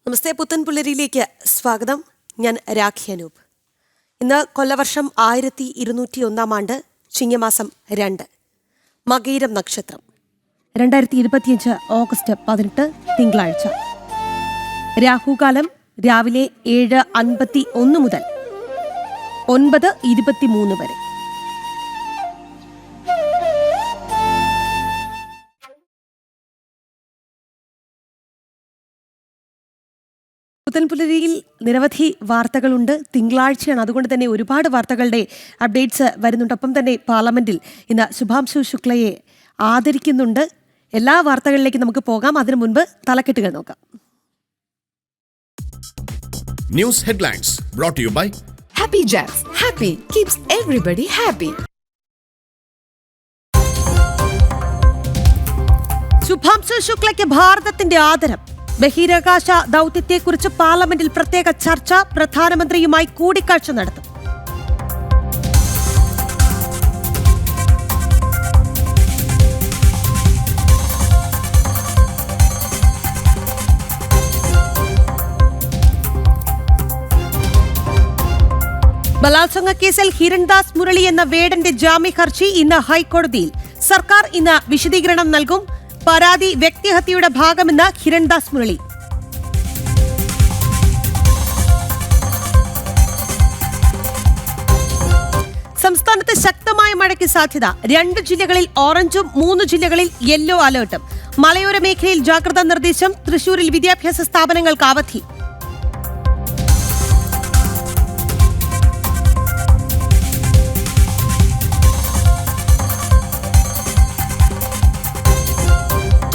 നമസ്തേ, പുത്തൻ പുലരിയിലേക്ക് സ്വാഗതം. ഞാൻ രാഖി അനൂപ്. ഇന്ന് കൊല്ലവർഷം 1201 ആണ്ട്, ചിങ്ങമാസം 2, മകയിരം നക്ഷത്രം, 2025 ഓഗസ്റ്റ് 18 തിങ്കളാഴ്ച. രാഹുകാലം രാവിലെ 7:51 മുതൽ 9:23 വരെ. പുത്തൻപുലരിയിൽ നിരവധി വാർത്തകളുണ്ട്. തിങ്കളാഴ്ചയാണ്, അതുകൊണ്ട് തന്നെ ഒരുപാട് വാർത്തകളുടെ അപ്ഡേറ്റ്സ് വരുന്നുണ്ട്. ഒപ്പം തന്നെ പാർലമെന്റിൽ ഇന്ന് ശുഭാംശു ശുക്ലയെ ആദരിക്കുന്നുണ്ട്. എല്ലാ വാർത്തകളിലേക്കും നമുക്ക് പോകാം. അതിനു മുൻപ് തലക്കെട്ടുകൾ നോക്കാം. News headlines brought to you by Happy Jazz. Happy keeps everybody happy. Shubhanshu ശുക്ലയ്ക്ക് ഭാരതത്തിന്റെ ആദരം. ബഹിരാകാശ ദൗത്യത്തെക്കുറിച്ച് പാർലമെന്റിൽ പ്രത്യേക ചർച്ച. പ്രധാനമന്ത്രിയുമായി കൂടിക്കാഴ്ച നടത്തും. ബലാത്സംഗ കേസിൽ ഹിരൺദാസ് മുരളി എന്ന വേടന്റെ ജാമ്യ ഹർജി ഇന്ന് ഹൈക്കോടതിയിൽ. സർക്കാർ ഇന്ന് വിശദീകരണം നൽകും. പരാതി വ്യക്തിഹത്യയുടെ ഭാഗമെന്ന് ഹിരൺദാസ് മുരളി. സംസ്ഥാനത്ത് ശക്തമായ മഴയ്ക്ക് സാധ്യത. 2 ജില്ലകളിൽ ഓറഞ്ചും 3 ജില്ലകളിൽ യെല്ലോ അലർട്ടും. മലയോര മേഖലയിൽ ജാഗ്രതാ നിർദ്ദേശം. തൃശൂരിൽ വിദ്യാഭ്യാസ സ്ഥാപനങ്ങൾക്ക് അവധി.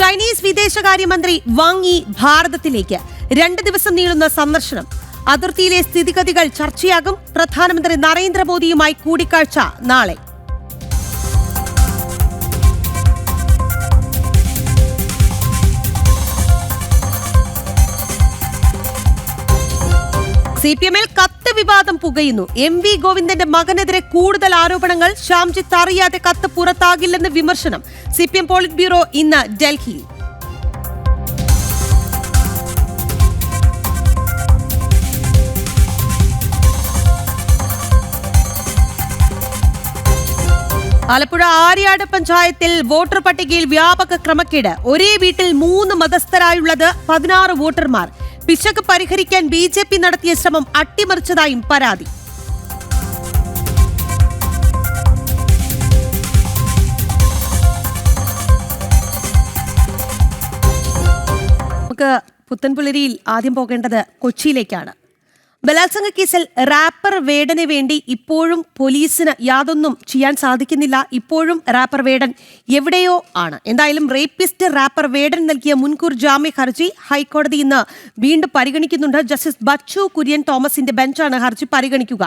ചൈനീസ് വിദേശകാര്യമന്ത്രി വാങ് യി ഭാരതത്തിലേക്ക് 2 ദിവസം നീളുന്ന സന്ദർശനം. അതിർത്തിയിലെ സ്ഥിതിഗതികൾ ചർച്ചയാകും. പ്രധാനമന്ത്രി നരേന്ദ്രമോദിയുമായി കൂടിക്കാഴ്ച നാളെ. CPM-ൽ കത്ത് വിവാദം പുകയുന്നു. MV ഗോവിന്ദന്റെ മകനെതിരെ കൂടുതൽ ആരോപണങ്ങൾ. ശ്യാംജിത്ത് അറിയാതെ കത്ത് പുറത്താകില്ലെന്ന് വിമർശനം. CPM പോളിറ്റ് ബ്യൂറോ ഇന്ന് ഡൽഹിയിൽ. ആലപ്പുഴ ആര്യാട് പഞ്ചായത്തിൽ വോട്ടർ പട്ടികയിൽ വ്യാപക ക്രമക്കേട്. ഒരേ വീട്ടിൽ 3 മതസ്ഥരായുള്ളത് 16 വോട്ടർമാർ. പിശക് പരിഹരിക്കാൻ BJP നടത്തിയ ശ്രമം അട്ടിമറിച്ചതായും പരാതി. നമുക്ക് പുത്തൻപുലരിയിൽ ആദ്യം പോകേണ്ടത് കൊച്ചിയിലേക്കാണ്. ബലാത്സംഗ കേസിൽ റാപ്പർ വേടന് വേണ്ടി ഇപ്പോഴും പോലീസിന് യാതൊന്നും ചെയ്യാൻ സാധിക്കുന്നില്ല. ഇപ്പോഴും റാപ്പർ വേടൻ എവിടെയോ ആണ്. എന്തായാലും റേപ്പിസ്റ്റ് റാപ്പർ വേടൻ നൽകിയ മുൻകൂർ ജാമ്യ ഹർജി ഹൈക്കോടതി ഇന്ന് വീണ്ടും പരിഗണിക്കുന്നുണ്ട്. ജസ്റ്റിസ് ബച്ചു കുര്യൻ തോമസിന്റെ ബെഞ്ചാണ് ഹർജി പരിഗണിക്കുക.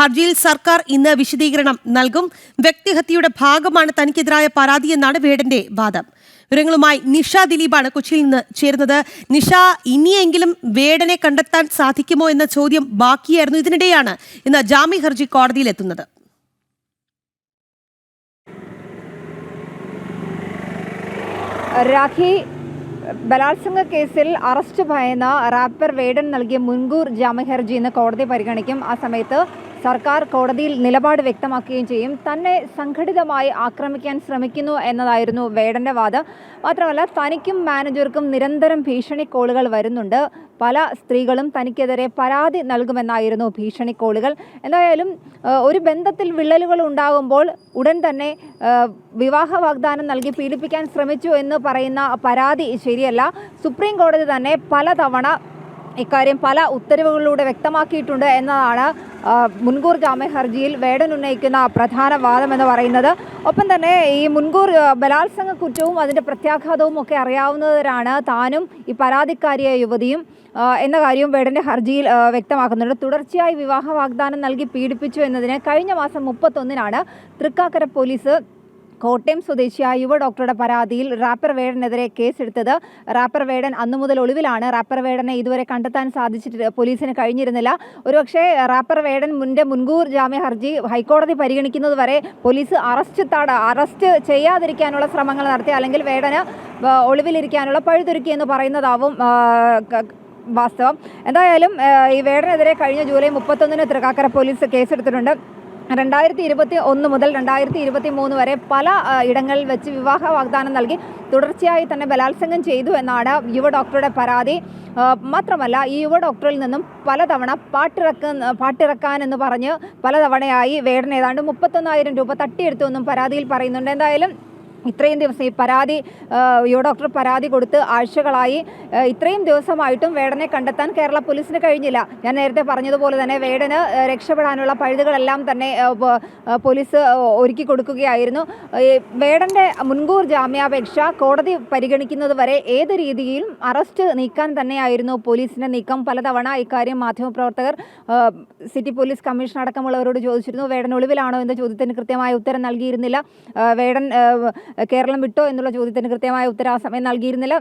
ഹർജിയിൽ സർക്കാർ ഇന്ന് വിശദീകരണം നൽകും. വ്യക്തിഹത്യയുടെ ഭാഗമാണ് തനിക്കെതിരായ പരാതിയെന്നാണ് വേടന്റെ വാദം. വിവരങ്ങളുമായി നിഷ ദിലീപാണ് കൊച്ചിയിൽ നിന്ന് ചേരുന്നത്. നിഷ, ഇനിയെങ്കിലും വേടനെ കണ്ടെത്താൻ സാധിക്കുമോ എന്ന ചോദ്യം ബാക്കിയായിരുന്നു. ഇതിനിടെയാണ് ഇന്ന് ജാമ്യ ഹർജി കോടതിയിലെത്തുന്നത്. രാഖി, ബലാത്സംഗ കേസിൽ അറസ്റ്റ് ഭയന്ന റാപ്പർ വേടൻ നൽകിയ മുൻകൂർ ജാമ്യ ഹർജി ഇന്ന് കോടതി പരിഗണിക്കും. ആ സമയത്ത് സർക്കാർ കോടതിയിൽ നിലപാട് വ്യക്തമാക്കുകയും ചെയ്യും. തന്നെ സംഘടിതമായി ആക്രമിക്കാൻ ശ്രമിക്കുന്നു എന്നതായിരുന്നു വേടന്റെ വാദം. മാത്രമല്ല, തനിക്കും മാനേജർക്കും നിരന്തരം ഭീഷണി കോളുകൾ വരുന്നുണ്ട്. പല സ്ത്രീകളും തനിക്കെതിരെ പരാതി നൽകുമെന്നായിരുന്നു ഭീഷണി കോളുകൾ. എന്തായാലും ഒരു ബന്ധത്തിൽ വിള്ളലുകൾ ഉണ്ടാകുമ്പോൾ ഉടൻ തന്നെ വിവാഹ വാഗ്ദാനം നൽകി പീഡിപ്പിക്കാൻ ശ്രമിച്ചു എന്ന് പറയുന്ന പരാതി ശരിയല്ല. സുപ്രീം കോടതി തന്നെ പലതവണ ഇക്കാര്യം പല ഉത്തരവുകളിലൂടെ വ്യക്തമാക്കിയിട്ടുണ്ട് എന്നതാണ് മുൻകൂർ ജാമ്യ ഹർജിയിൽ വേടൻ ഉന്നയിക്കുന്ന പ്രധാന വാദം എന്ന് പറയുന്നത്. ഒപ്പം തന്നെ ഈ മുൻകൂർ ബലാത്സംഗ കുറ്റവും അതിൻ്റെ പ്രത്യാഘാതവും ഒക്കെ അറിയാവുന്നവരാണ് താനും ഈ പരാതിക്കാരിയായ യുവതിയും എന്ന കാര്യവും വേടൻ്റെ ഹർജിയിൽ വ്യക്തമാക്കുന്നുണ്ട്. തുടർച്ചയായി വിവാഹ വാഗ്ദാനം നൽകി പീഡിപ്പിച്ചു എന്നതിന് കഴിഞ്ഞ മാസം 31-നാണ് തൃക്കാക്കര പോലീസ് കോട്ടയം സ്വദേശിയായ യുവ ഡോക്ടറുടെ പരാതിയിൽ റാപ്പർ വേടനെതിരെ കേസെടുത്തത്. റാപ്പർ വേടൻ അന്നു മുതൽ ഒളിവിലാണ്. റാപ്പർ വേടനെ ഇതുവരെ കണ്ടെത്താൻ സാധിച്ചിട്ട് പോലീസിന് കഴിഞ്ഞിരുന്നില്ല. ഒരുപക്ഷെ റാപ്പർ വേടൻ മുൻകൂർ ജാമ്യ ഹർജി ഹൈക്കോടതി പരിഗണിക്കുന്നത് വരെ പോലീസ് അറസ്റ്റ് ചെയ്യാതിരിക്കാനുള്ള ശ്രമങ്ങൾ നടത്തി, അല്ലെങ്കിൽ വേടന് ഒളിവിലിരിക്കാനുള്ള പഴുതൊരുക്കി എന്ന് പറയുന്നതാവും വാസ്തവം. എന്തായാലും ഈ വേടനെതിരെ കഴിഞ്ഞ ജൂലൈ 31 തൃക്കാക്കര പോലീസ് കേസെടുത്തിട്ടുണ്ട്. 2021 മുതൽ 2023 വരെ പല ഇടങ്ങളിൽ വെച്ച് വിവാഹ വാഗ്ദാനം നൽകി തുടർച്ചയായി തന്നെ ബലാത്സംഗം ചെയ്തു എന്നാണ് യുവ ഡോക്ടറുടെ പരാതി. മാത്രമല്ല, ഈ യുവ ഡോക്ടറിൽ നിന്നും പലതവണ പാട്ടിറക്കാൻ എന്ന് പറഞ്ഞ് പലതവണയായി വേടൻ ഏതാണ്ട് 31,000 രൂപ തട്ടിയെടുത്തു എന്നും പരാതിയിൽ പറയുന്നുണ്ട്. എന്തായാലും ഇത്രയും ദിവസം ഈ യുവ ഡോക്ടർ പരാതി കൊടുത്ത് ആഴ്ചകളായി. ഇത്രയും ദിവസമായിട്ടും വേടനെ കണ്ടെത്താൻ കേരള പോലീസിന് കഴിഞ്ഞില്ല. ഞാൻ നേരത്തെ പറഞ്ഞതുപോലെ തന്നെ വേടന് രക്ഷപ്പെടാനുള്ള പഴുതുകളെല്ലാം തന്നെ പോലീസ് ഒരുക്കി കൊടുക്കുകയായിരുന്നു. വേടൻ്റെ മുൻകൂർ ജാമ്യാപേക്ഷ കോടതി പരിഗണിക്കുന്നത് വരെ ഏത് രീതിയിലും അറസ്റ്റ് നീക്കാൻ തന്നെയായിരുന്നു പോലീസിൻ്റെ നീക്കം. പലതവണ ഇക്കാര്യം മാധ്യമപ്രവർത്തകർ സിറ്റി പോലീസ് കമ്മീഷണർ അടക്കമുള്ളവരോട് ചോദിച്ചിരുന്നു. വേടൻ ഒളിവിലാണോ എന്ന ചോദ്യത്തിന് കൃത്യമായ ഉത്തരം നൽകിയിരുന്നില്ല. വേടൻ കേരളം വിട്ടോ എന്നുള്ള ചോദ്യത്തിന് കൃത്യമായ ഉത്തരം ആ സമയം നൽകിയിരുന്നില്ല.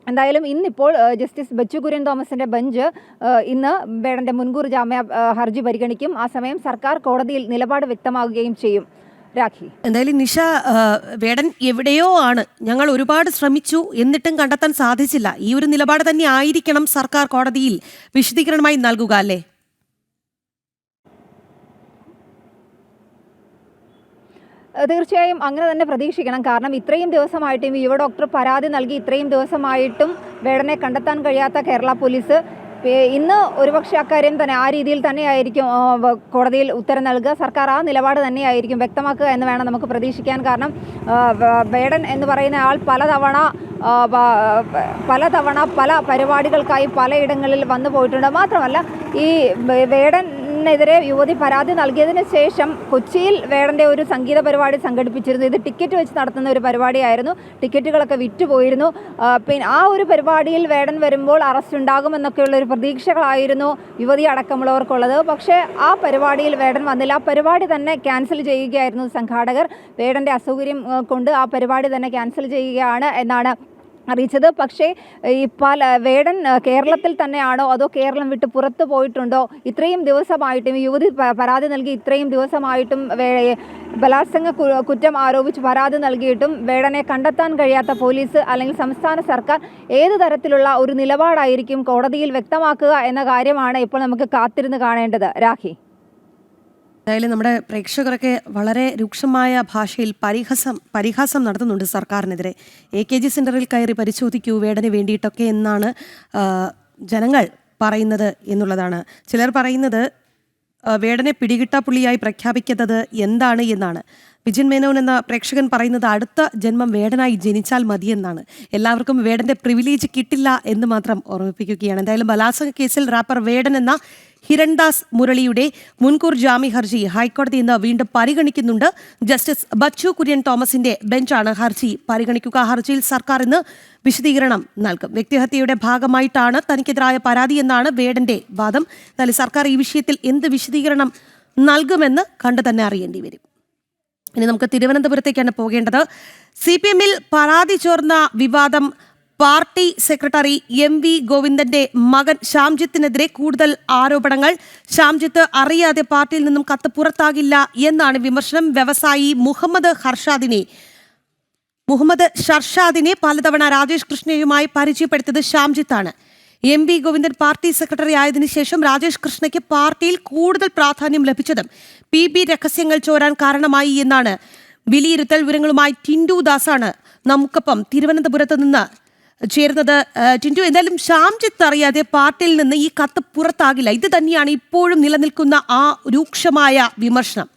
എന്തായാലും ഇന്നിപ്പോൾ ജസ്റ്റിസ് ബച്ചു കുര്യൻ തോമസിന്റെ ബെഞ്ച് ഇന്ന് വേടന്റെ മുൻകൂർ ജാമ്യ ഹർജി പരിഗണിക്കും. ആ സമയം സർക്കാർ കോടതിയിൽ നിലപാട് വ്യക്തമാകുകയും ചെയ്യും. രാഖി, എന്തായാലും നിഷ, വേടൻ എവിടെയോ ആണ്, ഞങ്ങൾ ഒരുപാട് ശ്രമിച്ചു എന്നിട്ടും കണ്ടെത്താൻ സാധിച്ചില്ല. ഈ ഒരു നിലപാട് തന്നെ ആയിരിക്കണം സർക്കാർ കോടതിയിൽ വിശദീകരണമായി നൽകുക, അല്ലേ? തീർച്ചയായും അങ്ങനെ തന്നെ പ്രതീക്ഷിക്കണം. കാരണം ഇത്രയും ദിവസമായിട്ടും യുവ ഡോക്ടർ പരാതി നൽകി ഇത്രയും ദിവസമായിട്ടും വേടനെ കണ്ടെത്താൻ കഴിയാത്ത കേരള പോലീസ് ഇന്ന് ഒരുപക്ഷെ അക്കാര്യം തന്നെ ആ രീതിയിൽ തന്നെയായിരിക്കും കോടതിയിൽ ഉത്തരം നൽകുക. സർക്കാർ ആ നിലപാട് തന്നെയായിരിക്കും വ്യക്തമാക്കുക എന്ന് വേണം നമുക്ക് പ്രതീക്ഷിക്കാൻ. കാരണം വേടൻ എന്ന് പറയുന്ന ആൾ പലതവണ പല പരിപാടികൾക്കായി പലയിടങ്ങളിൽ വന്നു പോയിട്ടുണ്ട്. മാത്രമല്ല, ഈ വേടനെതിരെ യുവതി പരാതി നൽകിയതിന് ശേഷം കൊച്ചിയിൽ വേടൻ്റെ ഒരു സംഗീത പരിപാടി സംഘടിപ്പിച്ചിരുന്നു. ഇത് ടിക്കറ്റ് വെച്ച് നടത്തുന്ന ഒരു പരിപാടിയായിരുന്നു. ടിക്കറ്റുകളൊക്കെ വിറ്റുപോയിരുന്നു. പിന്നെ ആ ഒരു പരിപാടിയിൽ വേടൻ വരുമ്പോൾ അറസ്റ്റ് ഉണ്ടാകുമെന്നൊക്കെയുള്ള ഒരു പ്രതീക്ഷകളായിരുന്നു യുവതി അടക്കമുള്ളവർക്കുള്ളത്. പക്ഷേ ആ പരിപാടിയിൽ വേടൻ വന്നില്ല. ആ പരിപാടി തന്നെ ക്യാൻസൽ ചെയ്യുകയായിരുന്നു സംഘാടകർ. വേടൻ്റെ അസൗകര്യം കൊണ്ട് ആ പരിപാടി തന്നെ ക്യാൻസൽ ചെയ്യുകയാണ് എന്നാണ് അറിയിച്ചത്. പക്ഷേ ഈ വേടൻ കേരളത്തിൽ തന്നെയാണോ അതോ കേരളം വിട്ട് പുറത്തു പോയിട്ടുണ്ടോ? ഇത്രയും ദിവസമായിട്ടും യുവതി പരാതി നൽകി ഇത്രയും ദിവസമായിട്ടും ബലാത്സംഗ കുറ്റം ആരോപിച്ച് പരാതി നൽകിയിട്ടും വേടനെ കണ്ടെത്താൻ കഴിയാത്ത പോലീസ് അല്ലെങ്കിൽ സംസ്ഥാന സർക്കാർ ഏത് തരത്തിലുള്ള ഒരു നിലപാടായിരിക്കും കോടതിയിൽ വ്യക്തമാക്കുക എന്ന കാര്യമാണ് ഇപ്പോൾ നമുക്ക് കാത്തിരുന്ന് കാണേണ്ടത്. രാഖി, എന്തായാലും നമ്മുടെ പ്രേക്ഷകരൊക്കെ വളരെ രൂക്ഷമായ ഭാഷയിൽ പരിഹാസം നടത്തുന്നുണ്ട് സർക്കാരിനെതിരെ. AKG സെന്ററിൽ കയറി പരിശോധിക്കൂ വേടന് വേണ്ടിയിട്ടൊക്കെ എന്നാണ് ജനങ്ങൾ പറയുന്നത് എന്നുള്ളതാണ്. ചിലർ പറയുന്നത് വേടനെ പിടികിട്ടാപ്പുള്ളിയായി പ്രഖ്യാപിക്കുന്നത് എന്താണ് എന്നാണ്. വിജിൻ മേനോൻ എന്ന പ്രേക്ഷകൻ പറയുന്നത് അടുത്ത ജന്മം വേടനായി ജനിച്ചാൽ മതിയെന്നാണ്. എല്ലാവർക്കും വേടന്റെ പ്രിവിലേജ് കിട്ടില്ല എന്ന് മാത്രം ഓർമ്മിപ്പിക്കുകയാണ്. എന്തായാലും ബലാത്സംഗ കേസിൽ റാപ്പർ വേടൻ എന്ന ഹിരൺദാസ് മുരളിയുടെ മുൻകൂർ ജാമ്യ ഹർജി ഹൈക്കോടതി ഇന്ന് വീണ്ടും പരിഗണിക്കുന്നുണ്ട്. ജസ്റ്റിസ് ബച്ചു കുര്യൻ തോമസിന്റെ ബെഞ്ചാണ് ഹർജി പരിഗണിക്കുക. ഹർജിയിൽ സർക്കാർ ഇന്ന് വിശദീകരണം നൽകും. വ്യക്തിഹത്യയുടെ ഭാഗമായിട്ടാണ് തനിക്കെതിരായ പരാതി എന്നാണ് വേടന്റെ വാദം. എന്നാൽ സർക്കാർ ഈ വിഷയത്തിൽ എന്ത് വിശദീകരണം നൽകുമെന്ന് കണ്ടു തന്നെ അറിയേണ്ടി വരും. ഇനി നമുക്ക് തിരുവനന്തപുരത്തേക്കാണ് പോകേണ്ടത്. CPM-ൽ പരാതി ചോർന്ന വിവാദം പാർട്ടി സെക്രട്ടറി MV ഗോവിന്ദന്റെ മകൻ ശ്യാംജിത്തിനെതിരെ കൂടുതൽ ആരോപണങ്ങൾ. ശ്യാംജിത്ത് അറിയാതെ പാർട്ടിയിൽ നിന്നും കത്ത് പുറത്താകില്ല എന്നാണ് വിമർശനം. വ്യവസായി മുഹമ്മദ് ഷർഷാദിനെ പലതവണ രാജേഷ് കൃഷ്ണയുമായി പരിചയപ്പെടുത്തിയത് ശ്യാംജിത്താണ്. MV ഗോവിന്ദൻ പാർട്ടി സെക്രട്ടറി ആയതിനു ശേഷം രാജേഷ് കൃഷ്ണയ്ക്ക് പാർട്ടിയിൽ കൂടുതൽ പ്രാധാന്യം ലഭിച്ചതും PB രഹസ്യങ്ങൾ ചോരാൻ കാരണമായി എന്നാണ് വിലയിരുത്തൽ. വിവരങ്ങളുമായി ടിൻഡു ദാസാണ് നമുക്കൊപ്പം തിരുവനന്തപുരത്ത് നിന്ന് ചേരുന്നത്. ടിൻഡു, എന്തായാലും ശ്യാംജിത്ത് അറിയാതെ പാർട്ടിയിൽ നിന്ന് ഈ കത്ത് പുറത്താകില്ല, ഇത് തന്നെയാണ് ഇപ്പോഴും നിലനിൽക്കുന്ന ആ രൂക്ഷമായ വിമർശനം.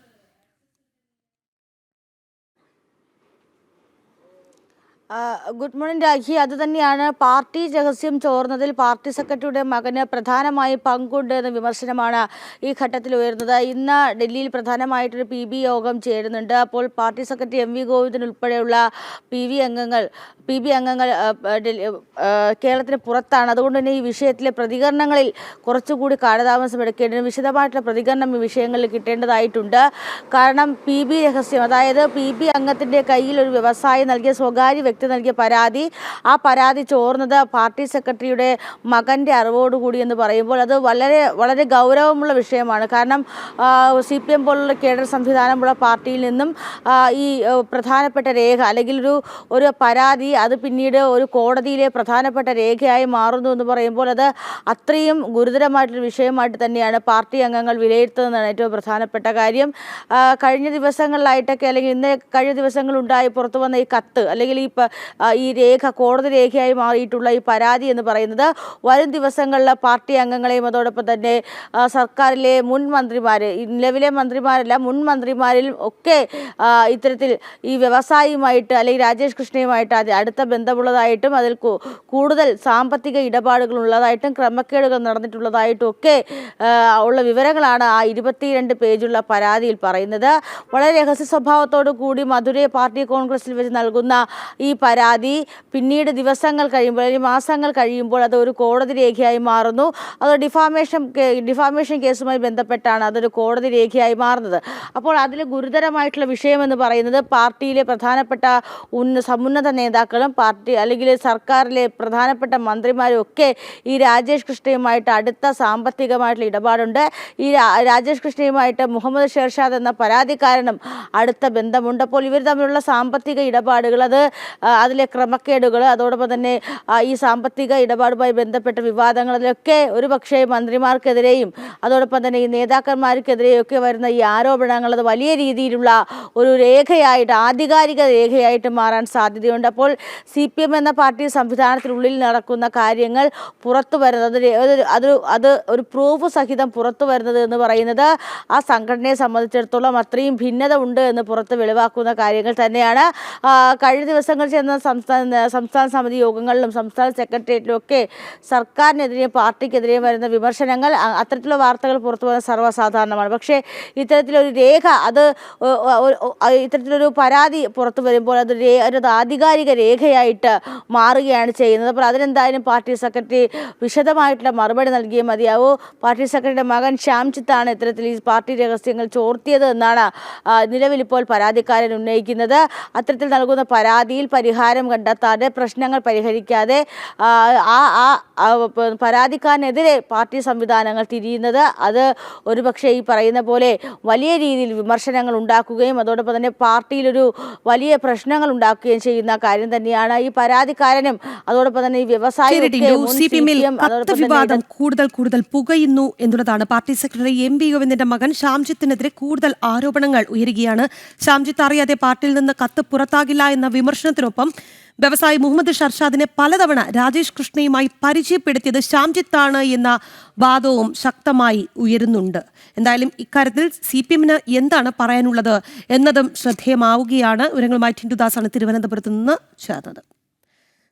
Good morning Rakhi. അതുതന്നെയാണ് പാർട്ടി രഹസ്യം ചോർന്നതിൽ പാർട്ടി സെക്രട്ടറിയുടെ മകന് പ്രധാനമായി പങ്കുണ്ട് എന്ന വിമർശനമാണ് ഈ ഘട്ടത്തിൽ ഉയർന്നത്. ഇന്ന് ഡൽഹിയിൽ പ്രധാനമായിട്ടൊരു PB യോഗം ചേരുന്നുണ്ട്. അപ്പോൾ പാർട്ടി സെക്രട്ടറി MV ഗോവിന്ദൻ ഉൾപ്പെടെയുള്ള PB അംഗങ്ങൾ കേരളത്തിന് പുറത്താണ്. അതുകൊണ്ട് തന്നെ ഈ വിഷയത്തിലെ പ്രതികരണങ്ങളിൽ കുറച്ചുകൂടി കാലതാമസം എടുക്കേണ്ടത്, വിശദമായിട്ടുള്ള പ്രതികരണം ഈ വിഷയങ്ങളിൽ കിട്ടേണ്ടതായിട്ടുണ്ട്. കാരണം PB രഹസ്യം, അതായത് PB അംഗത്തിൻ്റെ കയ്യിൽ ഒരു വ്യവസായി നൽകിയ സ്വകാര്യ വ്യക്തി നൽകിയ പരാതി, ആ പരാതി ചോർന്നത് പാർട്ടി സെക്രട്ടറിയുടെ മകൻ്റെ അറിവോടുകൂടി എന്ന് പറയുമ്പോൾ അത് വളരെ വളരെ ഗൗരവമുള്ള വിഷയമാണ്. കാരണം CPM പോലുള്ള കേഡർ സംവിധാനമുള്ള പാർട്ടിയിൽ നിന്നും ഈ പ്രധാനപ്പെട്ട രേഖ അല്ലെങ്കിൽ ഒരു പരാതി അത് പിന്നീട് ഒരു കോടതിയിലെ പ്രധാനപ്പെട്ട രേഖയായി മാറുന്നു എന്ന് പറയുമ്പോൾ അത് അത്രയും ഗുരുതരമായിട്ടൊരു വിഷയമായിട്ട് തന്നെയാണ് പാർട്ടി അംഗങ്ങൾ വിലയിരുത്തുന്നതാണ് ഏറ്റവും പ്രധാനപ്പെട്ട കാര്യം. കഴിഞ്ഞ ദിവസങ്ങളിലായിട്ടൊക്കെ അല്ലെങ്കിൽ കഴിഞ്ഞ ദിവസങ്ങളുണ്ടായി പുറത്തു വന്ന ഈ കത്ത് അല്ലെങ്കിൽ ഈ രേഖ കോടതി രേഖയായി മാറിയിട്ടുള്ള ഈ പരാതി എന്ന് പറയുന്നത് വരും ദിവസങ്ങളിൽ പാർട്ടി അംഗങ്ങളെയും അതോടൊപ്പം തന്നെ സർക്കാരിലെ മുൻ മന്ത്രിമാർ, നിലവിലെ മന്ത്രിമാരല്ല മുൻ മന്ത്രിമാരിലും ഒക്കെ ഇത്തരത്തിൽ ഈ വ്യവസായിയുമായിട്ട് അല്ലെങ്കിൽ രാജേഷ് കൃഷ്ണയുമായിട്ട് അടുത്ത ബന്ധമുള്ളതായിട്ടും അതിൽ കൂടുതൽ സാമ്പത്തിക ഇടപാടുകൾ ഉള്ളതായിട്ടും ക്രമക്കേടുകൾ നടന്നിട്ടുള്ളതായിട്ടും ഒക്കെ ഉള്ള വിവരങ്ങളാണ് ആ 22 പേജുള്ള പരാതിയിൽ പറയുന്നത്. വളരെ രഹസ്യ സ്വഭാവത്തോടു കൂടി മധുരൈ പാർട്ടി കോൺഗ്രസിൽ വെച്ച് നൽകുന്ന ഈ പരാതി പിന്നീട് ദിവസങ്ങൾ കഴിയുമ്പോൾ അല്ലെങ്കിൽ മാസങ്ങൾ കഴിയുമ്പോൾ അത് ഒരു കോടതി രേഖയായി മാറുന്നു. അത് ഡിഫാമേഷൻ കേസുമായി ബന്ധപ്പെട്ടാണ് അതൊരു കോടതി രേഖയായി മാറുന്നത്. അപ്പോൾ അതിൽ ഗുരുതരമായിട്ടുള്ള വിഷയമെന്ന് പറയുന്നത് പാർട്ടിയിലെ പ്രധാനപ്പെട്ട സമുന്നത നേതാക്കളും പാർട്ടി അല്ലെങ്കിൽ സർക്കാരിലെ പ്രധാനപ്പെട്ട മന്ത്രിമാരും ഒക്കെ ഈ രാജേഷ് കൃഷ്ണയുമായിട്ട് അടുത്ത സാമ്പത്തികമായിട്ടുള്ള ഇടപാടുണ്ട്. ഈ രാജേഷ് കൃഷ്ണയുമായിട്ട് മുഹമ്മദ് ഷെർഷാദ് എന്ന പരാതിക്കാരനും അടുത്ത ബന്ധമുണ്ട്. അപ്പോൾ ഇവർ തമ്മിലുള്ള സാമ്പത്തിക ഇടപാടുകൾ, അതിലെ ക്രമക്കേടുകൾ, അതോടൊപ്പം തന്നെ ഈ സാമ്പത്തിക ഇടപാടുമായി ബന്ധപ്പെട്ട വിവാദങ്ങളിലൊക്കെ ഒരുപക്ഷെ മന്ത്രിമാർക്കെതിരെയും അതോടൊപ്പം തന്നെ ഈ നേതാക്കന്മാർക്കെതിരെയും ഒക്കെ വരുന്ന ഈ ആരോപണങ്ങൾ അത് വലിയ രീതിയിലുള്ള ഒരു രേഖയായിട്ട്, ആധികാരിക രേഖയായിട്ട് മാറാൻ സാധ്യതയുണ്ട്. അപ്പോൾ CPM എന്ന പാർട്ടി സംവിധാനത്തിനുള്ളിൽ നടക്കുന്ന കാര്യങ്ങൾ പുറത്തു വരുന്നത്, അത് ഒരു പ്രൂഫ് സഹിതം പുറത്തു വരുന്നത് എന്ന് പറയുന്നത് ആ സംഘടനയെ സംബന്ധിച്ചിടത്തോളം അത്രയും ഭിന്നത ഉണ്ട് എന്ന് പുറത്ത് വെളിവാക്കുന്ന കാര്യങ്ങൾ തന്നെയാണ്. കഴിഞ്ഞ ദിവസങ്ങൾ ചേർന്ന സംസ്ഥാന സമിതി യോഗങ്ങളിലും സംസ്ഥാന സെക്രട്ടേറിയറ്റിലും ഒക്കെ സർക്കാരിനെതിരെയും പാർട്ടിക്കെതിരെയും വരുന്ന വിമർശനങ്ങൾ, അത്തരത്തിലുള്ള വാർത്തകൾ പുറത്തു വരുന്നത് സർവ്വസാധാരണമാണ്. പക്ഷേ ഇത്തരത്തിലൊരു രേഖ, ഇത്തരത്തിലൊരു പരാതി പുറത്തു വരുമ്പോൾ ഒരു ആധികാരിക രേഖയായിട്ട് മാറുകയാണ് ചെയ്യുന്നത്. അപ്പോൾ അതിനെന്തായാലും പാർട്ടി സെക്രട്ടറി വിശദമായിട്ടുള്ള മറുപടി നൽകിയേ മതിയാവൂ. പാർട്ടി സെക്രട്ടറിയുടെ മകൻ ശ്യാംജിത്താണ് ഇത്തരത്തിൽ ഈ പാർട്ടി രഹസ്യങ്ങൾ ചോർത്തിയത് എന്നാണ് നിലവിലിപ്പോൾ പരാതിക്കാരൻ ഉന്നയിക്കുന്നത്. അത്തരത്തിൽ നൽകുന്ന പരാതിയിൽ പരിഹാരം കണ്ടെത്താതെ, പ്രശ്നങ്ങൾ പരിഹരിക്കാതെ പരാതിക്കാരനെതിരെ പാർട്ടി സംവിധാനങ്ങൾ തിരിയുന്നത് അത് ഒരുപക്ഷെ ഈ പറയുന്ന പോലെ വലിയ രീതിയിൽ വിമർശനങ്ങൾ ഉണ്ടാക്കുകയും അതോടൊപ്പം തന്നെ പാർട്ടിയിലൊരു വലിയ പ്രശ്നങ്ങൾ ഉണ്ടാക്കുകയും ചെയ്യുന്ന കാര്യം തന്നെയാണ്. ഈ പരാതിക്കാരനും അതോടൊപ്പം തന്നെ ഈ വ്യവസായ വിവാദം കൂടുതൽ പുകയുന്നു എന്നുള്ളതാണ്. പാർട്ടി സെക്രട്ടറി MV ഗോവിന്ദന്റെ മകൻ ശ്യാംജിത്തിനെതിരെ കൂടുതൽ ആരോപണങ്ങൾ ഉയരുകയാണ്. ശ്യാംജിത്ത് അറിയാതെ പാർട്ടിയിൽ നിന്ന് കത്ത് പുറത്താകില്ല എന്ന വിമർശനത്തിനൊപ്പം വ്യവസായി മുഹമ്മദ് ഷർഷാദിനെ പലതവണ രാജേഷ് കൃഷ്ണയുമായി പരിചയപ്പെടുത്തിയത് ശ്യാംജിത്താണ് എന്ന വാദവും ശക്തമായി ഉയരുന്നുണ്ട്. എന്തായാലും ഇക്കാര്യത്തിൽ CPMന് എന്താണ് പറയാനുള്ളത് എന്നതും ശ്രദ്ധേയമാവുകയാണ്. വിവരങ്ങളുമായി ടിൻഡുദാസാണ് തിരുവനന്തപുരത്ത് നിന്ന് ചേർന്നത്.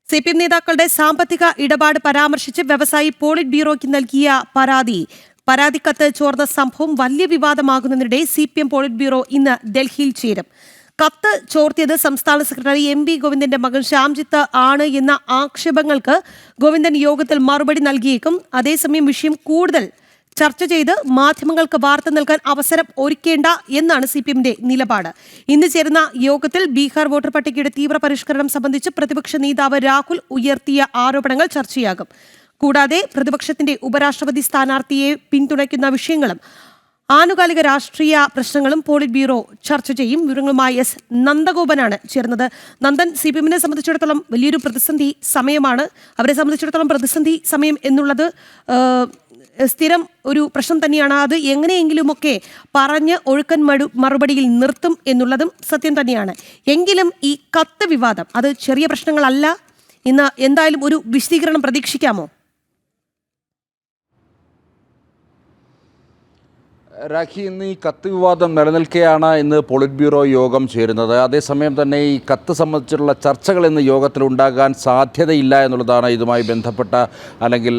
CPM നേതാക്കളുടെ സാമ്പത്തിക ഇടപാട് പരാമർശിച്ച് വ്യവസായി പോളിറ്റ് ബ്യൂറോയ്ക്ക് നൽകിയ പരാതിക്കത്ത് ചോർന്ന സംഭവം വലിയ വിവാദമാകുന്നതിനിടെ CPM പോളിറ്റ് ബ്യൂറോ ഇന്ന് ഡൽഹിയിൽ ചേരും. കത്ത് ചോർത്തിയത് സംസ്ഥാന സെക്രട്ടറി MV ഗോവിന്ദന്റെ മകൻ ശ്യാംജിത്ത് ആണ് എന്ന ആക്ഷേപങ്ങൾക്ക് ഗോവിന്ദൻ യോഗത്തിൽ മറുപടി നൽകിയേക്കും. അതേസമയം വിഷയം കൂടുതൽ ചർച്ച ചെയ്ത് മാധ്യമങ്ങൾക്ക് വാർത്ത നൽകാൻ അവസരം ഒരുക്കേണ്ട എന്നാണ് CPMന്റെ നിലപാട്. ഇന്ന് ചേരുന്ന യോഗത്തിൽ ബീഹാർ വോട്ടർ പട്ടികയുടെ തീവ്ര പരിഷ്കരണം സംബന്ധിച്ച് പ്രതിപക്ഷ നേതാവ് രാഹുൽ ഉയർത്തിയ ആരോപണങ്ങൾ ചർച്ചയാകും. കൂടാതെ പ്രതിപക്ഷത്തിന്റെ ഉപരാഷ്ട്രപതി സ്ഥാനാർത്ഥിയെ പിന്തുണയ്ക്കുന്ന വിഷയങ്ങളും ആനുകാലിക രാഷ്ട്രീയ പ്രശ്നങ്ങളും പോളിറ്റ് ബ്യൂറോ ചർച്ച ചെയ്യും. വിവരങ്ങളുമായി S നന്ദഗോപനാണ് ചേർന്നത്. നന്ദൻ, CPMനെ സംബന്ധിച്ചിടത്തോളം വലിയൊരു പ്രതിസന്ധി സമയമാണ്. അവരെ സംബന്ധിച്ചിടത്തോളം പ്രതിസന്ധി സമയം എന്നുള്ളത് സ്ഥിരം ഒരു പ്രശ്നം തന്നെയാണ്. അത് എങ്ങനെയെങ്കിലുമൊക്കെ പറഞ്ഞ് ഒഴുക്കൻ മറുപടിയിൽ നിർത്തും എന്നുള്ളതും സത്യം തന്നെയാണ്. എങ്കിലും ഈ കത്ത് വിവാദം അത് ചെറിയ പ്രശ്നങ്ങളല്ല. ഇന്ന് എന്തായാലും ഒരു വിശദീകരണം പ്രതീക്ഷിക്കാമോ? രാഖി, ഇന്ന് ഈ കത്ത് വിവാദം നിലനിൽക്കെയാണ് ഇന്ന് പോളിറ്റ് ബ്യൂറോ യോഗം ചേരുന്നത്. അതേസമയം തന്നെ ഈ കത്ത് സംബന്ധിച്ചുള്ള ചർച്ചകൾ ഇന്ന് യോഗത്തിൽ ഉണ്ടാകാൻ സാധ്യതയില്ല എന്നുള്ളതാണ് ഇതുമായി ബന്ധപ്പെട്ട അല്ലെങ്കിൽ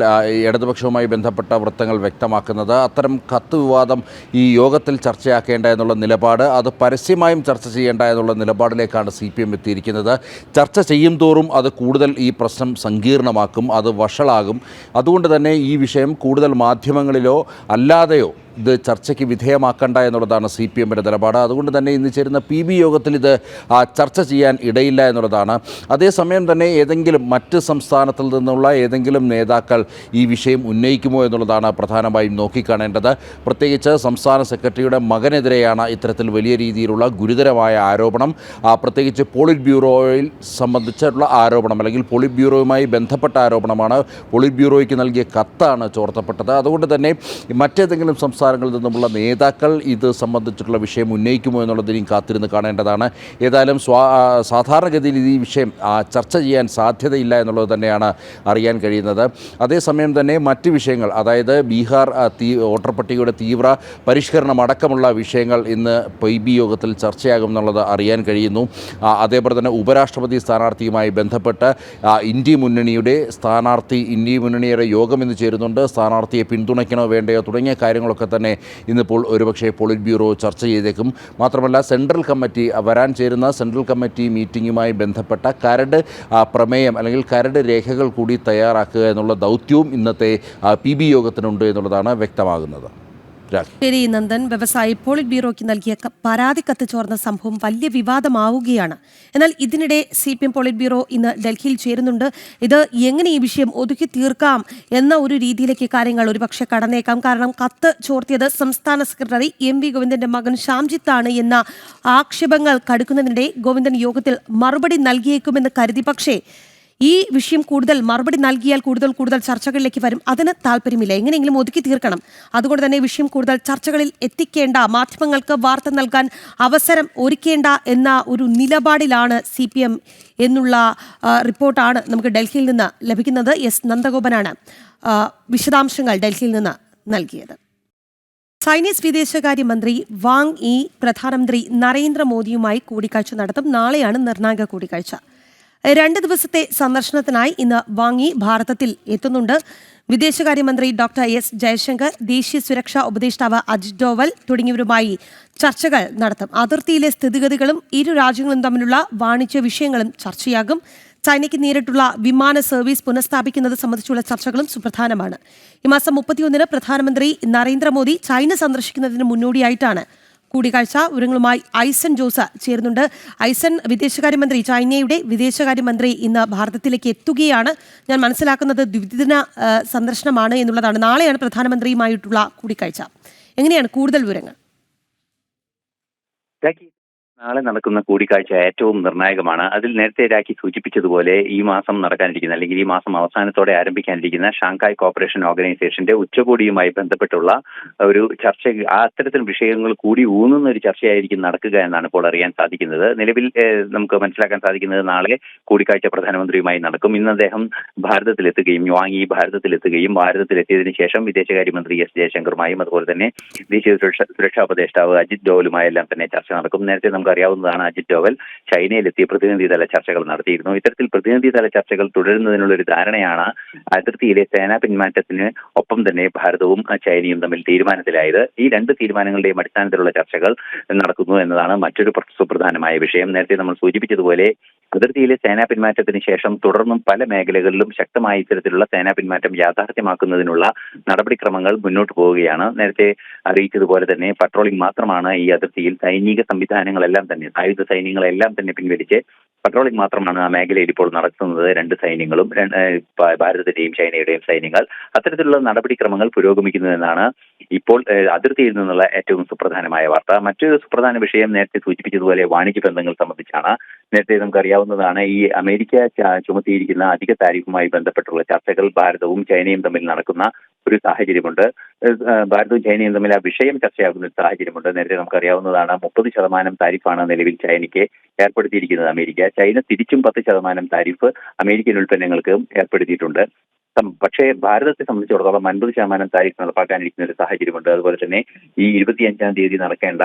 ഇടതുപക്ഷവുമായി ബന്ധപ്പെട്ട വൃത്തങ്ങൾ വ്യക്തമാക്കുന്നത്. അത്തരം കത്ത് വിവാദം ഈ യോഗത്തിൽ ചർച്ചയാക്കേണ്ട എന്നുള്ള നിലപാട്, അത് പരസ്യമായും ചർച്ച ചെയ്യേണ്ട എന്നുള്ള നിലപാടിലേക്കാണ് CPM എത്തിയിരിക്കുന്നത്. ചർച്ച ചെയ്യും തോറും അത് കൂടുതൽ ഈ പ്രശ്നം സങ്കീർണമാക്കും, അത് വഷളാകും. അതുകൊണ്ട് തന്നെ ഈ വിഷയം കൂടുതൽ മാധ്യമങ്ങളിലോ അല്ലാതെയോ ഇത് ചർച്ചയ്ക്ക് വിധേയമാക്കണ്ട എന്നുള്ളതാണ് CPMൻ്റെ നിലപാട്. അതുകൊണ്ട് തന്നെ ഇന്ന് ചേരുന്ന PB യോഗത്തിൽ ഇത് ചർച്ച ചെയ്യാൻ ഇടയില്ല എന്നുള്ളതാണ്. അതേസമയം തന്നെ ഏതെങ്കിലും മറ്റ് സംസ്ഥാനത്തിൽ നിന്നുള്ള ഏതെങ്കിലും നേതാക്കൾ ഈ വിഷയം ഉന്നയിക്കുമോ എന്നുള്ളതാണ് പ്രധാനമായും നോക്കിക്കാണേണ്ടത്. പ്രത്യേകിച്ച് സംസ്ഥാന സെക്രട്ടറിയുടെ മകനെതിരെയാണ് ഇത്തരത്തിൽ വലിയ രീതിയിലുള്ള ഗുരുതരമായ ആരോപണം. പ്രത്യേകിച്ച് പോളിറ്റ് ബ്യൂറോയിൽ സംബന്ധിച്ചുള്ള ആരോപണം, അല്ലെങ്കിൽ പോളിറ്റ് ബ്യൂറോയുമായി ബന്ധപ്പെട്ട ആരോപണമാണ്. പോളിറ്റ് ബ്യൂറോയ്ക്ക് നൽകിയ കത്താണ് ചോർത്തപ്പെട്ടത്. അതുകൊണ്ട് തന്നെ മറ്റേതെങ്കിലും സംസ്ഥാനങ്ങളിൽ നിന്നുമുള്ള നേതാക്കൾ ഇത് സംബന്ധിച്ചിട്ടുള്ള വിഷയം ഉന്നയിക്കുമോ എന്നുള്ളതിനെയും കാത്തിരുന്ന് കാണേണ്ടതാണ്. ഏതായാലും സാധാരണഗതിയിൽ ഈ വിഷയം ചർച്ച ചെയ്യാൻ സാധ്യതയില്ല എന്നുള്ളത് തന്നെയാണ് അറിയാൻ കഴിയുന്നത്. അതേസമയം തന്നെ മറ്റ് വിഷയങ്ങൾ, അതായത് ബീഹാർ വോട്ടർ പട്ടികയുടെ തീവ്ര പരിഷ്കരണം അടക്കമുള്ള വിഷയങ്ങൾ ഇന്ന് PB യോഗത്തിൽ ചർച്ചയാകും എന്നുള്ളത് അറിയാൻ കഴിയുന്നു. അതേപോലെ തന്നെ ഉപരാഷ്ട്രപതി സ്ഥാനാർത്ഥിയുമായി ബന്ധപ്പെട്ട് ഇന്ത്യ മുന്നണിയുടെ യോഗം ഇന്ന് ചേരുന്നുണ്ട്. സ്ഥാനാർത്ഥിയെ പിന്തുണയ്ക്കണോ വേണ്ടയോ തുടങ്ങിയ കാര്യങ്ങളൊക്കെ തന്നെ ഇന്നിപ്പോൾ ഒരുപക്ഷെ പോളിറ്റ് ബ്യൂറോ ചർച്ച ചെയ്തേക്കും. മാത്രമല്ല വരാൻ ചേരുന്ന സെൻട്രൽ കമ്മിറ്റി മീറ്റിംഗുമായി ബന്ധപ്പെട്ട കരട് പ്രമേയം അല്ലെങ്കിൽ കരട് രേഖകൾ കൂടി തയ്യാറാക്കുക എന്നുള്ള ദൗത്യവും ഇന്നത്തെ PB യോഗത്തിനുണ്ട് എന്നുള്ളതാണ് വ്യക്തമാകുന്നത്. ശരി നന്ദൻ, വ്യവസായി പോളിറ്റ് ബ്യൂറോയ്ക്ക് നൽകിയ പരാതി കത്ത് ചോർന്ന സംഭവം വലിയ വിവാദമാവുകയാണ്. എന്നാൽ ഇതിനിടെ CPM പോളിറ്റ് ബ്യൂറോ ഇന്ന് ഡൽഹിയിൽ ചേരുന്നുണ്ട്. ഇത് എങ്ങനെ ഈ വിഷയം ഒതുക്കി തീർക്കാം എന്ന ഒരു രീതിയിലേക്ക് കാര്യങ്ങൾ ഒരുപക്ഷെ കടന്നേക്കാം. കാരണം കത്ത് ചോർത്തിയത് സംസ്ഥാന സെക്രട്ടറി MV ഗോവിന്ദന്റെ മകൻ ശ്യാംജിത്താണ് എന്ന ആക്ഷേപങ്ങൾ കടുക്കുന്നതിനിടെ ഗോവിന്ദൻ യോഗത്തിൽ മറുപടി നൽകിയേക്കുമെന്ന് കരുതി. പക്ഷേ ഈ വിഷയം മറുപടി നൽകിയാൽ കൂടുതൽ ചർച്ചകളിലേക്ക് വരും. അതിന് താല്പര്യമില്ല, എങ്ങനെയെങ്കിലും ഒതുക്കി തീർക്കണം. അതുകൊണ്ട് തന്നെ വിഷയം കൂടുതൽ ചർച്ചകളിൽ എത്തിക്കേണ്ട, മാധ്യമങ്ങൾക്ക് വാർത്ത നൽകാൻ അവസരം ഒരുക്കേണ്ട എന്ന ഒരു നിലപാടിലാണ് CPM എന്നുള്ള റിപ്പോർട്ടാണ് നമുക്ക് ഡൽഹിയിൽ നിന്ന് ലഭിക്കുന്നത്. S നന്ദഗോപനാണ് വിശദാംശങ്ങൾ ഡൽഹിയിൽ നിന്ന് നൽകിയത്. ചൈനീസ് വിദേശകാര്യമന്ത്രി വാങ് യി പ്രധാനമന്ത്രി നരേന്ദ്രമോദിയുമായി കൂടിക്കാഴ്ച നടത്തും. നാളെയാണ് നിർണായക കൂടിക്കാഴ്ച. 2 ദിവസത്തെ സന്ദർശനത്തിനായി ഇന്ന് വാങ് യി ഭാരതത്തിൽ എത്തുന്നുണ്ട്. വിദേശകാര്യമന്ത്രി ഡോക്ടർ S ജയശങ്കർ, ദേശീയ സുരക്ഷാ ഉപദേഷ്ടാവ് അജിത് ഡോവൽ തുടങ്ങിയവരുമായി ചർച്ചകൾ നടത്തും. അതിർത്തിയിലെ സ്ഥിതിഗതികളും ഇരു രാജ്യങ്ങളും തമ്മിലുള്ള വാണിജ്യ വിഷയങ്ങളും ചർച്ചയാകും. ചൈനയ്ക്ക് നേരിട്ടുള്ള വിമാന സർവീസ് പുനഃസ്ഥാപിക്കുന്നത് സംബന്ധിച്ചുള്ള ചർച്ചകളും സുപ്രധാനമാണ്. ഈ മാസം 31-ന് പ്രധാനമന്ത്രി നരേന്ദ്രമോദി ചൈന സന്ദർശിക്കുന്നതിന് മുന്നോടിയായിട്ടാണ് കൂടിക്കാഴ്ച. വിവരങ്ങളുമായി ഐസൻ ജോസ് ചേരുന്നുണ്ട്. ഐസൻ, ചൈനയുടെ വിദേശകാര്യമന്ത്രി ഇന്ന് ഭാരതത്തിലേക്ക് എത്തുകയാണ്. ഞാൻ മനസ്സിലാക്കുന്നത് ദ്വിദിന സന്ദർശനമാണ് എന്നുള്ളതാണ്. നാളെയാണ് പ്രധാനമന്ത്രിയുമായിട്ടുള്ള കൂടിക്കാഴ്ച. എങ്ങനെയാണ് കൂടുതൽ വിവരങ്ങൾ? നാളെ നടക്കുന്ന കൂടിക്കാഴ്ച ഏറ്റവും നിർണായകമാണ്. അതിൽ നേരത്തെ രാഖി സൂചിപ്പിച്ചതുപോലെ ഈ മാസം നടക്കാനിരിക്കുന്ന, അല്ലെങ്കിൽ ഈ മാസം അവസാനത്തോടെ ആരംഭിക്കാനിരിക്കുന്ന ഷാങ്ഹായ് കോപ്പറേഷൻ ഓർഗനൈസേഷന്റെ ഉച്ചകോടിയുമായി ബന്ധപ്പെട്ടുള്ള ഒരു ചർച്ച, അത്തരത്തിൽ വിഷയങ്ങൾ കൂടി ഊന്നുന്ന ഒരു ചർച്ചയായിരിക്കും നടക്കുക എന്നാണ് ഇപ്പോൾ അറിയാൻ സാധിക്കുന്നത്. നിലവിൽ നമുക്ക് മനസ്സിലാക്കാൻ സാധിക്കുന്നത് നാളെ കൂടിക്കാഴ്ച പ്രധാനമന്ത്രിയുമായി നടക്കും. ഇന്ന് അദ്ദേഹം ഭാരതത്തിലെത്തുകയും ഭാരതത്തിലെത്തിയതിനു ശേഷം വിദേശകാര്യമന്ത്രി S ജയശങ്കറുമായും അതുപോലെ തന്നെ ദേശീയ സുരക്ഷാ ഉപദേഷ്ടാവ് അജിത് ഡോവലുമായെല്ലാം തന്നെ ചർച്ച നടക്കും. നേരത്തെ നമുക്ക് അറിയാവുന്നതാണ്, അജിത് ഡോവൽ ചൈനയിലെത്തിയ പ്രതിനിധിതല ചർച്ചകൾ നടത്തിയിരുന്നു. ഇത്തരത്തിൽ പ്രതിനിധിതല ചർച്ചകൾ തുടരുന്നതിനുള്ള ഒരു ധാരണയാണ് അതിർത്തിയിലെ സേനാ പിന്മാറ്റത്തിന് ഒപ്പം തന്നെ ഭാരതവും ചൈനയും തമ്മിൽ തീരുമാനത്തിലായത്. ഈ 2 തീരുമാനങ്ങളുടെയും അടിസ്ഥാനത്തിലുള്ള ചർച്ചകൾ നടക്കുന്നു എന്നതാണ് മറ്റൊരു സുപ്രധാനമായ വിഷയം. നേരത്തെ നമ്മൾ സൂചിപ്പിച്ചതുപോലെ അതിർത്തിയിലെ സേനാ പിന്മാറ്റത്തിന് ശേഷം തുടർന്നും പല മേഖലകളിലും ശക്തമായ ഇത്തരത്തിലുള്ള സേനാ പിന്മാറ്റം യാഥാർത്ഥ്യമാക്കുന്നതിനുള്ള നടപടിക്രമങ്ങൾ മുന്നോട്ട് പോവുകയാണ്. നേരത്തെ അറിയിച്ചതുപോലെ തന്നെ പട്രോളിംഗ് മാത്രമാണ് ഈ അതിർത്തിയിൽ, സൈനിക സംവിധാനങ്ങളെല്ലാം തന്നെ, ആയുധ സൈന്യങ്ങളെല്ലാം തന്നെ പിൻവലിച്ച് പട്രോളിംഗ് മാത്രമാണ് ആ മേഖലയിൽ ഇപ്പോൾ നടത്തുന്നത്. 2 സൈന്യങ്ങളും, ഭാരതത്തിന്റെയും ചൈനയുടെയും സൈന്യങ്ങൾ. അത്തരത്തിലുള്ള നടപടിക്രമങ്ങൾ പുരോഗമിക്കുന്നതെന്നാണ് ഇപ്പോൾ അതിർത്തിയിൽ നിന്നുള്ള ഏറ്റവും സുപ്രധാനമായ വാർത്ത. മറ്റൊരു സുപ്രധാന വിഷയം നേരത്തെ സൂചിപ്പിച്ചതുപോലെ വാണിജ്യ ബന്ധങ്ങൾ സംബന്ധിച്ചാണ്. നേരത്തെ നമുക്കറിയാവുന്നതാണ്, ഈ അമേരിക്ക ചുമത്തിയിരിക്കുന്ന അധിക താരിഫുമായി ബന്ധപ്പെട്ടുള്ള ചർച്ചകൾ ഭാരതവും ചൈനയും തമ്മിൽ നടക്കുന്ന ഒരു സാഹചര്യമുണ്ട്. ഭാരതവും ചൈനയും തമ്മിൽ ആ വിഷയം ചർച്ചയാകുന്ന ഒരു സാഹചര്യമുണ്ട്. നേരത്തെ നമുക്കറിയാവുന്നതാണ്, 30% താരിഫാണ് നിലവിൽ ചൈനയ്ക്ക് ഏർപ്പെടുത്തിയിരിക്കുന്നത് അമേരിക്ക. ചൈന തിരിച്ചും 10% താരിഫ് അമേരിക്കൻ ഉൽപ്പന്നങ്ങൾക്ക് ഏർപ്പെടുത്തിയിട്ടുണ്ട്. പക്ഷേ ഭാരതത്തെ സംബന്ധിച്ചിടത്തോളം 50% താരിഫ് നടപ്പാക്കാനിരിക്കുന്ന ഒരു സാഹചര്യമുണ്ട്. അതുപോലെ തന്നെ ഈ 25-ാം തീയതി നടക്കേണ്ട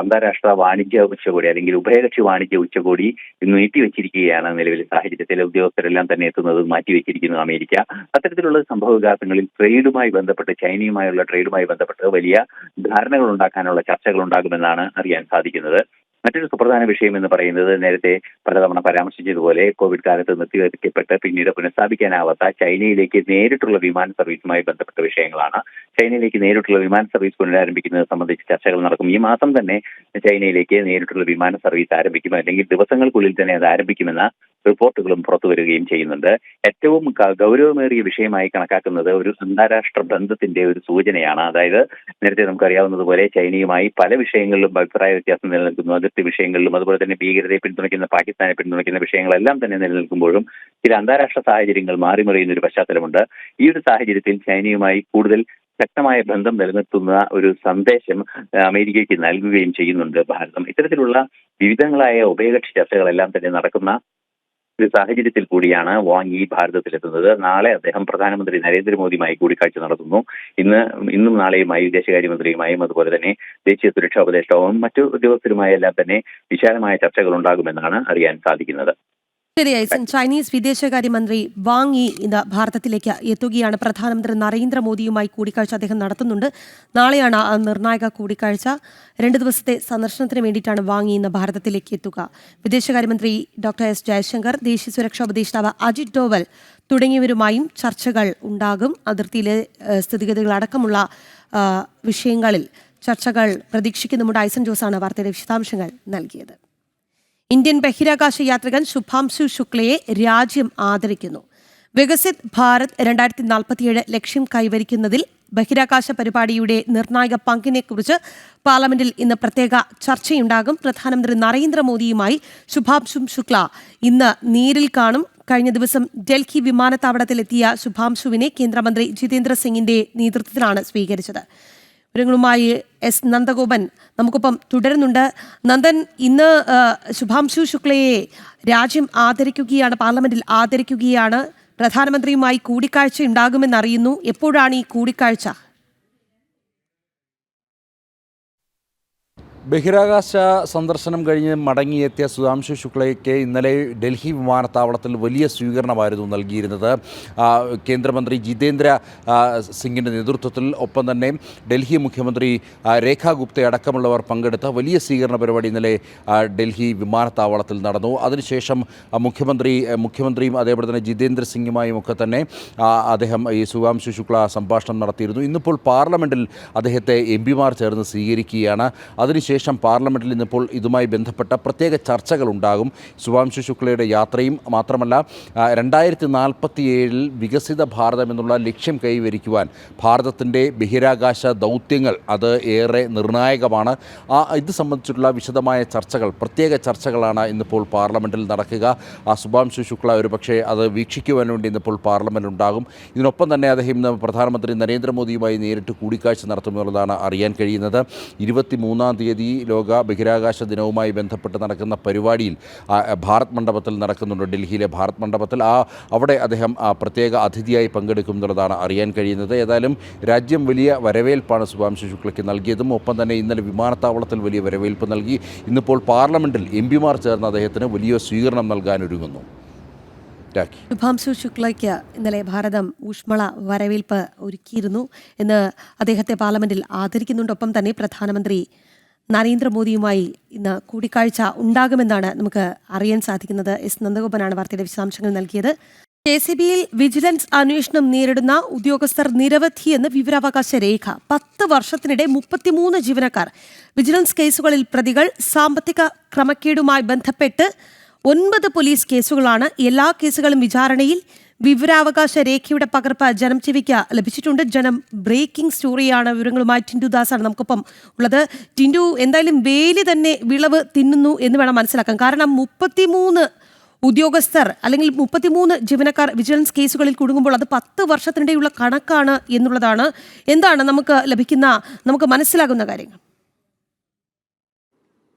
അന്താരാഷ്ട്ര വാണിജ്യ ഉച്ചകോടി അല്ലെങ്കിൽ ഉഭയകക്ഷി വാണിജ്യ ഉച്ചകോടി നീട്ടിവെച്ചിരിക്കുകയാണ്. നിലവിലെ സാഹചര്യത്തിൽ ഉദ്യോഗസ്ഥരെല്ലാം തന്നെ എത്തുന്നത് മാറ്റിവെച്ചിരിക്കുന്നു അമേരിക്ക. അത്തരത്തിലുള്ള സംഭവ വികാസങ്ങളിൽ ട്രേഡുമായി ബന്ധപ്പെട്ട് ചൈനയുമായുള്ള ട്രേഡുമായി ബന്ധപ്പെട്ട് വലിയ ധാരണകൾ ഉണ്ടാക്കാനുള്ള ചർച്ചകൾ ഉണ്ടാകുമെന്നാണ് അറിയാൻ സാധിക്കുന്നത്. മറ്റൊരു സുപ്രധാന വിഷയം എന്ന് പറയുന്നത് നേരത്തെ പലതവണ പരാമർശിച്ചതുപോലെ കോവിഡ് കാലത്ത് നിർത്തിവെക്കപ്പെട്ട് പിന്നീട് പുനഃസ്ഥാപിക്കാനാവാത്ത ചൈനയിലേക്ക് നേരിട്ടുള്ള വിമാന സർവീസുമായി ബന്ധപ്പെട്ട വിഷയങ്ങളാണ്. ചൈനയിലേക്ക് നേരിട്ടുള്ള വിമാന സർവീസ് പുനരാരംഭിക്കുന്നത് സംബന്ധിച്ച് ചർച്ചകൾ നടക്കും. ഈ മാസം തന്നെ ചൈനയിലേക്ക് നേരിട്ടുള്ള വിമാന സർവീസ് ആരംഭിക്കും, അല്ലെങ്കിൽ ദിവസങ്ങൾക്കുള്ളിൽ തന്നെ അത് ആരംഭിക്കുമെന്ന റിപ്പോർട്ടുകളും പുറത്തു വരികയും ചെയ്യുന്നുണ്ട്. ഏറ്റവും ഗൗരവമേറിയ വിഷയമായി കണക്കാക്കുന്നത് ഒരു അന്താരാഷ്ട്ര ബന്ധത്തിന്റെ ഒരു സൂചനയാണ്. അതായത് നേരത്തെ നമുക്കറിയാവുന്നതുപോലെ ചൈനയുമായി പല വിഷയങ്ങളിലും അഭിപ്രായ വ്യത്യാസം നിലനിൽക്കുന്നു. അതിർത്തി വിഷയങ്ങളിലും അതുപോലെ തന്നെ ഭീകരതയെ പിന്തുണയ്ക്കുന്ന പാകിസ്ഥാനെ പിന്തുണയ്ക്കുന്ന വിഷയങ്ങളെല്ലാം തന്നെ നിലനിൽക്കുമ്പോഴും ചില അന്താരാഷ്ട്ര സാഹചര്യങ്ങൾ മാറിമറിയുന്ന ഒരു പശ്ചാത്തലമുണ്ട്. ഈ ഒരു സാഹചര്യത്തിൽ ചൈനയുമായി കൂടുതൽ ശക്തമായ ബന്ധം നിലനിർത്തുന്ന ഒരു സന്ദേശം അമേരിക്കയ്ക്ക് നൽകുകയും ചെയ്യുന്നുണ്ട് ഭാരതം. ഇത്തരത്തിലുള്ള വിവിധങ്ങളായ ഉഭയകക്ഷി ചർച്ചകളെല്ലാം തന്നെ നടക്കുന്ന ഒരു സാഹചര്യത്തിൽ കൂടിയാണ് വാങ് യി ഭാരതത്തിലെത്തുന്നത്. നാളെ അദ്ദേഹം പ്രധാനമന്ത്രി നരേന്ദ്രമോദിയുമായി കൂടിക്കാഴ്ച നടത്തുന്നു. ഇന്നും നാളെയുമായി വിദേശകാര്യമന്ത്രിയുമായും അതുപോലെ തന്നെ ദേശീയ സുരക്ഷാ ഉപദേഷ്ടാവും മറ്റു ഉദ്യോഗസ്ഥരുമായി എല്ലാം തന്നെ വിശാലമായ ചർച്ചകൾ ഉണ്ടാകുമെന്നാണ് അറിയാൻ സാധിക്കുന്നത്. ശരിയായി. ചൈനീസ് വിദേശകാര്യമന്ത്രി വാങ് യി ഇന്ന് ഭാരതത്തിലേക്ക് എത്തുകയാണ്. പ്രധാനമന്ത്രി നരേന്ദ്രമോദിയുമായി കൂടിക്കാഴ്ച അദ്ദേഹം നടത്തുന്നുണ്ട്. നാളെയാണ് ആ നിർണായക കൂടിക്കാഴ്ച. 2 ദിവസത്തെ സന്ദർശനത്തിന് വേണ്ടിയിട്ടാണ് വാങ് യി ഇന്ന് ഭാരതത്തിലേക്ക് എത്തുക. വിദേശകാര്യമന്ത്രി ഡോക്ടർ എസ് ജയശങ്കർ, ദേശീയ സുരക്ഷാ ഉപദേഷ്ടാവ് അജിത് ഡോവൽ തുടങ്ങിയവരുമായും ചർച്ചകൾ ഉണ്ടാകും. അതിർത്തിയിലെ സ്ഥിതിഗതികളടക്കമുള്ള വിഷയങ്ങളിൽ ചർച്ചകൾ പ്രതീക്ഷിക്കുന്നുമുണ്ട്. ഐസൻ ജോസാണ് വാർത്തയുടെ വിശദാംശങ്ങൾ നൽകിയത്. ഇന്ത്യൻ ബഹിരാകാശ യാത്രികൻ ശുഭാംശു ശുക്ലയെ രാജ്യം ആദരിക്കുന്നു. വികസിത് ഭാരത് 2047 ലക്ഷ്യം കൈവരിക്കുന്നതിൽ ബഹിരാകാശ പരിപാടിയുടെ നിർണായക പങ്കിനെക്കുറിച്ച് പാർലമെന്റിൽ ഇന്ന് പ്രത്യേക ചർച്ചയുണ്ടാകും. പ്രധാനമന്ത്രി നരേന്ദ്രമോദിയുമായി ശുഭാംശു ശുക്ല ഇന്ന് നേരിൽ കാണും. കഴിഞ്ഞ ദിവസം ഡൽഹി വിമാനത്താവളത്തിലെത്തിയ ശുഭാംശുവിനെ കേന്ദ്രമന്ത്രി ജിതേന്ദ്ര സിംഗിന്റെ നേതൃത്വത്തിലാണ് സ്വീകരിച്ചത്. വിവരങ്ങളുമായി എസ് നന്ദഗോപൻ നമുക്കൊപ്പം തുടരുന്നുണ്ട്. നന്ദൻ, ഇന്ന് ശുഭാംശു ശുക്ലയെ രാജ്യം ആദരിക്കുകയാണ്, പാർലമെന്റിൽ ആദരിക്കുകയാണ്. പ്രധാനമന്ത്രിയുമായി കൂടിക്കാഴ്ച ഉണ്ടാകുമെന്നറിയുന്നു. എപ്പോഴാണ് ഈ കൂടിക്കാഴ്ച? ബഹിരാകാശ സന്ദർശനം കഴിഞ്ഞ് മടങ്ങിയെത്തിയ സുധാംശു ശുക്ലയ്ക്ക് ഇന്നലെ ഡൽഹി വിമാനത്താവളത്തിൽ വലിയ സ്വീകരണമായിരുന്നു നൽകിയിരുന്നത്. കേന്ദ്രമന്ത്രി ജിതേന്ദ്ര സിംഗിൻ്റെ നേതൃത്വത്തിൽ, ഒപ്പം തന്നെ ഡൽഹി മുഖ്യമന്ത്രി രേഖ ഗുപ്ത അടക്കമുള്ളവർ പങ്കെടുത്ത വലിയ സ്വീകരണ പരിപാടി ഇന്നലെ ഡൽഹി വിമാനത്താവളത്തിൽ നടന്നു. അതിനുശേഷം മുഖ്യമന്ത്രിയും അതേപോലെ തന്നെ ജിതേന്ദ്ര സിംഗുമായും ഒക്കെ തന്നെ അദ്ദേഹം ഈ സുധാംശു ശുക്ല സംഭാഷണം നടത്തിയിരുന്നു. ഇന്നിപ്പോൾ പാർലമെൻറ്റിൽ അദ്ദേഹത്തെ MP-മാർ ചേർന്ന് സ്വീകരിക്കുകയാണ്. അതിനുശേഷം പാർലമെൻറ്റിൽ ഇന്നിപ്പോൾ ഇതുമായി ബന്ധപ്പെട്ട പ്രത്യേക ചർച്ചകളുണ്ടാകും. ശുഭാംശു ശുക്ലയുടെ യാത്രയും മാത്രമല്ല 2047 വികസിത ഭാരതം എന്നുള്ള ലക്ഷ്യം കൈവരിക്കുവാൻ ഭാരതത്തിൻ്റെ ബഹിരാകാശ ദൗത്യങ്ങൾ അത് ഏറെ നിർണായകമാണ്. ഇത് സംബന്ധിച്ചുള്ള വിശദമായ ചർച്ചകൾ, പ്രത്യേക ചർച്ചകളാണ് ഇന്നിപ്പോൾ പാർലമെൻറ്റിൽ നടക്കുക. ശുഭാംശു ശുക്ല ഒരുപക്ഷെ അത് വീക്ഷിക്കുവാൻ വേണ്ടി ഇന്നിപ്പോൾ പാർലമെൻറ്റ് ഉണ്ടാകും. ഇതിനൊപ്പം തന്നെ അദ്ദേഹം ഇന്ന് പ്രധാനമന്ത്രി നരേന്ദ്രമോദിയുമായി നേരിട്ട് കൂടിക്കാഴ്ച നടത്തുമെന്നുള്ളതാണ് അറിയാൻ കഴിയുന്നത്. 23-ാം തീയതി ലോക ബഹിരാകാശ ദിനവുമായി ബന്ധപ്പെട്ട് നടക്കുന്ന പരിപാടിയിൽ ഭാരത് മണ്ഡപത്തിൽ നടക്കുന്നുണ്ട്. ഡൽഹിയിലെ ഭാരത് മണ്ഡപത്തിൽ അവിടെ അദ്ദേഹം പ്രത്യേക അതിഥിയായി പങ്കെടുക്കും എന്നുള്ളതാണ് അറിയാൻ കഴിയുന്നത്. ഏതായാലും രാജ്യം വലിയ വരവേൽപ്പാണ് ശുഭാംശു ശുക്ലയ്ക്ക് നൽകിയതും, ഒപ്പം തന്നെ ഇന്നലെ വിമാനത്താവളത്തിൽ വലിയ വരവേൽപ്പ് നൽകി. ഇന്നിപ്പോൾ പാർലമെൻറ്റിൽ MP-മാർ ചേർന്ന് അദ്ദേഹത്തിന് വലിയ സ്വീകരണം നൽകാനൊരുങ്ങുന്നു. ശുഭാംശു ശുക്ലയ്ക്ക് ഇന്നലെ ഭാരതം ഊഷ്മള വരവേൽപ്പ് ഒരുക്കിയിരുന്നു എന്ന് അദ്ദേഹത്തെ പാർലമെന്റിൽ ആദരിക്കുന്നുണ്ട്. ഒപ്പം തന്നെ പ്രധാനമന്ത്രി നരേന്ദ്രമോദിയുമായി ഇന്ന് കൂടിക്കാഴ്ച ഉണ്ടാകുമെന്നാണ് നമുക്ക് അറിയാൻ സാധിക്കുന്നത്. എസ് നന്ദഗോപനാണ് വാർത്തയുടെ വിശദാംശങ്ങൾ നൽകിയത്. KCBയിൽ വിജിലൻസ് അന്വേഷണം നേരിടുന്ന ഉദ്യോഗസ്ഥർ നിരവധിയെന്ന് വിവരാവകാശ രേഖ. 10 വർഷത്തിനിടെ 33 ജീവനക്കാർ. വിജിലൻസ് കേസുകളിൽ പ്രതികൾ. സാമ്പത്തിക ക്രമക്കേടുമായി ബന്ധപ്പെട്ട് 9 പോലീസ് കേസുകളാണ്. എല്ലാ കേസുകളും വിചാരണയിൽ. വിവരാവകാശ രേഖയുടെ പകർപ്പ് ജനം ടിവിക്ക് ലഭിച്ചിട്ടുണ്ട്. ജനം ബ്രേക്കിംഗ് സ്റ്റോറിയാണ്. വിവരങ്ങളുമായി ടിൻഡു ദാസാണ് നമുക്കൊപ്പം ഉള്ളത്. ടിൻഡു, എന്തായാലും വേലി തന്നെ വിളവ് തിന്നുന്നു എന്ന് വേണം മനസ്സിലാക്കാൻ. കാരണം 33 ഉദ്യോഗസ്ഥർ അല്ലെങ്കിൽ 33 ജീവനക്കാർ വിജിലൻസ് കേസുകളിൽ കുടുങ്ങുമ്പോൾ അത് 10 വർഷത്തിനിടെയുള്ള കണക്കാണ് എന്നുള്ളതാണ്. എന്താണ് നമുക്ക് മനസ്സിലാകുന്ന കാര്യങ്ങൾ?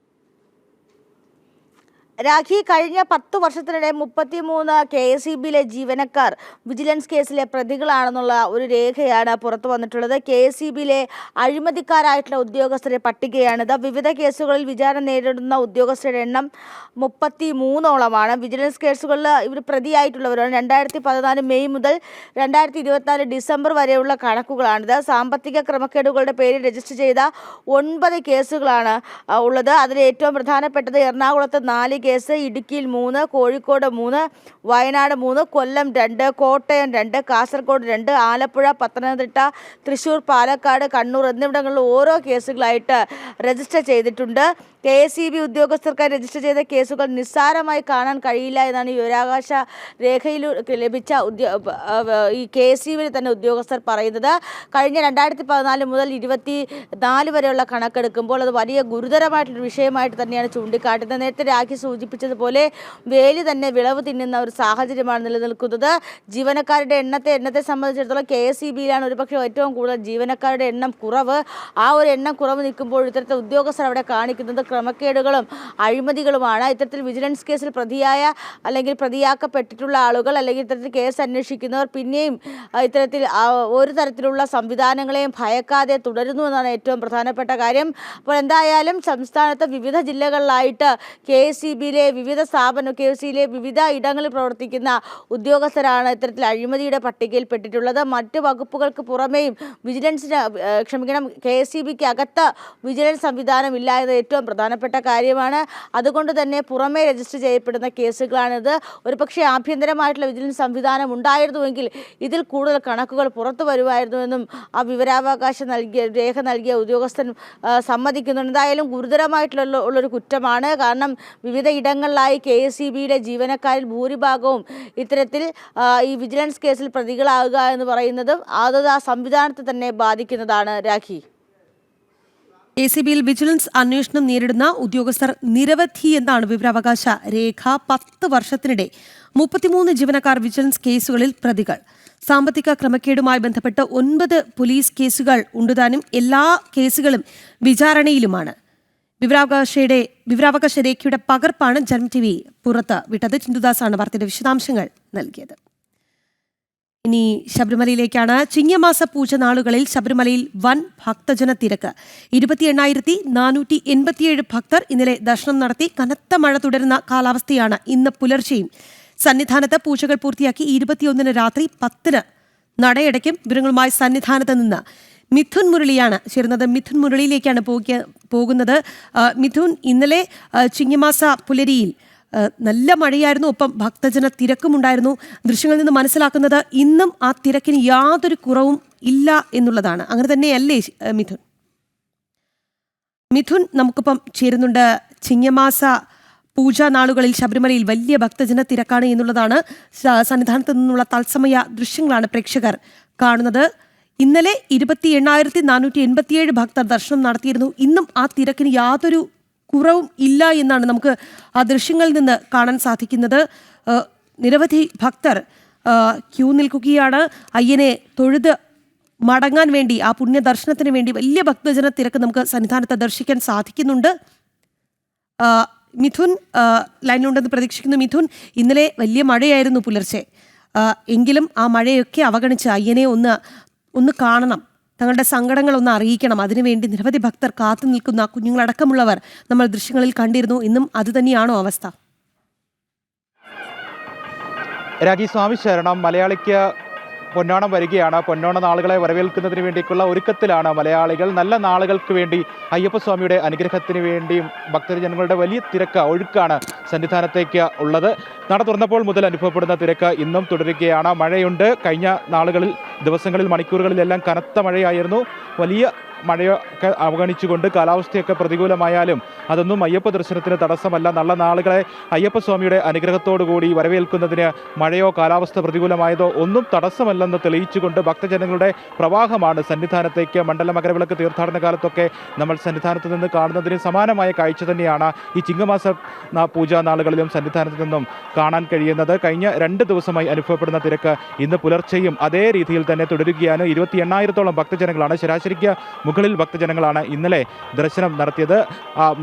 രാഖി, കഴിഞ്ഞ 10 വർഷത്തിനിടെ 33 KSEBിയിലെ ജീവനക്കാർ വിജിലൻസ് കേസിലെ പ്രതികളാണെന്നുള്ള ഒരു രേഖയാണ് പുറത്തു വന്നിട്ടുള്ളത്. KSEBിയിലെ അഴിമതിക്കാരായിട്ടുള്ള ഉദ്യോഗസ്ഥരുടെ പട്ടികയാണിത്. വിവിധ കേസുകളിൽ വിചാരണ നേരിടുന്ന ഉദ്യോഗസ്ഥരുടെ എണ്ണം 33ഓളമാണ്. വിജിലൻസ് കേസുകളിൽ ഇവർ പ്രതിയായിട്ടുള്ളവരാണ്. 2014 മെയ് മുതൽ 2024 ഡിസംബർ വരെയുള്ള കണക്കുകളാണിത്. സാമ്പത്തിക ക്രമക്കേടുകളുടെ പേരിൽ രജിസ്റ്റർ ചെയ്ത 9 കേസുകളാണ് ഉള്ളത്. അതിൽ ഏറ്റവും പ്രധാനപ്പെട്ടത് എറണാകുളത്ത് 4 കേസ്, ഇടുക്കിയിൽ 3, കോഴിക്കോട് 3, വയനാട് 3, കൊല്ലം 2, കോട്ടയം 2, കാസർഗോഡ് 2, ആലപ്പുഴ, പത്തനംതിട്ട, തൃശ്ശൂർ, പാലക്കാട്, കണ്ണൂർ എന്നിവിടങ്ങളിൽ ഓരോ കേസുകളായിട്ട് രജിസ്റ്റർ ചെയ്തിട്ടുണ്ട്. KSEB ഉദ്യോഗസ്ഥർക്കായി രജിസ്റ്റർ ചെയ്ത കേസുകൾ നിസ്സാരമായി കാണാൻ കഴിയില്ല എന്നാണ് ഈ വിവരാവകാശ രേഖയിൽ ലഭിച്ച ഈ KSEBിൽ തന്നെ ഉദ്യോഗസ്ഥർ പറയുന്നത്. കഴിഞ്ഞ 2014 മുതൽ 2024 വരെയുള്ള കണക്കെടുക്കുമ്പോൾ അത് വലിയ ഗുരുതരമായിട്ടുള്ള വിഷയമായിട്ട് തന്നെയാണ് ചൂണ്ടിക്കാട്ടുന്നത്. നേരത്തെ രാഖി സൂചിപ്പിച്ചതുപോലെ വേലി തന്നെ വിളവ് തിന്നുന്ന ഒരു സാഹചര്യമാണ് നിലനിൽക്കുന്നത്. ജീവനക്കാരുടെ എണ്ണത്തെ സംബന്ധിച്ചിടത്തോളം KSEBിയിലാണ് ഒരുപക്ഷെ ഏറ്റവും കൂടുതൽ ജീവനക്കാരുടെ എണ്ണം കുറവ്. ആ ഒരു എണ്ണം കുറവ് നിൽക്കുമ്പോൾ ഇത്തരത്തിൽ ഉദ്യോഗസ്ഥർ അവിടെ കാണിക്കുന്നത് ക്രമക്കേടുകളും അഴിമതികളുമാണ്. ഇത്തരത്തിൽ വിജിലൻസ് കേസിൽ പ്രതിയായ അല്ലെങ്കിൽ പ്രതിയാക്കപ്പെട്ടിട്ടുള്ള ആളുകൾ അല്ലെങ്കിൽ ഇത്തരത്തിൽ കേസ് അന്വേഷിക്കുന്നവർ പിന്നെയും ഇത്തരത്തിൽ ഒരു തരത്തിലുള്ള സംവിധാനങ്ങളെയും ഭയക്കാതെ തുടരുന്നു എന്നാണ് ഏറ്റവും പ്രധാനപ്പെട്ട കാര്യം. അപ്പോൾ എന്തായാലും സംസ്ഥാനത്ത് വിവിധ ജില്ലകളിലായിട്ട് KSEBിയിലെ വിവിധ KSEBിയിലെ വിവിധ ഇടങ്ങളിൽ പ്രവർത്തിക്കുന്ന ഉദ്യോഗസ്ഥരാണ് ഇത്തരത്തിൽ അഴിമതിയുടെ പട്ടികയിൽപ്പെട്ടിട്ടുള്ളത്. മറ്റ് വകുപ്പുകൾക്ക് പുറമേയും KSEBിക്ക് അകത്ത് വിജിലൻസ് സംവിധാനം ഇല്ല എന്നത് ഏറ്റവും പ്രധാനപ്പെട്ട കാര്യമാണ്. അതുകൊണ്ട് തന്നെ പുറമേ രജിസ്റ്റർ ചെയ്യപ്പെടുന്ന കേസുകളാണിത്. ഒരുപക്ഷെ ആഭ്യന്തരമായിട്ടുള്ള വിജിലൻസ് സംവിധാനം ഉണ്ടായിരുന്നുവെങ്കിൽ ഇതിൽ കൂടുതൽ കണക്കുകൾ പുറത്തു വരുമായിരുന്നുവെന്നും ആ വിവരാവകാശ രേഖ നൽകിയ ഉദ്യോഗസ്ഥൻ സമ്മതിക്കുന്നുണ്ട്. എന്തായാലും ഗുരുതരമായിട്ടുള്ളൊരു കുറ്റമാണ്. കാരണം വിവിധ ഇടങ്ങളിലായി KSEBിയുടെ ജീവനക്കാരിൽ ഭൂരിഭാഗവും ഇത്തരത്തിൽ ഈ വിജിലൻസ് കേസിൽ പ്രതികളാവുക എന്ന് പറയുന്നതും അത് ആ സംവിധാനത്തെ തന്നെ ബാധിക്കുന്നതാണ്. രാഖി, KSEBിയിൽ വിജിലൻസ് അന്വേഷണം നേരിടുന്ന ഉദ്യോഗസ്ഥർ നിരവധി എന്നാണ് വിവരാവകാശ രേഖ. 10 വർഷത്തിനിടെ 33 ജീവനക്കാർ വിജിലൻസ് കേസുകളിൽ പ്രതികൾ. സാമ്പത്തിക ക്രമക്കേടുമായി ബന്ധപ്പെട്ട് 9 പോലീസ് കേസുകൾ ഉണ്ടുതാനും എല്ലാ കേസുകളും വിചാരണയിലുമാണ്. വിവരാവകാശ രേഖയുടെ പകർപ്പാണ് ജനം TV പുറത്ത് വിട്ടത്. ചിന്തുദാസാണ് വാർത്തയുടെ വിശദാംശങ്ങൾ നൽകിയത്. ഇനി ശബരിമലയിലേക്കാണ്. ചിങ്ങമാസ പൂജ നാളുകളിൽ ശബരിമലയിൽ വൻ ഭക്തജന തിരക്ക്. 28,487 ഭക്തർ ഇന്നലെ ദർശനം നടത്തി. കനത്ത മഴ തുടരുന്ന കാലാവസ്ഥയാണ് ഇന്ന് പുലർച്ചെയും. സന്നിധാനത്ത് പൂജകൾ പൂർത്തിയാക്കി 21 രാത്രി 10 നടയടയ്ക്കും. വിവരങ്ങളുമായി സന്നിധാനത്ത് നിന്ന് മിഥുൻ മുരളിയാണ് ചേരുന്നത്. മിഥുൻ മുരളിയിലേക്കാണ് പോകുന്നത്. മിഥുൻ, ഇന്നലെ ചിങ്ങമാസ പുലരിയിൽ നല്ല മഴയായിരുന്നു, ഒപ്പം ഭക്തജന തിരക്കുമുണ്ടായിരുന്നു. ദൃശ്യങ്ങളിൽ നിന്ന് മനസ്സിലാക്കുന്നത് ഇന്നും ആ തിരക്കിന് യാതൊരു കുറവും ഇല്ല എന്നുള്ളതാണ്. അങ്ങനെ തന്നെയല്ലേ മിഥുൻ? മിഥുൻ നമുക്കിപ്പം ചേരുന്നുണ്ട്. ചിങ്ങമാസ പൂജാ നാളുകളിൽ ശബരിമലയിൽ വലിയ ഭക്തജന തിരക്കാണ് എന്നുള്ളതാണ്. സന്നിധാനത്ത് നിന്നുള്ള തത്സമയ ദൃശ്യങ്ങളാണ് പ്രേക്ഷകർ കാണുന്നത്. ഇന്നലെ 28,487 ഭക്തർ ദർശനം നടത്തിയിരുന്നു. ഇന്നും ആ തിരക്കിന് യാതൊരു കുറവും ഇല്ല എന്നാണ് നമുക്ക് ആ ദൃശ്യങ്ങളിൽ നിന്ന് കാണാൻ സാധിക്കുന്നത്. നിരവധി ഭക്തർ ക്യൂ നിൽക്കുകയാണ്. അയ്യനെ തൊഴുത് മടങ്ങാൻ വേണ്ടി, ആ പുണ്യ ദർശനത്തിന് വേണ്ടി വലിയ ഭക്തജന തിരക്ക് നമുക്ക് സന്നിധാനത്ത് ദർശിക്കാൻ സാധിക്കുന്നുണ്ട്. മിഥുൻ ലൈനിലുണ്ടെന്ന് പ്രതീക്ഷിക്കുന്നു. മിഥുൻ, ഇന്നലെ വലിയ മഴയായിരുന്നു പുലർച്ചെ. എങ്കിലും ആ മഴയൊക്കെ അവഗണിച്ച് അയ്യനെ ഒന്ന് കാണണം, തങ്ങളുടെ സങ്കടങ്ങൾ ഒന്ന് അറിയിക്കണം. അതിനുവേണ്ടി നിരവധി ഭക്തർ കാത്തു നിൽക്കുന്ന കുഞ്ഞുങ്ങളടക്കമുള്ളവർ നമ്മൾ ദൃശ്യങ്ങളിൽ കണ്ടിരുന്നു. ഇന്നും അതുതന്നെയാണോ അവസ്ഥ? രാഖി, സ്വാമി ശരണം. മലയാളിക്ക് പൊന്നോണം വരികയാണ്. പൊന്നോണ നാളുകളെ വരവേൽക്കുന്നതിന് വേണ്ടിയിട്ടുള്ള ഒരുക്കത്തിലാണ് മലയാളികൾ. നല്ല നാളുകൾക്ക് വേണ്ടി അയ്യപ്പസ്വാമിയുടെ അനുഗ്രഹത്തിന് വേണ്ടിയും ഭക്തജനങ്ങളുടെ വലിയ ഒഴുക്കാണ് സന്നിധാനത്തേക്ക് ഉള്ളത്. നട തുറന്നപ്പോൾ മുതൽ അനുഭവപ്പെടുന്ന തിരക്ക് ഇന്നും തുടരുകയാണ്. മഴയുണ്ട്. കഴിഞ്ഞ ദിവസങ്ങളിൽ മണിക്കൂറുകളിലെല്ലാം കനത്ത മഴയായിരുന്നു. വലിയ മഴയൊക്കെ അവഗണിച്ചുകൊണ്ട് കാലാവസ്ഥയൊക്കെ പ്രതികൂലമായാലും അതൊന്നും അയ്യപ്പ ദർശനത്തിന് തടസ്സമല്ല. നല്ല നാളുകളെ അയ്യപ്പസ്വാമിയുടെ അനുഗ്രഹത്തോടുകൂടി വരവേൽക്കുന്നതിന് മഴയോ കാലാവസ്ഥ പ്രതികൂലമായതോ ഒന്നും തടസ്സമല്ലെന്ന് തെളിയിച്ചുകൊണ്ട് ഭക്തജനങ്ങളുടെ പ്രവാഹമാണ് സന്നിധാനത്തേക്ക്. മണ്ഡല മകരവിളക്ക് തീർത്ഥാടന കാലത്തൊക്കെ നമ്മൾ സന്നിധാനത്ത് നിന്ന് കാണുന്നതിന് സമാനമായ കാഴ്ച തന്നെയാണ് ഈ ചിങ്ങമാസ പൂജാ നാളുകളിലും സന്നിധാനത്ത് നിന്നും കാണാൻ കഴിയുന്നത്. കഴിഞ്ഞ 2 ദിവസമായി അനുഭവപ്പെടുന്ന തിരക്ക് ഇന്ന് പുലർച്ചെയും അതേ രീതിയിൽ തന്നെ തുടരുകയാണ്. 28,000-ഓളം ഭക്തജനങ്ങളാണ്, ശരാശരിക്ക് മുകളിൽ ഭക്തജനങ്ങളാണ് ഇന്നലെ ദർശനം നടത്തിയത്.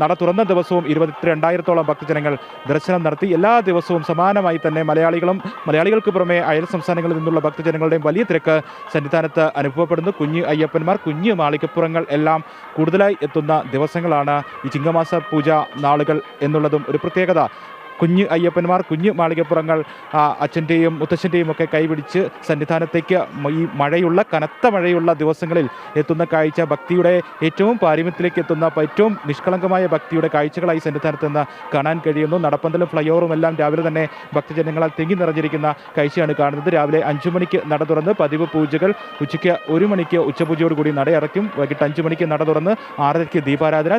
നട തുറന്ന ദിവസവും 22,000-ഓളം ഭക്തജനങ്ങൾ ദർശനം നടത്തി. എല്ലാ ദിവസവും സമാനമായി തന്നെ മലയാളികൾക്ക് പുറമെ അയൽ സംസ്ഥാനങ്ങളിൽ നിന്നുള്ള ഭക്തജനങ്ങളുടെയും വലിയ തിരക്ക് സന്നിധാനത്ത് അനുഭവപ്പെടുന്നു. കുഞ്ഞ് അയ്യപ്പന്മാർ, കുഞ്ഞ് മാളികപ്പുറങ്ങൾ എല്ലാം കൂടുതലായി എത്തുന്ന ദിവസങ്ങളാണ് ഈ ചിങ്ങമാസ പൂജ നാളുകൾ എന്നുള്ളതും ഒരു പ്രത്യേകത. കുഞ്ഞ് അയ്യപ്പന്മാർ, കുഞ്ഞ് മാളികപ്പുറങ്ങൾ അച്ഛൻ്റെയും മുത്തച്ഛൻ്റെയും ഒക്കെ കൈപിടിച്ച് സന്നിധാനത്തേക്ക് ഈ കനത്ത മഴയുള്ള ദിവസങ്ങളിൽ എത്തുന്ന കാഴ്ച ഭക്തിയുടെ ഏറ്റവും പാരമ്യത്തിലേക്ക് എത്തുന്ന ഏറ്റവും നിഷ്കളങ്കമായ ഭക്തിയുടെ കാഴ്ചകളായി സന്നിധാനത്ത് നിന്ന് കാണാൻ കഴിയുന്നു. നടപ്പന്തലും ഫ്ലൈ ഓവറും എല്ലാം രാവിലെ തന്നെ ഭക്തജനങ്ങളാൽ തിങ്ങി നിറഞ്ഞിരിക്കുന്ന കാഴ്ചയാണ് കാണുന്നത്. രാവിലെ 5 മണിക്ക് നട തുറന്ന് പതിവ് പൂജകൾ, ഉച്ചയ്ക്ക് 1 മണിക്ക് ഉച്ചപൂജയോടുകൂടി നട അടയ്ക്കും. വൈകിട്ട് 5 മണിക്ക് നട തുറന്ന് 6:30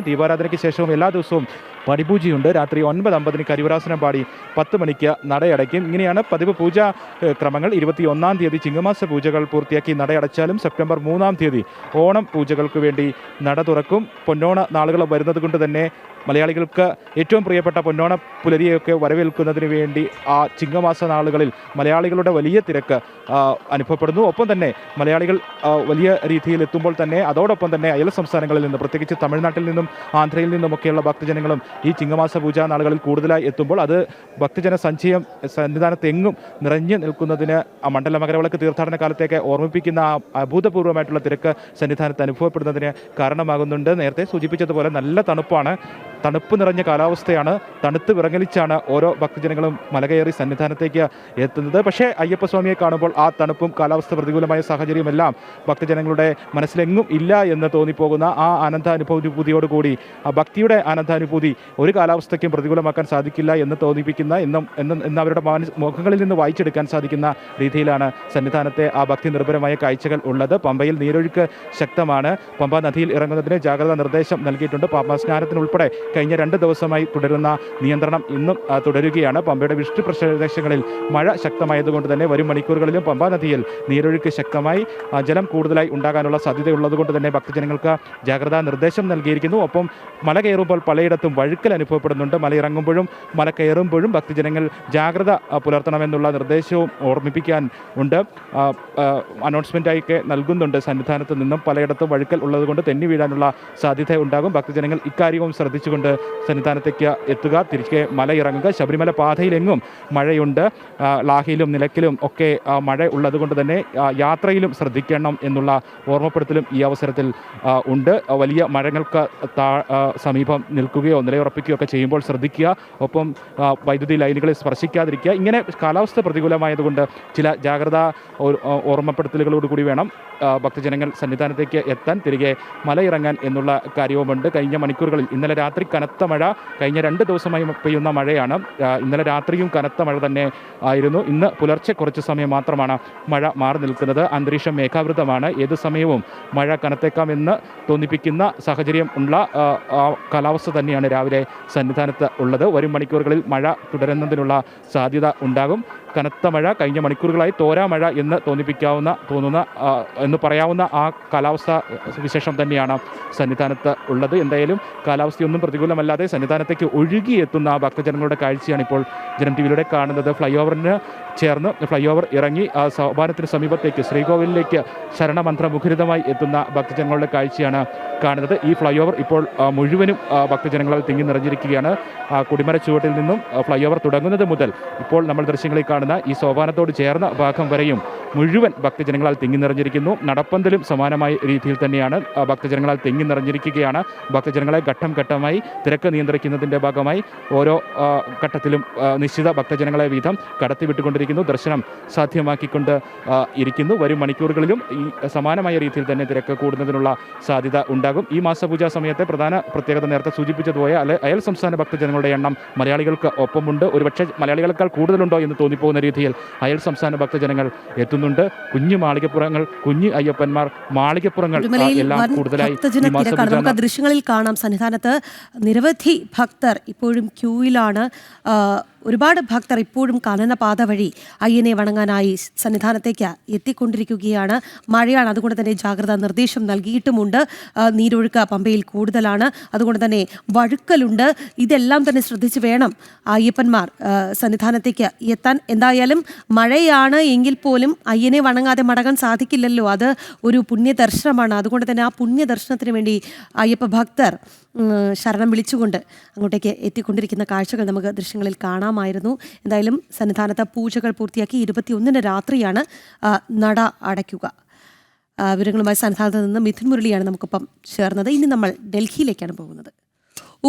ദീപാരാധനയ്ക്ക് ശേഷവും എല്ലാ ദിവസവും പടിപൂജയുണ്ട്. രാത്രി 9:50 കരിവരാസനം പാടി 10 മണിക്ക് നടയടയ്ക്കും. ഇങ്ങനെയാണ് പതിവ് പൂജാ ക്രമങ്ങൾ. 21-ാം തീയതി ചിങ്ങമാസ പൂജകൾ പൂർത്തിയാക്കി നടയടച്ചാലും സെപ്റ്റംബർ 3-ാം തീയതി ഓണം പൂജകൾക്ക് വേണ്ടി നട തുറക്കും. പൊന്നോണ നാളുകൾ വരുന്നത് കൊണ്ട് തന്നെ മലയാളികൾക്ക് ഏറ്റവും പ്രിയപ്പെട്ട പൊന്നോണ പുലരിയൊക്കെ വരവേൽക്കുന്നതിന് വേണ്ടി ആ ചിങ്ങമാസ നാളുകളിൽ മലയാളികളുടെ വലിയ തിരക്ക് അനുഭവപ്പെടുന്നു. ഒപ്പം തന്നെ മലയാളികൾ വലിയ രീതിയിൽ എത്തുമ്പോൾ തന്നെ അതോടൊപ്പം തന്നെ അയൽ സംസ്ഥാനങ്ങളിൽ നിന്ന്, പ്രത്യേകിച്ച് തമിഴ്നാട്ടിൽ നിന്നും ആന്ധ്രയിൽ നിന്നുമൊക്കെയുള്ള ഭക്തജനങ്ങളും ഈ ചിങ്ങമാസ പൂജാ നാളുകളിൽ കൂടുതലായി എത്തുമ്പോൾ അത് ഭക്തജന സഞ്ചയം സന്നിധാനത്ത് എങ്ങും നിറഞ്ഞു നിൽക്കുന്നതിന് ആ മണ്ഡല മകരവിളക്ക് തീർത്ഥാടന കാലത്തേക്ക് ഓർമ്മിപ്പിക്കുന്ന ആ അഭൂതപൂർവ്വമായിട്ടുള്ള തിരക്ക് സന്നിധാനത്ത് അനുഭവപ്പെടുന്നതിന് കാരണമാകുന്നുണ്ട്. നേരത്തെ സൂചിപ്പിച്ചതുപോലെ നല്ല തണുപ്പ് നിറഞ്ഞ കാലാവസ്ഥയാണ്. തണുത്ത് വിറങ്ങലിച്ചാണ് ഓരോ ഭക്തജനങ്ങളും മലകയറി സന്നിധാനത്തേക്ക് എത്തുന്നത്. പക്ഷേ അയ്യപ്പസ്വാമിയെ കാണുമ്പോൾ ആ തണുപ്പും കാലാവസ്ഥ പ്രതികൂലമായ സാഹചര്യമെല്ലാം ഭക്തജനങ്ങളുടെ മനസ്സിലെങ്ങും ഇല്ല എന്ന് തോന്നിപ്പോകുന്ന ആ ആനന്ദാനുഭൂതിയോടുകൂടി ആ ഭക്തിയുടെ ആനന്ദാനുഭൂതി ഒരു കാലാവസ്ഥയ്ക്കും പ്രതികൂലമാക്കാൻ സാധിക്കില്ല എന്ന് തോന്നിപ്പിക്കുന്ന എന്ന് അവരുടെ മുഖങ്ങളിൽ നിന്ന് വായിച്ചെടുക്കാൻ സാധിക്കുന്ന രീതിയിലാണ് സന്നിധാനത്തെ ആ ഭക്തി നിർഭരമായ കാഴ്ചകൾ ഉള്ളത്. പമ്പയിൽ നീരൊഴുക്ക് ശക്തമാണ്. പമ്പ നദിയിൽ ഇറങ്ങുന്നതിന് ജാഗ്രതാ നിർദ്ദേശം നൽകിയിട്ടുണ്ട്. പമ്പ സ്നാനത്തിനുൾപ്പെടെ കഴിഞ്ഞ 2 ദിവസമായി തുടരുന്ന നിയന്ത്രണം ഇന്നും തുടരുകയാണ്. പമ്പയുടെ വൃഷ്ടി പ്രദേശങ്ങളിൽ മഴ ശക്തമായതുകൊണ്ട് തന്നെ വരും മണിക്കൂറുകളിലും പമ്പാ നദിയിൽ നീരൊഴുക്ക് ശക്തമായി ജലം കൂടുതലായി ഉണ്ടാകാനുള്ള സാധ്യതയുള്ളതുകൊണ്ട് തന്നെ ഭക്തജനങ്ങൾക്ക് ജാഗ്രതാ നിർദ്ദേശം നൽകിയിരിക്കുന്നു. ഒപ്പം മല കയറുമ്പോൾ പലയിടത്തും വഴുക്കൽ അനുഭവപ്പെടുന്നുണ്ട്. മലയിറങ്ങുമ്പോഴും മല കയറുമ്പോഴും ഭക്തജനങ്ങൾ ജാഗ്രത പുലർത്തണമെന്നുള്ള നിർദ്ദേശവും ഓർമ്മിപ്പിക്കാൻ ഉണ്ട്. അനൗൺസ്മെൻറ്റായിക്കെ നൽകുന്നുണ്ട്. സന്നിധാനത്ത് നിന്നും പലയിടത്തും വഴുക്കൽ ഉള്ളതുകൊണ്ട് തെന്നി വീഴാനുള്ള സാധ്യത ഉണ്ടാകും. ഭക്തജനങ്ങൾ ഇക്കാര്യവും ശ്രദ്ധിച്ചുകൊണ്ട് സന്നിധാനത്തേക്ക് എത്തുക, തിരികെ മലയിറങ്ങുക. ശബരിമല പാതയിലെങ്ങും മഴയുണ്ട്. ലാഹിയിലും നിലയ്ക്കലും ഒക്കെ മഴ ഉള്ളതുകൊണ്ട് തന്നെ യാത്രയിലും ശ്രദ്ധിക്കണം എന്നുള്ള ഓർമ്മപ്പെടുത്തലും ഈ അവസരത്തിൽ ഉണ്ട്. വലിയ മരങ്ങൾക്ക് സമീപം നിൽക്കുകയോ നിലയുറപ്പിക്കുകയോ ഒക്കെ ചെയ്യുമ്പോൾ ശ്രദ്ധിക്കുക. ഒപ്പം വൈദ്യുതി ലൈനുകളിൽ സ്പർശിക്കാതിരിക്കുക. ഇങ്ങനെ കാലാവസ്ഥ പ്രതികൂലമായതുകൊണ്ട് ചില ജാഗ്രതാ ഓർമ്മപ്പെടുത്തലുകളോടുകൂടി വേണം ഭക്തജനങ്ങൾ സന്നിധാനത്തേക്ക് എത്താൻ, തിരികെ മലയിറങ്ങാൻ എന്നുള്ള കാര്യവുമുണ്ട്. കഴിഞ്ഞ മണിക്കൂറുകളിൽ ഇന്നലെ രാത്രി കനത്ത മഴ, കഴിഞ്ഞ 2 ദിവസമായി പെയ്യുന്ന മഴയാണ്. ഇന്നലെ രാത്രിയും കനത്ത മഴ തന്നെ ആയിരുന്നു. ഇന്ന് പുലർച്ചെ കുറച്ച് സമയം മാത്രമാണ് മഴ മാറി നിൽക്കുന്നത്. അന്തരീക്ഷം മേഘാവൃതമാണ്. ഏത് സമയവും മഴ കനത്തേക്കാമെന്ന് തോന്നിപ്പിക്കുന്ന സാഹചര്യം ഉള്ള കാലാവസ്ഥ തന്നെയാണ് രാവിലെ സന്നിധാനത്ത് ഉള്ളത്. വരും മണിക്കൂറുകളിൽ മഴ തുടരുന്നതിനുള്ള സാധ്യത ഉണ്ടാകും. കനത്ത മഴ, കഴിഞ്ഞ മണിക്കൂറുകളായി തോരാ മഴ എന്ന് പറയാവുന്ന ആ കാലാവസ്ഥ വിശേഷം തന്നെയാണ് സന്നിധാനത്ത് ഉള്ളത്. എന്തായാലും കാലാവസ്ഥയൊന്നും പ്രതികൂലമല്ലാതെ സന്നിധാനത്തേക്ക് ഒഴുകിയെത്തുന്ന ആ ഭക്തജനങ്ങളുടെ കാഴ്ചയാണ് ഇപ്പോൾ ജനം ടി വിയിലൂടെ കാണുന്നത്. ഫ്ലൈ ഓവർ ഇറങ്ങി ആ സോപാനത്തിന് സമീപത്തേക്ക് ശ്രീകോവിലിലേക്ക് ശരണമന്ത്രമുഖരിതമായി എത്തുന്ന ഭക്തജനങ്ങളുടെ കാഴ്ചയാണ് കാണുന്നത്. ഈ ഫ്ലൈ ഓവർ ഇപ്പോൾ മുഴുവനും ഭക്തജനങ്ങളാൽ തിങ്ങി നിറഞ്ഞിരിക്കുകയാണ്. കൊടിമര ചുവട്ടിൽ നിന്നും ഫ്ലൈ ഓവർ തുടങ്ങുന്നത് മുതൽ ഇപ്പോൾ നമ്മൾ ദൃശ്യങ്ങളിൽ കാണുന്ന ഈ സോപാനത്തോട് ചേർന്ന ഭാഗം വരെയും മുഴുവൻ ഭക്തജനങ്ങളാൽ തിങ്ങി നിറഞ്ഞിരിക്കുന്നു. നടപ്പന്തലും സമാനമായ രീതിയിൽ തന്നെയാണ് ഭക്തജനങ്ങളാൽ തിങ്ങി നിറഞ്ഞിരിക്കുകയാണ്. ഭക്തജനങ്ങളെ ഘട്ടം ഘട്ടമായി തിരക്ക് നിയന്ത്രിക്കുന്നതിൻ്റെ ഭാഗമായി ഓരോ ഘട്ടത്തിലും നിശ്ചിത ഭക്തജനങ്ങളെ വീതം കടത്തിവിട്ടുകൊണ്ടിരിക്കുന്നു. ദർശനം സാധ്യമാക്കിക്കൊണ്ട് ഇരിക്കുന്നു. വരും മണിക്കൂറുകളിലും ഈ സമാനമായ രീതിയിൽ തന്നെ തിരക്ക് കൂടുന്നതിനുള്ള സാധ്യത ഉണ്ടാകും. ഈ മാസപൂജാ സമയത്തെ പ്രധാന പ്രത്യേകത നേരത്തെ സൂചിപ്പിച്ചതുപോലെ അയൽ സംസ്ഥാന ഭക്തജനങ്ങളുടെ എണ്ണം മലയാളികൾക്ക് ഒപ്പമുണ്ട്. ഒരുപക്ഷെ മലയാളികളെക്കാൾ കൂടുതലുണ്ടോ എന്ന് തോന്നിപ്പോകുന്ന രീതിയിൽ അയൽ സംസ്ഥാന ഭക്തജനങ്ങൾ എത്തുന്നുണ്ട്. കുഞ്ഞു മാളികപ്പുറങ്ങൾ, കുഞ്ഞു അയ്യപ്പന്മാർ, മാളികപ്പുറങ്ങൾ എല്ലാം കൂടുതലായി നമുക്ക് ദൃശ്യങ്ങളിൽ കാണാം. സന്നിധാനത്ത് നിരവധി ഭക്തർ ഇപ്പോഴും ക്യൂയിലാണ്. ഒരുപാട് ഭക്തർ ഇപ്പോഴും കാനനപാത വഴി അയ്യനെ വണങ്ങാനായി സന്നിധാനത്തേക്ക് എത്തിക്കൊണ്ടിരിക്കുകയാണ്. മഴയാണ്, അതുകൊണ്ട് തന്നെ ജാഗ്രതാ നിർദ്ദേശം നൽകിയിട്ടുമുണ്ട്. നീരൊഴുക്ക് പമ്പയിൽ കൂടുതലാണ്, അതുകൊണ്ട് തന്നെ വഴുക്കലുണ്ട്. ഇതെല്ലാം തന്നെ ശ്രദ്ധിച്ച് വേണം അയ്യപ്പന്മാർ സന്നിധാനത്തേക്ക് എത്താൻ. എന്തായാലും മഴയാണ് എങ്കിൽ പോലും അയ്യനെ വണങ്ങാതെ മടങ്ങാൻ സാധിക്കില്ലല്ലോ. അത് ഒരു പുണ്യദർശനമാണ്. അതുകൊണ്ട് തന്നെ ആ പുണ്യദർശനത്തിന് വേണ്ടി അയ്യപ്പ ഭക്തർ ശരണം വിളിച്ചുകൊണ്ട് അങ്ങോട്ടേക്ക് എത്തിക്കൊണ്ടിരിക്കുന്ന കാഴ്ചകൾ നമുക്ക് ദൃശ്യങ്ങളിൽ കാണാമായിരുന്നു. എന്തായാലും സന്നിധാനത്ത് പൂജകൾ പൂർത്തിയാക്കി 21-ന് രാത്രിയാണ് നട അടയ്ക്കുക. വിവരങ്ങളുമായി സന്നിധാനത്ത് നിന്ന് മിഥുൻ മുരളിയാണ് നമുക്കൊപ്പം ചേർന്നത്. ഇനി നമ്മൾ ഡൽഹിയിലേക്കാണ് പോകുന്നത്.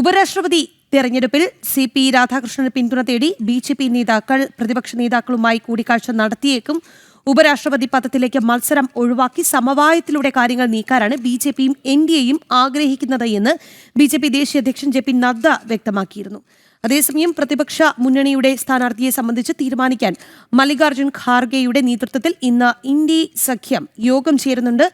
ഉപരാഷ്ട്രപതി തെരഞ്ഞെടുപ്പിൽ CP രാധാകൃഷ്ണന് പിന്തുണ തേടി BJP നേതാക്കൾ പ്രതിപക്ഷ നേതാക്കളുമായി കൂടിക്കാഴ്ച നടത്തിയേക്കും. ഉപരാഷ്ട്രപതി പദത്തിലേക്ക് മത്സരം ഒഴിവാക്കി സമവായത്തിലൂടെ കാര്യങ്ങൾ നീക്കാനാണ് BJPയും NDAയും ആഗ്രഹിക്കുന്നത് എന്ന് BJP ദേശീയ അധ്യക്ഷൻ JP നദ്ദ വ്യക്തമാക്കിയിരുന്നു. അതേസമയം പ്രതിപക്ഷ മുന്നണിയുടെ സ്ഥാനാർത്ഥിയെ സംബന്ധിച്ച് തീരുമാനിക്കാൻ മല്ലികാർജ്ജുൻ ഖാർഗെയുടെ നേതൃത്വത്തിൽ ഇന്ന് ഇന്ത്യ സഖ്യം യോഗം ചേരുന്നുണ്ട്.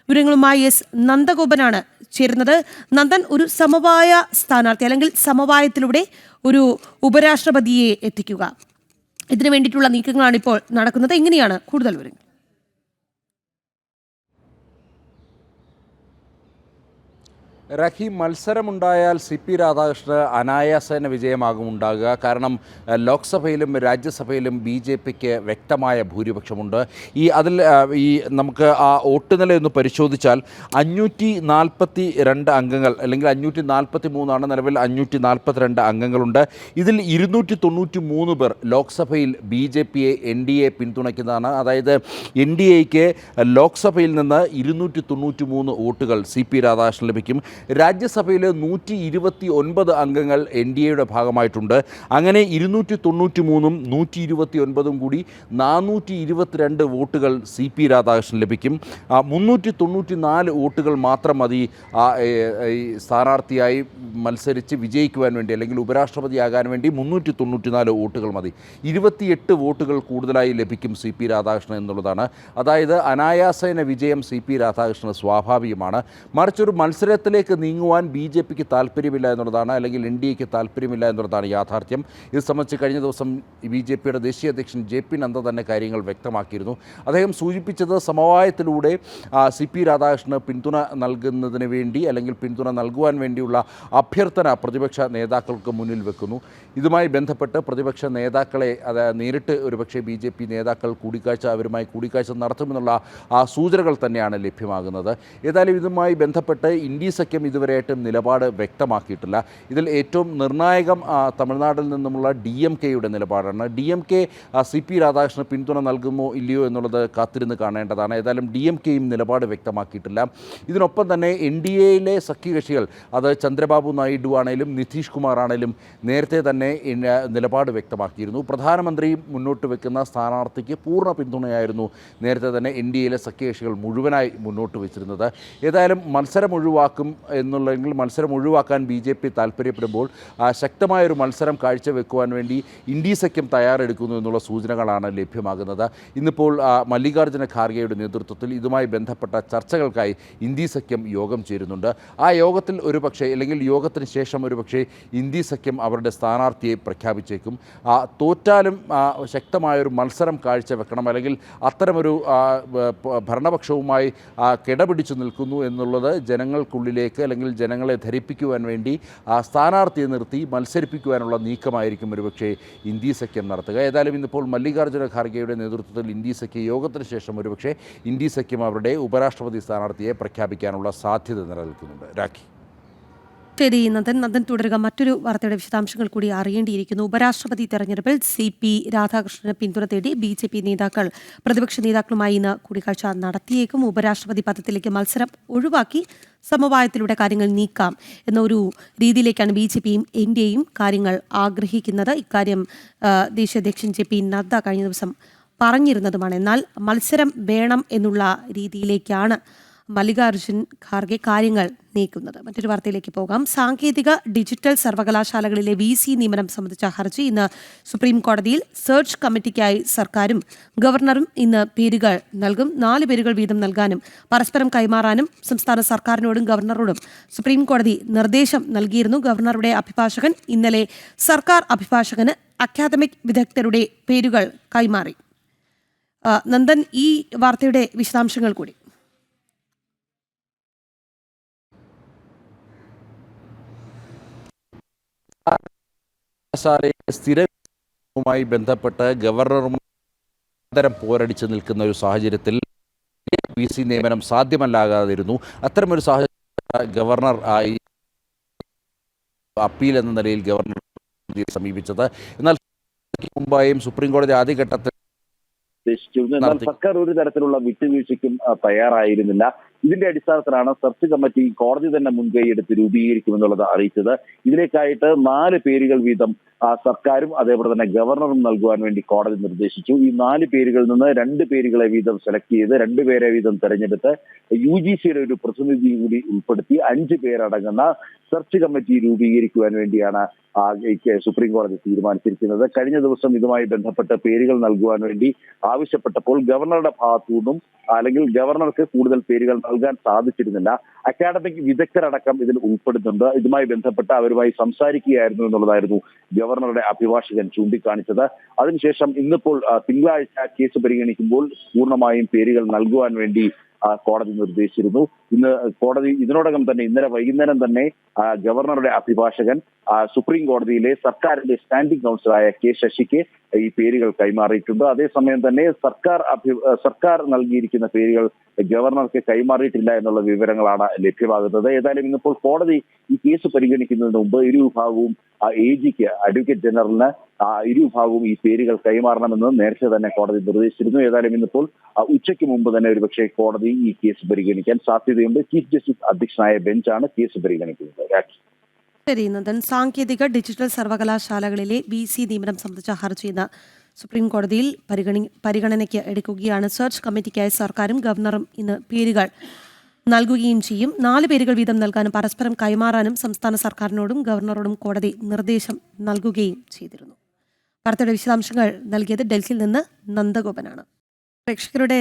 വിവരങ്ങളുമായി S. നന്ദഗോപനാണ് ചേരുന്നത്. നന്ദൻ, ഒരു സമവായ സ്ഥാനാർത്ഥി അല്ലെങ്കിൽ സമവായത്തിലൂടെ ഒരു ഉപരാഷ്ട്രപതിയെ എത്തിക്കുക, ഇതിനു വേണ്ടിയിട്ടുള്ള നീക്കങ്ങളാണ് ഇപ്പോൾ നടക്കുന്നത്. എങ്ങനെയാണ് കൂടുതൽ വിവരങ്ങൾ? റഹി, മത്സരമുണ്ടായാൽ CP രാധാകൃഷ്ണന് അനായാസേന വിജയമാകും ഉണ്ടാകുക. കാരണം ലോക്സഭയിലും രാജ്യസഭയിലും BJPക്ക് വ്യക്തമായ ഭൂരിപക്ഷമുണ്ട്. നമുക്ക് ആ വോട്ട് നിലയൊന്ന് പരിശോധിച്ചാൽ 542 അംഗങ്ങൾ അല്ലെങ്കിൽ 543 നിലവിൽ 542 അംഗങ്ങളുണ്ട്. ഇതിൽ 293 പേർ ലോക്സഭയിൽ BJPയെ NDA പിന്തുണയ്ക്കുന്നതാണ്. അതായത് NDAയ്ക്ക് ലോക്സഭയിൽ നിന്ന് 293 വോട്ടുകൾ CP രാധാകൃഷ്ണൻ ലഭിക്കും. രാജ്യസഭയിൽ 129 അംഗങ്ങൾ NDAയുടെ ഭാഗമായിട്ടുണ്ട്. അങ്ങനെ 293ഉം 129ഉം കൂടി 422 വോട്ടുകൾ CP രാധാകൃഷ്ണൻ ലഭിക്കും. 394 വോട്ടുകൾ മാത്രം മതി സ്ഥാനാർത്ഥിയായി മത്സരിച്ച് വിജയിക്കുവാൻ വേണ്ടി, അല്ലെങ്കിൽ ഉപരാഷ്ട്രപതിയാകാൻ വേണ്ടി 394 വോട്ടുകൾ മതി. 28 വോട്ടുകൾ കൂടുതലായി ലഭിക്കും CP രാധാകൃഷ്ണൻ എന്നുള്ളതാണ്. അതായത് അനായാസേന വിജയം CP രാധാകൃഷ്ണന് സ്വാഭാവികമാണ്. മറിച്ചൊരു മത്സരത്തിലേക്ക് നീങ്ങുവാൻ BJPക്ക് താല്പര്യമില്ല എന്നുള്ളതാണ്, അല്ലെങ്കിൽ NDAയ്ക്ക് താല്പര്യമില്ല എന്നുള്ളതാണ് യാഥാർത്ഥ്യം. ഇത് സംബന്ധിച്ച് കഴിഞ്ഞ ദിവസം BJPയുടെ ദേശീയ അധ്യക്ഷൻ JP നദ്ദ തന്നെ കാര്യങ്ങൾ വ്യക്തമാക്കിയിരുന്നു. അദ്ദേഹം സൂചിപ്പിച്ചത് സമവായത്തിലൂടെ CP രാധാകൃഷ്ണന് പിന്തുണ നൽകുന്നതിന് വേണ്ടി, അല്ലെങ്കിൽ പിന്തുണ നൽകുവാൻ വേണ്ടിയുള്ള അഭ്യർത്ഥന പ്രതിപക്ഷ നേതാക്കൾക്ക് മുന്നിൽ വെക്കുന്നു. ഇതുമായി ബന്ധപ്പെട്ട് പ്രതിപക്ഷ നേതാക്കളെ നേരിട്ട് ഒരുപക്ഷെ BJP നേതാക്കൾ അവരുമായി കൂടിക്കാഴ്ച നടത്തുമെന്നുള്ള സൂചനകൾ തന്നെയാണ് ലഭ്യമാകുന്നത്. ഏതായാലും ഇതുമായി ബന്ധപ്പെട്ട് ഇന്ത്യ സഖ്യം ഇതുവരെയായിട്ടും നിലപാട് വ്യക്തമാക്കിയിട്ടില്ല. ഇതിൽ ഏറ്റവും നിർണായകം തമിഴ്നാട്ടിൽ നിന്നുമുള്ള DMKയുടെ നിലപാടാണ്. DMK CP രാധാകൃഷ്ണന് പിന്തുണ നൽകുമോ ഇല്ലയോ എന്നുള്ളത് കാത്തിരുന്ന് കാണേണ്ടതാണ്. ഏതായാലും DMKയും നിലപാട് വ്യക്തമാക്കിയിട്ടില്ല. ഇതിനൊപ്പം തന്നെ NDAയിലെ സഖ്യകക്ഷികൾ, അത് ചന്ദ്രബാബു നായിഡു ആണെങ്കിലും നിതീഷ് കുമാർ ആണെങ്കിലും നേരത്തെ തന്നെ നിലപാട് വ്യക്തമാക്കിയിരുന്നു. പ്രധാനമന്ത്രി മുന്നോട്ട് വെക്കുന്ന സ്ഥാനാർത്ഥിക്ക് പൂർണ്ണ പിന്തുണയായിരുന്നു നേരത്തെ തന്നെ NDAയിലെ സഖ്യകക്ഷികൾ മുഴുവനായി മുന്നോട്ട് വെച്ചിരുന്നത്. ഏതായാലും മത്സരം ഒഴിവാക്കും എന്നുള്ളെങ്കിൽ മത്സരം ഒഴിവാക്കാൻ BJP താല്പര്യപ്പെടുമ്പോൾ ശക്തമായൊരു മത്സരം കാഴ്ചവെക്കുവാൻ വേണ്ടി ഇന്ത്യ സഖ്യം തയ്യാറെടുക്കുന്നു എന്നുള്ള സൂചനകളാണ് ലഭ്യമാകുന്നത്. ഇന്നിപ്പോൾ മല്ലികാർജ്ജുന ഖാർഗെയുടെ നേതൃത്വത്തിൽ ഇതുമായി ബന്ധപ്പെട്ട ചർച്ചകൾക്കായി ഇന്ത്യ സഖ്യം യോഗം ചേരുന്നുണ്ട്. ആ യോഗത്തിൽ ഒരുപക്ഷെ, അല്ലെങ്കിൽ യോഗത്തിന് ശേഷം ഒരുപക്ഷെ ഇന്ത്യ സഖ്യം അവരുടെ സ്ഥാനാർത്ഥിയെ പ്രഖ്യാപിച്ചേക്കും. തോറ്റാലും ശക്തമായൊരു മത്സരം കാഴ്ചവെക്കണം, അല്ലെങ്കിൽ അത്തരമൊരു ഭരണപക്ഷവുമായി കിടപിടിച്ചു നിൽക്കുന്നു എന്നുള്ളത് ജനങ്ങൾക്കുള്ളിലേക്ക്, അല്ലെങ്കിൽ ജനങ്ങളെ ധരിപ്പിക്കുവാൻ വേണ്ടി സ്ഥാനാർത്ഥിയെ നിർത്തി മത്സരിപ്പിക്കുവാനുള്ള നീക്കമായിരിക്കും ഒരുപക്ഷെ ഇന്ത്യ സഖ്യം നടത്തുക. ഏതായാലും ഇന്നിപ്പോൾ മല്ലികാർജ്ജുന ഖാർഗെയുടെ നേതൃത്വത്തിൽ ഇന്ത്യ സഖ്യ യോഗത്തിന് ശേഷം ഒരുപക്ഷെ ഇന്ത്യ സഖ്യം അവരുടെ ഉപരാഷ്ട്രപതി സ്ഥാനാർത്ഥിയെ പ്രഖ്യാപിക്കാനുള്ള സാധ്യത നിലനിൽക്കുന്നുണ്ട്. രാഖി. ശരി നന്ദൻ തുടരുക. മറ്റൊരു വാർത്തയുടെ വിശദാംശങ്ങൾ കൂടി അറിയേണ്ടിയിരിക്കുന്നു. ഉപരാഷ്ട്രപതി തെരഞ്ഞെടുപ്പിൽ CP രാധാകൃഷ്ണന് പിന്തുണ തേടി BJP നേതാക്കൾ പ്രതിപക്ഷ നേതാക്കളുമായി ഇന്ന് കൂടിക്കാഴ്ച നടത്തിയേക്കും. ഉപരാഷ്ട്രപതി പദത്തിലേക്ക് മത്സരം ഒഴിവാക്കി സമവായത്തിലൂടെ കാര്യങ്ങൾ നീക്കാം എന്ന ഒരു രീതിയിലേക്കാണ് BJPയും NDAയും കാര്യങ്ങൾ ആഗ്രഹിക്കുന്നത്. ഇക്കാര്യം ദേശീയ അധ്യക്ഷൻ JP നദ്ദ കഴിഞ്ഞ ദിവസം പറഞ്ഞിരുന്നതുമാണ്. എന്നാൽ മത്സരം വേണം എന്നുള്ള രീതിയിലേക്കാണ് മല്ലികാർജ്ജുൻ ഖാർഗെ കാര്യങ്ങൾ നീക്കുന്നത്. മറ്റൊരു വാർത്തയിലേക്ക് പോകാം. സാങ്കേതിക ഡിജിറ്റൽ സർവകലാശാലകളിലെ VC നിയമനം സംബന്ധിച്ച ഹർജി ഇന്ന് സുപ്രീം കോടതിയിൽ സെർച്ച് കമ്മിറ്റിക്കായി സർക്കാരും ഗവർണറും ഇന്ന് പേരുകൾ നൽകും. 4 പേരുകൾ വീതം നൽകാനും പരസ്പരം കൈമാറാനും സംസ്ഥാന സർക്കാരിനോടും ഗവർണറോടും സുപ്രീം കോടതി നിർദ്ദേശം നൽകിയിരുന്നു. ഗവർണറുടെ അഭിഭാഷകൻ ഇന്നലെ സർക്കാർ അഭിഭാഷകന് അക്കാദമിക് വിദഗ്ധരുടെ പേരുകൾ കൈമാറി. നന്ദൻ, ഈ വാർത്തയുടെ വിശദാംശങ്ങൾ കൂടി. സ്ഥിരവുമായി ബന്ധപ്പെട്ട് ഗവർണറും പോരടിച്ച് നിൽക്കുന്ന ഒരു സാഹചര്യത്തിൽ VC നിയമനം സാധ്യമല്ലാകാതിരുന്നു. അത്തരമൊരു സാഹചര്യം ഗവർണർ അപ്പീൽ എന്ന നിലയിൽ ഗവർണർ സമീപിച്ചത്. എന്നാൽ മുമ്പായും സുപ്രീം കോടതി ആദ്യഘട്ടത്തിൽ എന്നാൽ സർക്കാർ ഒരു തരത്തിലുള്ള വിട്ടുവീഴ്ചയ്ക്കും തയ്യാറായിരുന്നില്ല. ഇതിന്റെ അടിസ്ഥാനത്തിലാണ് സെർച്ച് കമ്മിറ്റി കോടതി തന്നെ മുൻകൈയെടുത്ത് രൂപീകരിക്കുമെന്നുള്ളത് അറിയിച്ചത്. ഇതിലേക്കായിട്ട് 4 പേരുകൾ വീതം സർക്കാരും അതേപോലെ തന്നെ ഗവർണറും നൽകുവാൻ വേണ്ടി കോടതി നിർദ്ദേശിച്ചു. ഈ 4 പേരുകളിൽ നിന്ന് 2 പേരുകളെ വീതം സെലക്ട് ചെയ്ത് 2 പേരെ വീതം തെരഞ്ഞെടുത്ത് UGCയുടെ ഒരു പ്രതിനിധി കൂടി ഉൾപ്പെടുത്തി 5 പേരടങ്ങുന്ന സെർച്ച് കമ്മിറ്റി രൂപീകരിക്കുവാൻ വേണ്ടിയാണ് സുപ്രീം കോടതി തീരുമാനിച്ചിരിക്കുന്നത്. കഴിഞ്ഞ ദിവസം ഇതുമായി ബന്ധപ്പെട്ട് പേരുകൾ നൽകുവാൻ വേണ്ടി ആവശ്യപ്പെട്ടപ്പോൾ ഗവർണറുടെ ഭാഗത്തു നിന്നും അല്ലെങ്കിൽ ഗവർണർക്ക് കൂടുതൽ പേരുകൾ നൽകാൻ സാധിച്ചിരുന്നില്ല. അക്കാഡമിക് വിദഗ്ധരടക്കം ഇതിൽ ഉൾപ്പെടുന്നുണ്ട്. ഇതുമായി ബന്ധപ്പെട്ട് അവരുമായി സംസാരിക്കുകയായിരുന്നു എന്നുള്ളതായിരുന്നു ഗവർണറുടെ അഭിഭാഷകൻ ചൂണ്ടിക്കാണിച്ചത്. അതിനുശേഷം ഇന്നിപ്പോൾ തിങ്കളാഴ്ച കേസ് പരിഗണിക്കുമ്പോൾ പൂർണ്ണമായും പേരുകൾ നൽകുവാൻ വേണ്ടി കോടതി നിർദ്ദേശിച്ചിരുന്നു. ഇന്ന് കോടതി ഇതിനോടകം തന്നെ ഇന്നലെ വൈകുന്നേരം തന്നെ ഗവർണറുടെ അഭിഭാഷകൻ സുപ്രീം കോടതിയിലെ സർക്കാരിന്റെ സ്റ്റാൻഡിംഗ് കൗൺസിലായ K. ശശിക്ക് ഈ പേരുകൾ കൈമാറിയിട്ടുണ്ട്. അതേസമയം തന്നെ സർക്കാർ നൽകിയിരിക്കുന്ന പേരുകൾ ഗവർണർക്ക് കൈമാറിയിട്ടില്ല എന്നുള്ള വിവരങ്ങളാണ് ലഭ്യമാകുന്നത്. ഏതായാലും ഇന്നിപ്പോൾ കോടതി ഈ കേസ് പരിഗണിക്കുന്നതിന് മുമ്പ് ഇരുവിഭാഗവും AGക്ക് അഡ്വക്കേറ്റ് ജനറലിന് ഇരുവിഭാഗവും ഈ പേരുകൾ കൈമാറണമെന്ന് നേരത്തെ തന്നെ കോടതി നിർദ്ദേശിച്ചിരുന്നു. ഏതായാലും ഇന്നിപ്പോൾ ഉച്ചയ്ക്ക് മുമ്പ് തന്നെ ഒരുപക്ഷെ കോടതി ഈ കേസ് പരിഗണിക്കാൻ സാധ്യതയുണ്ട്. ചീഫ് ജസ്റ്റിസ് അധ്യക്ഷനായ ബെഞ്ചാണ് കേസ് പരിഗണിക്കുന്നത്. ശരി നന്ദൻ, സാങ്കേതിക ഡിജിറ്റൽ സർവകലാശാലകളിലെ VC നിയമനം സംബന്ധിച്ച ഹർജി ഇന്ന് സുപ്രീം കോടതിയിൽ പരിഗണനയ്ക്ക് എടുക്കുകയാണ്. സെർച്ച് കമ്മിറ്റിക്കായി സർക്കാരും ഗവർണറും ഇന്ന് പേരുകൾ നൽകുകയും ചെയ്യും. 4 പേരുകൾ വീതം നൽകാനും പരസ്പരം കൈമാറാനും സംസ്ഥാന സർക്കാരിനോടും ഗവർണറോടും കോടതി നിർദ്ദേശം നൽകുകയും ചെയ്തിരുന്നു. വാർത്തയുടെ വിശദാംശങ്ങൾ നൽകിയത് ഡൽഹിയിൽ നിന്ന് നന്ദഗോപനാണ്. പ്രേക്ഷകരുടെ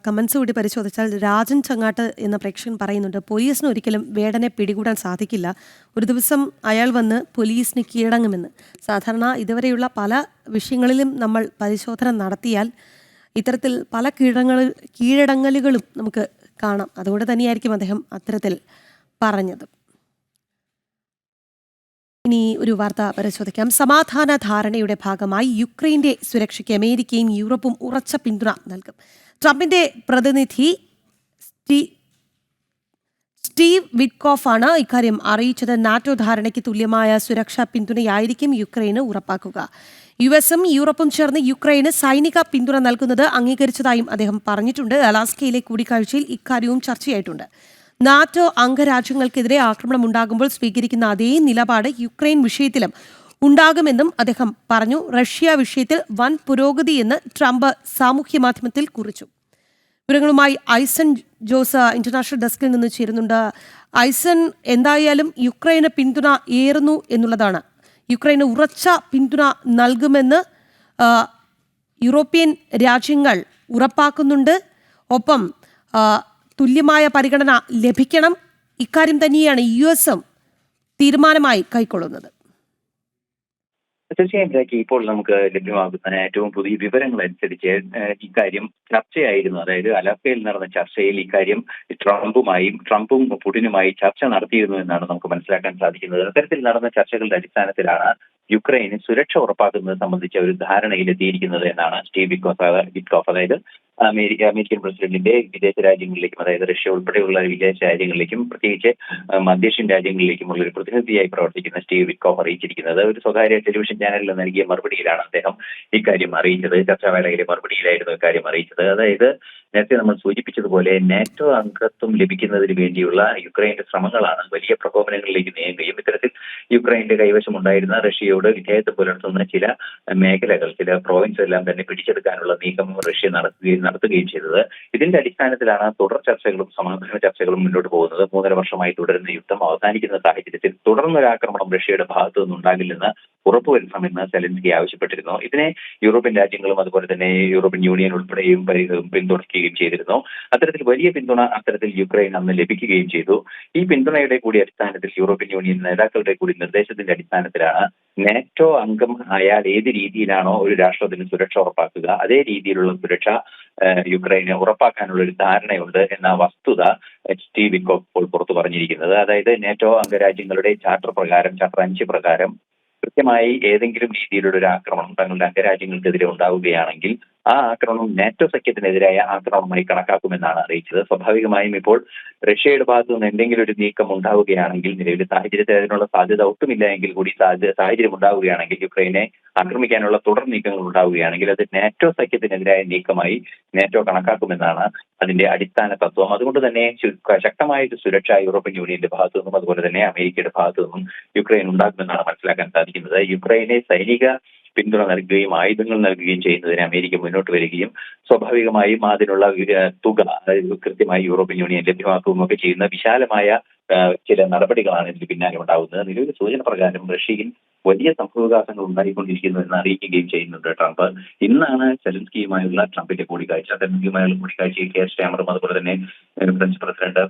കമൻസ് കൂടി പരിശോധിച്ചാൽ രാജൻ ചങ്ങാട്ട് എന്ന പ്രേക്ഷകൻ പറയുന്നുണ്ട്, പോലീസിന് ഒരിക്കലും വേടനെ പിടികൂടാൻ സാധിക്കില്ല. ഒരു ദിവസം അയാൾ വന്ന് പോലീസിന് കീഴടങ്ങുമെന്ന്. സാധാരണ ഇതുവരെയുള്ള പല വിഷയങ്ങളിലും നമ്മൾ പരിശോധന നടത്തിയാൽ ഇത്തരത്തിൽ പല കീഴടങ്ങലുകളും നമുക്ക് കാണാം. അതുകൊണ്ട് തന്നെയായിരിക്കും അദ്ദേഹം അത്തരത്തിൽ പറഞ്ഞത്. ഇനി ഒരു വാർത്ത പരിശോധിക്കാം. സമാധാന ധാരണയുടെ ഭാഗമായി യുക്രൈന്റെ സുരക്ഷയ്ക്ക് അമേരിക്കയും യൂറോപ്പും ഉറച്ച പിന്തുണ നൽകും. ട്രംപിന്റെ പ്രതിനിധി സ്റ്റീവ് വിറ്റ്കോഫ് ആണ് ഇക്കാര്യം അറിയിച്ചത്. നാറ്റോ ധാരണയ്ക്ക് തുല്യമായ സുരക്ഷാ പിന്തുണയായിരിക്കും യുക്രൈന് ഉറപ്പാക്കുക. US-ഉം യൂറോപ്പും ചേർന്ന് യുക്രൈന് സൈനിക പിന്തുണ നൽകുന്നത് അംഗീകരിച്ചതായും അദ്ദേഹം പറഞ്ഞിട്ടുണ്ട്. അലാസ്കയിലെ കൂടിക്കാഴ്ചയിൽ ഇക്കാര്യവും ചർച്ചയായിട്ടുണ്ട്. നാറ്റോ അംഗരാജ്യങ്ങൾക്കെതിരെ ആക്രമണം ഉണ്ടാകുമ്പോൾ സ്വീകരിക്കുന്ന അതേ നിലപാട് യുക്രൈൻ വിഷയത്തിലും ഉണ്ടാകുമെന്നും അദ്ദേഹം പറഞ്ഞു. റഷ്യ വിഷയത്തിൽ വൻ പുരോഗതിയെന്ന് ട്രംപ് സാമൂഹ്യ മാധ്യമത്തിൽ കുറിച്ചു. വിവരങ്ങളുമായി ഐസൺ ജോസ് ഇന്റർനാഷണൽ ഡെസ്കിൽ നിന്ന് ചേരുന്നുണ്ട്. ഐസൺ, എന്തായാലും യുക്രൈന് പിന്തുണ ഏറുന്നു എന്നുള്ളതാണ്. യുക്രൈന് ഉറച്ച പിന്തുണ നൽകുമെന്ന് യൂറോപ്യൻ രാജ്യങ്ങൾ ഉറപ്പാക്കുന്നുണ്ട്. ഒപ്പം തുല്യമായ പരിഗണന ലഭിക്കണം. ഇക്കാര്യം തന്നെയാണ് US-ഉം തീരുമാനമായി കൈക്കൊള്ളുന്നത്. തീർച്ചയായും ഇപ്പോൾ നമുക്ക് ലഭ്യമാകുന്ന ഏറ്റവും പുതിയ വിവരങ്ങൾ അനുസരിച്ച് ഇക്കാര്യം ചർച്ചയായിരുന്നു. അതായത് അലാസ്കയിൽ നടന്ന ചർച്ചയിൽ ഇക്കാര്യം ട്രംപും പുടിനുമായി ചർച്ച നടത്തിയിരുന്നു എന്നാണ് നമുക്ക് മനസ്സിലാക്കാൻ സാധിക്കുന്നത്. അത്തരത്തിൽ നടന്ന ചർച്ചകളുടെ അടിസ്ഥാനത്തിലാണ് യുക്രൈന് സുരക്ഷ ഉറപ്പാക്കുന്നത് സംബന്ധിച്ച ഒരു ധാരണയിലെത്തിയിരിക്കുന്നത് എന്നാണ് സ്റ്റീവ് വിറ്റ്കോഫ്, അതായത് അമേരിക്കൻ പ്രസിഡന്റിന്റെ വിദേശ രാജ്യങ്ങളിലേക്കും, അതായത് റഷ്യ ഉൾപ്പെടെയുള്ള വിദേശ രാജ്യങ്ങളിലേക്കും പ്രത്യേകിച്ച് മധ്യേഷ്യൻ രാജ്യങ്ങളിലേക്കുമുള്ള ഒരു പ്രതിനിധിയായി പ്രവർത്തിക്കുന്ന സ്റ്റീവ് വിറ്റ്കോഫ് അറിയിച്ചിരിക്കുന്നത്. ഒരു സ്വകാര്യ ടെലിവിഷൻ ചാനലിൽ നൽകിയ മറുപടിയിലാണ് അദ്ദേഹം ഇക്കാര്യം അറിയിച്ചത്. ചർച്ചാവേളയിലെ മറുപടിയിലായിരുന്നു ഇക്കാര്യം അറിയിച്ചത്. അതായത് നേരത്തെ നമ്മൾ സൂചിപ്പിച്ചതുപോലെ നാറ്റോ അംഗത്വം ലഭിക്കുന്നതിന് വേണ്ടിയുള്ള യുക്രൈന്റെ ശ്രമങ്ങളാണ് വലിയ പ്രകോപനങ്ങളിലേക്ക് നീങ്ങുകയും ഇത്തരത്തിൽ യുക്രൈന്റെ കൈവശമുണ്ടായിരുന്ന റഷ്യയോട് വിധേയത്വം പുലർത്തുന്ന ചില മേഖലകൾ, ചില പ്രോവിൻസ് എല്ലാം തന്നെ പിടിച്ചെടുക്കാനുള്ള നീക്കം റഷ്യ നടത്തുകയും ചെയ്തത്. ഇതിന്റെ അടിസ്ഥാനത്തിലാണ് തുടർ ചർച്ചകളും സമാധാന ചർച്ചകളും മുന്നോട്ട് പോകുന്നത്. 3.5 വർഷമായി തുടരുന്ന യുദ്ധം അവസാനിക്കുന്ന സാഹചര്യത്തിൽ തുടർന്നൊരാക്രമണം റഷ്യയുടെ ഭാഗത്തു നിന്നുണ്ടാകില്ലെന്ന് ഉറപ്പുവരുത്തണമെന്ന് സെലൻസ്കി ആവശ്യപ്പെട്ടിരുന്നു. ഇതിനെ യൂറോപ്യൻ രാജ്യങ്ങളും അതുപോലെ തന്നെ യൂറോപ്യൻ യൂണിയൻ ഉൾപ്പെടെയും പിന്തുണയ്ക്കുകയും ചെയ്തിരുന്നു. അത്തരത്തിൽ വലിയ പിന്തുണ അത്തരത്തിൽ യുക്രൈൻ അന്ന് ലഭിക്കുകയും ചെയ്തു. ഈ പിന്തുണയുടെ കൂടി അടിസ്ഥാനത്തിൽ യൂറോപ്യൻ യൂണിയൻ നേതാക്കളുടെ കൂടി നിർദ്ദേശത്തിന്റെ അടിസ്ഥാനത്തിലാണ് നാറ്റോ അംഗം ആയാൽ ഏത് രീതിയിലാണോ ഒരു രാഷ്ട്രത്തിന് സുരക്ഷ ഉറപ്പാക്കുക അതേ രീതിയിലുള്ള സുരക്ഷ യുക്രൈന് ഉറപ്പാക്കാനുള്ള ഒരു ധാരണയുണ്ട് എന്ന വസ്തുത സ്റ്റീവ് വിറ്റ്കോഫ് ഇപ്പോൾ പുറത്തു പറഞ്ഞിരിക്കുന്നത്. അതായത് നാറ്റോ അംഗരാജ്യങ്ങളുടെ ചാർട്ടർ 5 പ്രകാരം കൃത്യമായി ഏതെങ്കിലും രീതിയിലുള്ള ഒരു ആക്രമണം തങ്ങളുടെ അംഗരാജ്യങ്ങൾക്കെതിരെ ഉണ്ടാവുകയാണെങ്കിൽ ആ ആക്രമണം നാറ്റോ സഖ്യത്തിനെതിരായ ആക്രമണമായി കണക്കാക്കുമെന്നാണ് അറിയിച്ചത്. സ്വാഭാവികമായും ഇപ്പോൾ റഷ്യയുടെ ഭാഗത്തു നിന്ന് എന്തെങ്കിലും ഒരു നീക്കം ഉണ്ടാവുകയാണെങ്കിൽ, നിലവിലെ സാഹചര്യത്തിൽ അതിനുള്ള സാധ്യത ഒട്ടുമില്ല എങ്കിൽ കൂടി സാഹചര്യം ഉണ്ടാവുകയാണെങ്കിൽ, യുക്രൈനെ ആക്രമിക്കാനുള്ള തുടർ നീക്കങ്ങൾ ഉണ്ടാവുകയാണെങ്കിൽ അത് നാറ്റോ സഖ്യത്തിനെതിരായ നീക്കമായി നാറ്റോ കണക്കാക്കുമെന്നാണ് അതിന്റെ അടിസ്ഥാന തത്വം. അതുകൊണ്ട് തന്നെ ശക്തമായ ഒരു സുരക്ഷ യൂറോപ്യൻ യൂണിയന്റെ ഭാഗത്തു നിന്നും അതുപോലെ തന്നെ അമേരിക്കയുടെ ഭാഗത്തു നിന്നും യുക്രൈൻ ഉണ്ടാക്കുമെന്നാണ് മനസ്സിലാക്കാൻ സാധിക്കുന്നത്. യുക്രൈനെ സൈനിക പിന്തുണ നൽകുകയും ആയുധങ്ങൾ നൽകുകയും ചെയ്യുന്നതിന് അമേരിക്ക മുന്നോട്ട് വരികയും സ്വാഭാവികമായും അതിനുള്ള തുക അതായത് കൃത്യമായി യൂറോപ്യൻ യൂണിയൻ ലഭ്യമാക്കുകയും ഒക്കെ ചെയ്യുന്ന വിശാലമായ ചില നടപടികളാണ് ഇതിന് പിന്നാലെ ഉണ്ടാകുന്നത്. നിലവിലെ സൂചന പ്രകാരം റഷ്യയിൽ വലിയ സംഭവവികാസങ്ങൾ ഉണ്ടായിക്കൊണ്ടിരിക്കുന്നു എന്ന് അറിയിക്കുകയും ചെയ്യുന്നുണ്ട് ട്രംപ്. ഇന്നാണ് സെലൻസ്കിയുമായുള്ള ട്രംപിന്റെ കൂടിക്കാഴ്ച. സെലൻസ്കിയുമായുള്ള കൂടിക്കാഴ്ചയിൽ കെയർ സ്റ്റാമറും അതുപോലെ തന്നെ ഫ്രഞ്ച് പ്രസിഡന്റ്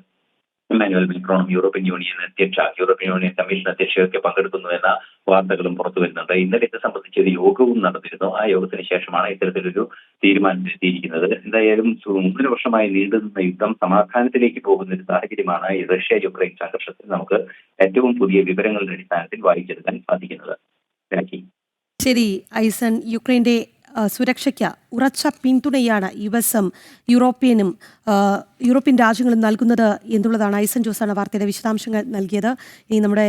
ഇമ്മാനുവൽ മാക്രോണും യൂറോപ്യൻ യൂണിയൻ കമ്മീഷൻ അധ്യക്ഷയൊക്കെ പങ്കെടുക്കുന്നുവെന്ന വാർത്തകളും പുറത്തു വരുന്നുണ്ട്. ഇന്നലെ ഇത് സംബന്ധിച്ച് ഒരു യോഗവും നടന്നിരുന്നു. ആ യോഗത്തിന് ശേഷമാണ് ഇത്തരത്തിലൊരു തീരുമാനത്തിലെത്തിയിരിക്കുന്നത്. എന്തായാലും 3 വർഷമായി നീണ്ടുനിന്ന യുദ്ധം സമാധാനത്തിലേക്ക് പോകുന്ന ഒരു സാഹചര്യമാണ് ഈ റഷ്യ യുക്രൈൻ സംഘർഷത്തിൽ നമുക്ക് ഏറ്റവും പുതിയ വിവരങ്ങളുടെ അടിസ്ഥാനത്തിൽ വായിച്ചെടുക്കാൻ സാധിക്കുന്നത്. ശരി ഐസൺ, യുക്രൈന്റെ സുരക്ഷയ്ക്ക് ഉറച്ച പിന്തുണയാണ് യുഎസും യൂറോപ്യൻ രാജ്യങ്ങളും നൽകുന്നത് എന്നുള്ളതാണ് ഐസൺ ജോസാണ് വാർത്തയുടെ വിശദാംശങ്ങൾ നൽകിയത്. ഇനി നമ്മുടെ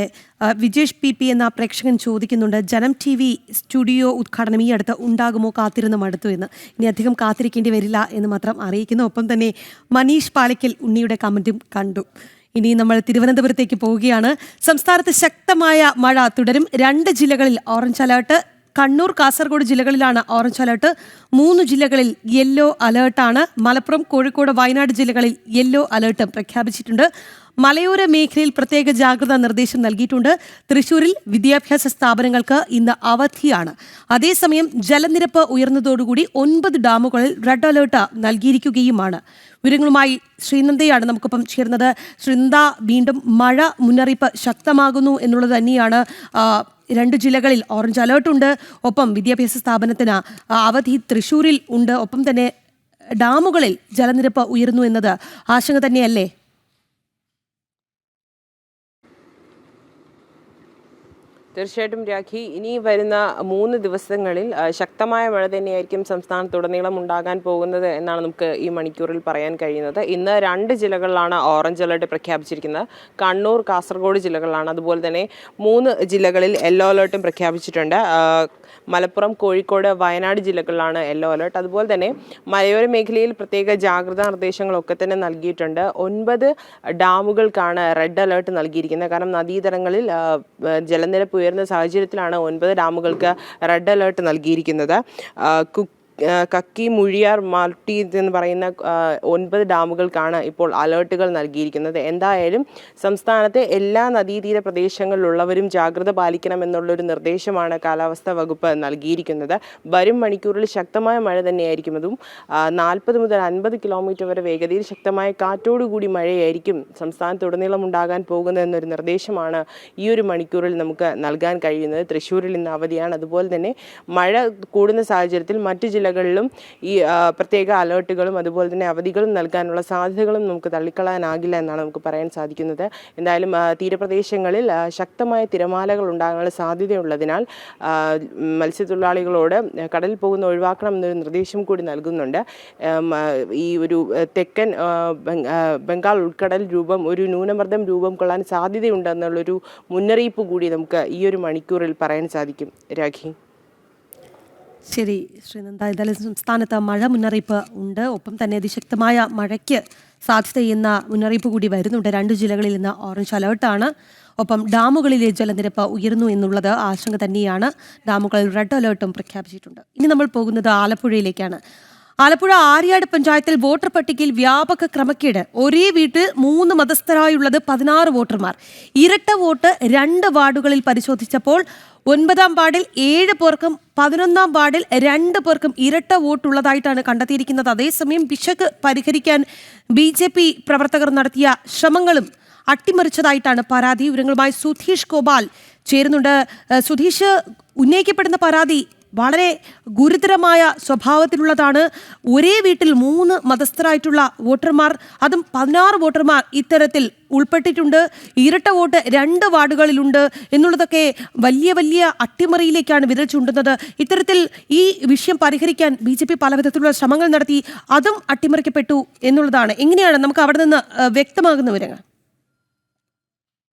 വിജേഷ് പി എന്ന പ്രേക്ഷകൻ ചോദിക്കുന്നുണ്ട്, ജനം TV സ്റ്റുഡിയോ ഉദ്ഘാടനം ഈ അടുത്ത് ഉണ്ടാകുമോ, കാത്തിരുന്ന് മടുത്തു എന്ന്. ഇനി അധികം കാത്തിരിക്കേണ്ടി വരില്ല എന്ന് മാത്രം അറിയിക്കുന്നു. ഒപ്പം തന്നെ മനീഷ് പാളിക്കൽ ഉണ്ണിയുടെ കമന്റും കണ്ടു. ഇനി നമ്മൾ തിരുവനന്തപുരത്തേക്ക് പോവുകയാണ്. സംസ്ഥാനത്ത് ശക്തമായ മഴ തുടരും. 2 ജില്ലകളിൽ ഓറഞ്ച് അലേർട്ട്. കണ്ണൂർ, കാസർഗോഡ് ജില്ലകളിലാണ് ഓറഞ്ച് അലേർട്ട്. 3 ജില്ലകളിൽ യെല്ലോ അലേർട്ടാണ്. മലപ്പുറം, കോഴിക്കോട്, വയനാട് ജില്ലകളിൽ യെല്ലോ അലേർട്ടും പ്രഖ്യാപിച്ചിട്ടുണ്ട്. മലയോര മേഖലയിൽ പ്രത്യേക ജാഗ്രതാ നിർദ്ദേശം നൽകിയിട്ടുണ്ട്. തൃശൂരിൽ വിദ്യാഭ്യാസ സ്ഥാപനങ്ങൾക്ക് ഇന്ന് അവധിയാണ്. അതേസമയം ജലനിരപ്പ് ഉയർന്നതോടുകൂടി 9 ഡാമുകളിൽ റെഡ് അലേർട്ട് നൽകിയിരിക്കുകയുമാണ്. വിവരങ്ങളുമായി ശ്രീനന്ദയാണ് നമുക്കൊപ്പം ചേർന്നത്. ശ്രീനന്ദ, വീണ്ടും മഴ മുന്നറിയിപ്പ് ശക്തമാകുന്നു എന്നുള്ളത് തന്നെയാണ്. 2 ജില്ലകളിൽ ഓറഞ്ച് അലേർട്ടുണ്ട്. ഒപ്പം വിദ്യാഭ്യാസ സ്ഥാപനത്തിന് അവധി തൃശ്ശൂരിൽ ഉണ്ട്. ഒപ്പം തന്നെ ഡാമുകളിൽ ജലനിരപ്പ് ഉയരുന്നു എന്നത് ആശങ്ക തന്നെയല്ലേ? തീർച്ചയായിട്ടും രാഖി, ഇനി വരുന്ന 3 ദിവസങ്ങളിൽ ശക്തമായ മഴ തന്നെയായിരിക്കും സംസ്ഥാനത്തുടനീളം ഉണ്ടാകാൻ പോകുന്നത് എന്നാണ് നമുക്ക് ഈ മണിക്കൂറിൽ പറയാൻ കഴിയുന്നത്. ഇന്ന് 2 ജില്ലകളിലാണ് ഓറഞ്ച് അലേർട്ട് പ്രഖ്യാപിച്ചിരിക്കുന്നത്. കണ്ണൂർ, കാസർഗോഡ് ജില്ലകളിലാണ്. അതുപോലെ തന്നെ 3 ജില്ലകളിൽ യെല്ലോ അലേർട്ടും പ്രഖ്യാപിച്ചിട്ടുണ്ട്. മലപ്പുറം, കോഴിക്കോട്, വയനാട് ജില്ലകളിലാണ് യെല്ലോ അലേർട്ട്. അതുപോലെ തന്നെ മലയോര മേഖലയിൽ പ്രത്യേക ജാഗ്രതാ നിർദ്ദേശങ്ങളൊക്കെ തന്നെ നൽകിയിട്ടുണ്ട്. 9 ഡാമുകൾക്കാണ് റെഡ് അലേർട്ട് നൽകിയിരിക്കുന്നത്. കാരണം നദീതടങ്ങളിൽ ജലനിരപ്പ് ഉയർന്ന സാഹചര്യത്തിലാണ് 9 ഡാമുകൾക്ക് റെഡ് അലേർട്ട് നൽകിയിരിക്കുന്നത്. കക്കി, മുഴിയാർ, മാട്ടി എന്ന് പറയുന്ന 9 ഡാമുകൾക്കാണ് ഇപ്പോൾ അലേർട്ടുകൾ നൽകിയിരിക്കുന്നത്. എന്തായാലും സംസ്ഥാനത്തെ എല്ലാ നദീതീര പ്രദേശങ്ങളിലുള്ളവരും ജാഗ്രത പാലിക്കണമെന്നുള്ളൊരു നിർദ്ദേശമാണ് കാലാവസ്ഥാ വകുപ്പ് നൽകിയിരിക്കുന്നത്. വരും മണിക്കൂറിൽ ശക്തമായ മഴ തന്നെയായിരിക്കും. 40 മുതൽ 50 കിലോമീറ്റർ വരെ വേഗതയിൽ ശക്തമായ കാറ്റോടുകൂടി മഴയായിരിക്കും സംസ്ഥാനത്തുടനീളം ഉണ്ടാകാൻ പോകുന്നതെന്നൊരു നിർദ്ദേശമാണ് ഈ ഒരു മണിക്കൂറിൽ നമുക്ക് നൽകാൻ കഴിയുന്നത്. തൃശ്ശൂരിൽ ഇന്ന് അവധിയാണ്. അതുപോലെ തന്നെ മഴ കൂടുന്ന സാഹചര്യത്തിൽ മറ്റ് ജില്ലകളിലും ഈ പ്രത്യേക അലേർട്ടുകളും അതുപോലെ തന്നെ അവധികളും നൽകാനുള്ള സാധ്യതകളും നമുക്ക് തള്ളിക്കളയാനാകില്ല എന്നാണ് നമുക്ക് പറയാൻ സാധിക്കുന്നത്. എന്തായാലും തീരപ്രദേശങ്ങളിൽ ശക്തമായ തിരമാലകൾ ഉണ്ടാകാനുള്ള സാധ്യതയുള്ളതിനാൽ മത്സ്യത്തൊഴിലാളികളോട് കടലിൽ പോകുന്ന ഒഴിവാക്കണം എന്നൊരു നിർദ്ദേശം കൂടി നൽകുന്നുണ്ട്. ഈ ഒരു തെക്കൻ ബംഗാൾ ഉൾക്കടൽ ഒരു ന്യൂനമർദ്ദം രൂപം കൊള്ളാൻ സാധ്യതയുണ്ടെന്നുള്ളൊരു മുന്നറിയിപ്പ് കൂടി നമുക്ക് ഈ ഒരു മണിക്കൂറിൽ പറയാൻ സാധിക്കും. രാഖി. ശരി ശ്രീനന്ദ, എന്തായാലും സംസ്ഥാനത്ത് മഴ മുന്നറിയിപ്പ് ഉണ്ട്. ഒപ്പം തന്നെ അതിശക്തമായ മഴയ്ക്ക് സാധ്യതയെന്ന മുന്നറിയിപ്പ് കൂടി വരുന്നുണ്ട്. 2 ജില്ലകളിൽ ഇന്ന് ഓറഞ്ച് അലേർട്ടാണ്. ഒപ്പം ഡാമുകളിലെ ജലനിരപ്പ് ഉയർന്നു എന്നുള്ളത് ആശങ്ക തന്നെയാണ്. ഡാമുകളിൽ റെഡ് അലേർട്ടും പ്രഖ്യാപിച്ചിട്ടുണ്ട്. ഇനി നമ്മൾ പോകുന്നത് ആലപ്പുഴയിലേക്കാണ്. ആലപ്പുഴ ആര്യാട് പഞ്ചായത്തിൽ വോട്ടർ പട്ടികയിൽ വ്യാപക ക്രമക്കേട്. ഒരേ വീട്ടിൽ 3 മതസ്ഥരായുള്ളത് 16 വോട്ടർമാർ. ഇരട്ട വോട്ട് 2 വാർഡുകളിൽ പരിശോധിച്ചപ്പോൾ 9-ാം വാർഡിൽ 7 പേർക്കും 11-ാം വാർഡിൽ 2 പേർക്കും ഇരട്ട വോട്ടുള്ളതായിട്ടാണ് കണ്ടെത്തിയിരിക്കുന്നത്. അതേസമയം പിശക് പരിഹരിക്കാൻ BJP പ്രവർത്തകർ നടത്തിയ ശ്രമങ്ങളും അട്ടിമറിച്ചതായിട്ടാണ് പരാതി. വിവരങ്ങളുമായി സുധീഷ് ഗോപാൽ ചേരുന്നുണ്ട്. സുധീഷ്, ഉന്നയിക്കപ്പെടുന്ന പരാതി വളരെ ഗുരുതരമായ സ്വഭാവത്തിലുള്ളതാണ്. ഒരേ വീട്ടിൽ 3 മതസ്ഥരായിട്ടുള്ള വോട്ടർമാർ, അതും 16 വോട്ടർമാർ ഇത്തരത്തിൽ ഉൾപ്പെട്ടിട്ടുണ്ട്. ഇരട്ട വോട്ട് 2 വാർഡുകളിലുണ്ട് എന്നുള്ളതൊക്കെ വലിയ വലിയ അട്ടിമറിയിലേക്കാണ് വിരൽ ചൂണ്ടുന്നത്. ഇത്തരത്തിൽ ഈ വിഷയം പരിഹരിക്കാൻ BJP പലവിധത്തിലുള്ള ശ്രമങ്ങൾ നടത്തി, അതും അട്ടിമറിക്കപ്പെട്ടു എന്നുള്ളതാണ്. എങ്ങനെയാണ് നമുക്ക് അവിടെ നിന്ന് വ്യക്തമാകുന്ന വിവരങ്ങൾ?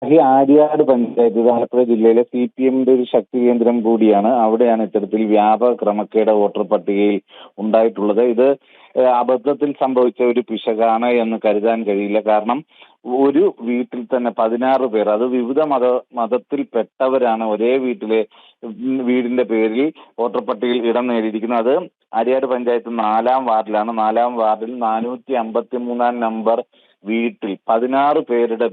ഈ ആര്യാട് പഞ്ചായത്ത് ആലപ്പുഴ ജില്ലയിലെ CPMന്റെ ഒരു ശക്തി കേന്ദ്രം കൂടിയാണ്. അവിടെയാണ് ഇത്തരത്തിൽ വ്യാപക ക്രമക്കേട് വോട്ടർ പട്ടികയിൽ ഉണ്ടായിട്ടുള്ളത്. ഇത് അബദ്ധത്തിൽ സംഭവിച്ച ഒരു പിശകാണ് എന്ന് കരുതാൻ കഴിയില്ല. കാരണം ഒരു വീട്ടിൽ തന്നെ 16 പേർ, അത് വിവിധ മതത്തിൽപ്പെട്ടവരാണ് ഒരേ വീടിന്റെ പേരിൽ വോട്ടർ പട്ടികയിൽ ഇടം നേടിയിരിക്കുന്നത്. അത് ആര്യാട് പഞ്ചായത്ത് 4-ാം വാർഡിലാണ്. 4-ാം വാർഡിൽ 453-ാം നമ്പർ വീട്ടിൽ 16 പേരുടെ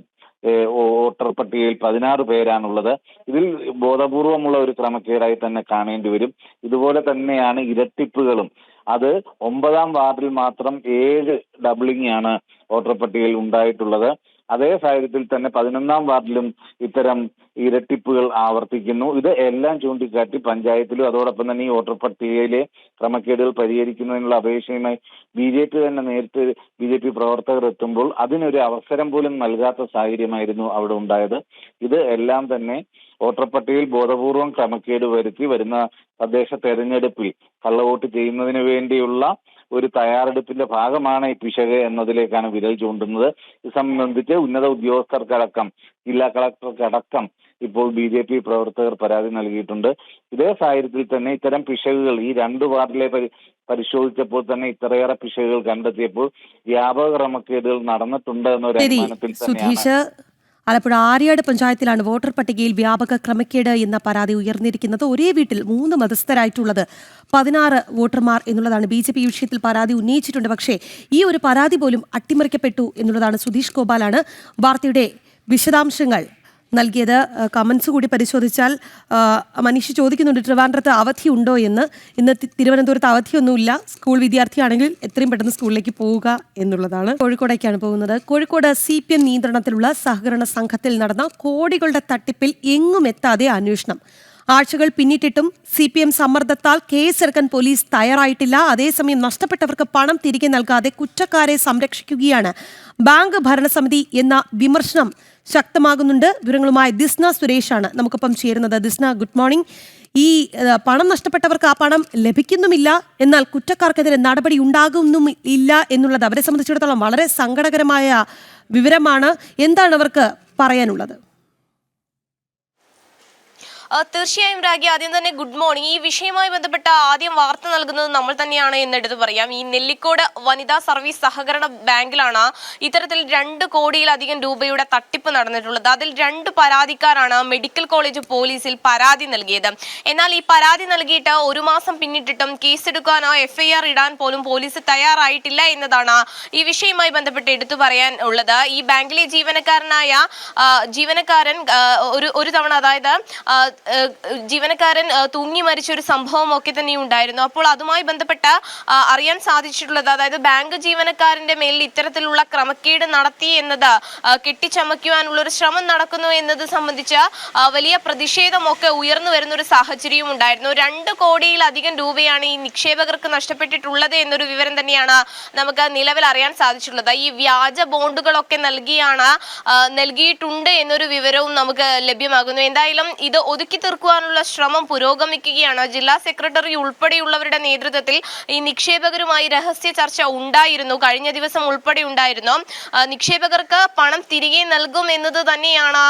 വോട്ടർ പട്ടികയിൽ 16 പേരാണുള്ളത്. ഇതിൽ ബോധപൂർവമുള്ള ഒരു ക്രമക്കേടായി തന്നെ കാണേണ്ടി വരും. ഇതുപോലെ തന്നെയാണ് ഇരട്ടിപ്പുകളും. അത് 9-ാം വാർഡിൽ മാത്രം 7 ഡബിളിംഗ് ആണ് വോട്ടർ പട്ടികയിൽ ഉണ്ടായിട്ടുള്ളത്. അതേ സാഹചര്യത്തിൽ തന്നെ 11-ാം വാർഡിലും ഇത്തരം ഇരട്ടിപ്പുകൾ ആവർത്തിക്കുന്നു. ഇത് എല്ലാം ചൂണ്ടിക്കാട്ടി പഞ്ചായത്തിലും അതോടൊപ്പം തന്നെ ഈ വോട്ടർ പട്ടികയിലെ ക്രമക്കേടുകൾ പരിഹരിക്കുന്നതിനുള്ള അപേക്ഷയുമായി BJP തന്നെ നേരിട്ട് BJP പ്രവർത്തകർ എത്തുമ്പോൾ അതിനൊരു അവസരം പോലും നൽകാത്ത സാഹചര്യമായിരുന്നു അവിടെ ഉണ്ടായത്. ഇത് എല്ലാം തന്നെ വോട്ടർ പട്ടികയിൽ ബോധപൂർവം ക്രമക്കേട് വരുത്തി വരുന്ന തദ്ദേശ തെരഞ്ഞെടുപ്പിൽ കള്ളവോട്ട് ചെയ്യുന്നതിന് വേണ്ടിയുള്ള ഒരു തയ്യാറെടുപ്പിന്റെ ഭാഗമാണ് ഈ പിശക് എന്നതിലേക്കാണ് വിരൽ ചൂണ്ടുന്നത്. ഇത് സംബന്ധിച്ച് ഉന്നത ഉദ്യോഗസ്ഥർക്കടക്കം ജില്ലാ കളക്ടർക്കടക്കം ഇപ്പോൾ BJP പ്രവർത്തകർ പരാതി നൽകിയിട്ടുണ്ട്. ഇതേ സാഹചര്യത്തിൽ തന്നെ ഇത്തരം പിശകുകൾ ഈ 2 വാർഡിലെ പരിശോധിച്ചപ്പോൾ തന്നെ ഇത്രയേറെ പിശകുകൾ കണ്ടെത്തിയപ്പോൾ വ്യാപക ക്രമക്കേടുകൾ നടന്നിട്ടുണ്ട് എന്നൊരു അനുമാനത്തിൽ തന്നെയാണ്. ആലപ്പുഴ ആര്യാട് പഞ്ചായത്തിലാണ് വോട്ടർ പട്ടികയിൽ വ്യാപക ക്രമക്കേട് എന്ന പരാതി ഉയർന്നിരിക്കുന്നത്. ഒരേ വീട്ടിൽ 3 മതസ്ഥരായിട്ടുള്ളത് 16 വോട്ടർമാർ എന്നുള്ളതാണ്. BJP ഈ വിഷയത്തിൽ പരാതി ഉന്നയിച്ചിട്ടുണ്ട്. പക്ഷേ ഈ ഒരു പരാതി പോലും അട്ടിമറിക്കപ്പെട്ടു എന്നുള്ളതാണ്. സുധീഷ് ഗോപാലാണ് വാർത്തയുടെ വിശദാംശങ്ങൾ നൽകിയത്. കമന്റ്സ് കൂടി പരിശോധിച്ചാൽ മനീഷ് ചോദിക്കുന്നുണ്ട് ട്രിവാൻഡ്രത്ത് അവധി ഉണ്ടോ എന്ന്. ഇന്ന് തിരുവനന്തപുരത്ത് അവധിയൊന്നുമില്ല. സ്കൂൾ വിദ്യാർത്ഥിയാണെങ്കിൽ എത്രയും പെട്ടെന്ന് സ്കൂളിലേക്ക് പോവുക എന്നുള്ളതാണ്. കോഴിക്കോടേക്കാണ് പോകുന്നത്. കോഴിക്കോട് CPM നിയന്ത്രണത്തിലുള്ള സഹകരണ സംഘത്തിൽ നടന്ന കോടികളുടെ തട്ടിപ്പിൽ എങ്ങും എത്താതെ അന്വേഷണം. ആഴ്ചകൾ പിന്നിട്ടിട്ടും CPM സമ്മർദ്ദത്താൽ കേസെടുക്കാൻ പോലീസ് തയ്യാറായിട്ടില്ല. അതേസമയം നഷ്ടപ്പെട്ടവർക്ക് പണം തിരികെ നൽകാതെ കുറ്റക്കാരെ സംരക്ഷിക്കുകയാണ് ബാങ്ക് ഭരണസമിതി എന്ന വിമർശനം ശക്തമാകുന്നുണ്ട്. വിവരങ്ങളുമായി ദിസ്ന സുരേഷാണ് നമുക്കൊപ്പം ചേരുന്നത്. Disna, good morning. ഈ പണം നഷ്ടപ്പെട്ടവർക്ക് ആ പണം ലഭിക്കുന്നുമില്ല, എന്നാൽ കുറ്റക്കാർക്കെതിരെ നടപടി ഉണ്ടാകുന്നും ഇല്ല എന്നുള്ളത് അവരെ സംബന്ധിച്ചിടത്തോളം വളരെ സങ്കടകരമായ വിവരമാണ്. എന്താണ് അവർക്ക് പറയാനുള്ളത്? തീർച്ചയായും രാഗി, ആദ്യം തന്നെ ഗുഡ് മോർണിംഗ്. ഈ വിഷയവുമായി ബന്ധപ്പെട്ട ആദ്യം വാർത്ത നൽകുന്നത് നമ്മൾ തന്നെയാണ് എന്നെടുത്ത് പറയാം. ഈ നെല്ലിക്കോട് വനിതാ സർവീസ് സഹകരണ ബാങ്കിലാണ് ഇത്തരത്തിൽ 2 കോടിയിലധികം രൂപയുടെ തട്ടിപ്പ് നടന്നിട്ടുള്ളത്. അതിൽ 2 പരാതിക്കാരാണ് മെഡിക്കൽ കോളേജ് പോലീസിൽ പരാതി നൽകിയത്. എന്നാൽ ഈ പരാതി നൽകിയിട്ട് 1 മാസം പിന്നിട്ടിട്ടും കേസെടുക്കാനോ FIR ഇടാൻ പോലും പോലീസ് തയ്യാറായിട്ടില്ല എന്നതാണ് ഈ വിഷയവുമായി ബന്ധപ്പെട്ട് എടുത്തു പറയാൻ ഉള്ളത്. ഈ ബാങ്കിലെ ജീവനക്കാരൻ ഒരു തവണ, അതായത് ജീവനക്കാരൻ തൂങ്ങി മരിച്ച ഒരു സംഭവം ഒക്കെ തന്നെ ഉണ്ടായിരുന്നു. അപ്പോൾ അതുമായി ബന്ധപ്പെട്ട അറിയാൻ സാധിച്ചിട്ടുള്ളത്, അതായത് ബാങ്ക് ജീവനക്കാരന്റെ മേലിൽ ഇത്തരത്തിലുള്ള ക്രമക്കേട് നടത്തി എന്നത് കെട്ടിച്ചമയ്ക്കുവാനുള്ള ഒരു ശ്രമം നടക്കുന്നു എന്നത് സംബന്ധിച്ച് വലിയ പ്രതിഷേധമൊക്കെ ഉയർന്നു വരുന്ന ഒരു സാഹചര്യവും ഉണ്ടായിരുന്നു. 2 കോടിയിലധികം രൂപയാണ് ഈ നിക്ഷേപകർക്ക് നഷ്ടപ്പെട്ടിട്ടുള്ളത് എന്നൊരു വിവരം തന്നെയാണ് നമുക്ക് നിലവിൽ അറിയാൻ സാധിച്ചിട്ടുള്ളത്. ഈ വ്യാജ ബോണ്ടുകളൊക്കെ നൽകിയിട്ടുണ്ട് എന്നൊരു വിവരവും നമുക്ക് ലഭ്യമാകുന്നു. എന്തായാലും ഇത് ഒതുക്കി തീർക്കുവാനുള്ള ശ്രമം പുരോഗമിക്കുകയാണ്. ജില്ലാ സെക്രട്ടറി ഉൾപ്പെടെയുള്ളവരുടെ നേതൃത്വത്തിൽ ഈ നിക്ഷേപകരുമായി രഹസ്യ ചർച്ച ഉണ്ടായിരുന്നു. കഴിഞ്ഞ ദിവസം ഉൾപ്പെടെ ഉണ്ടായിരുന്നു. നിക്ഷേപകർക്ക് പണം തിരികെ നൽകും എന്നത് തന്നെയാണ്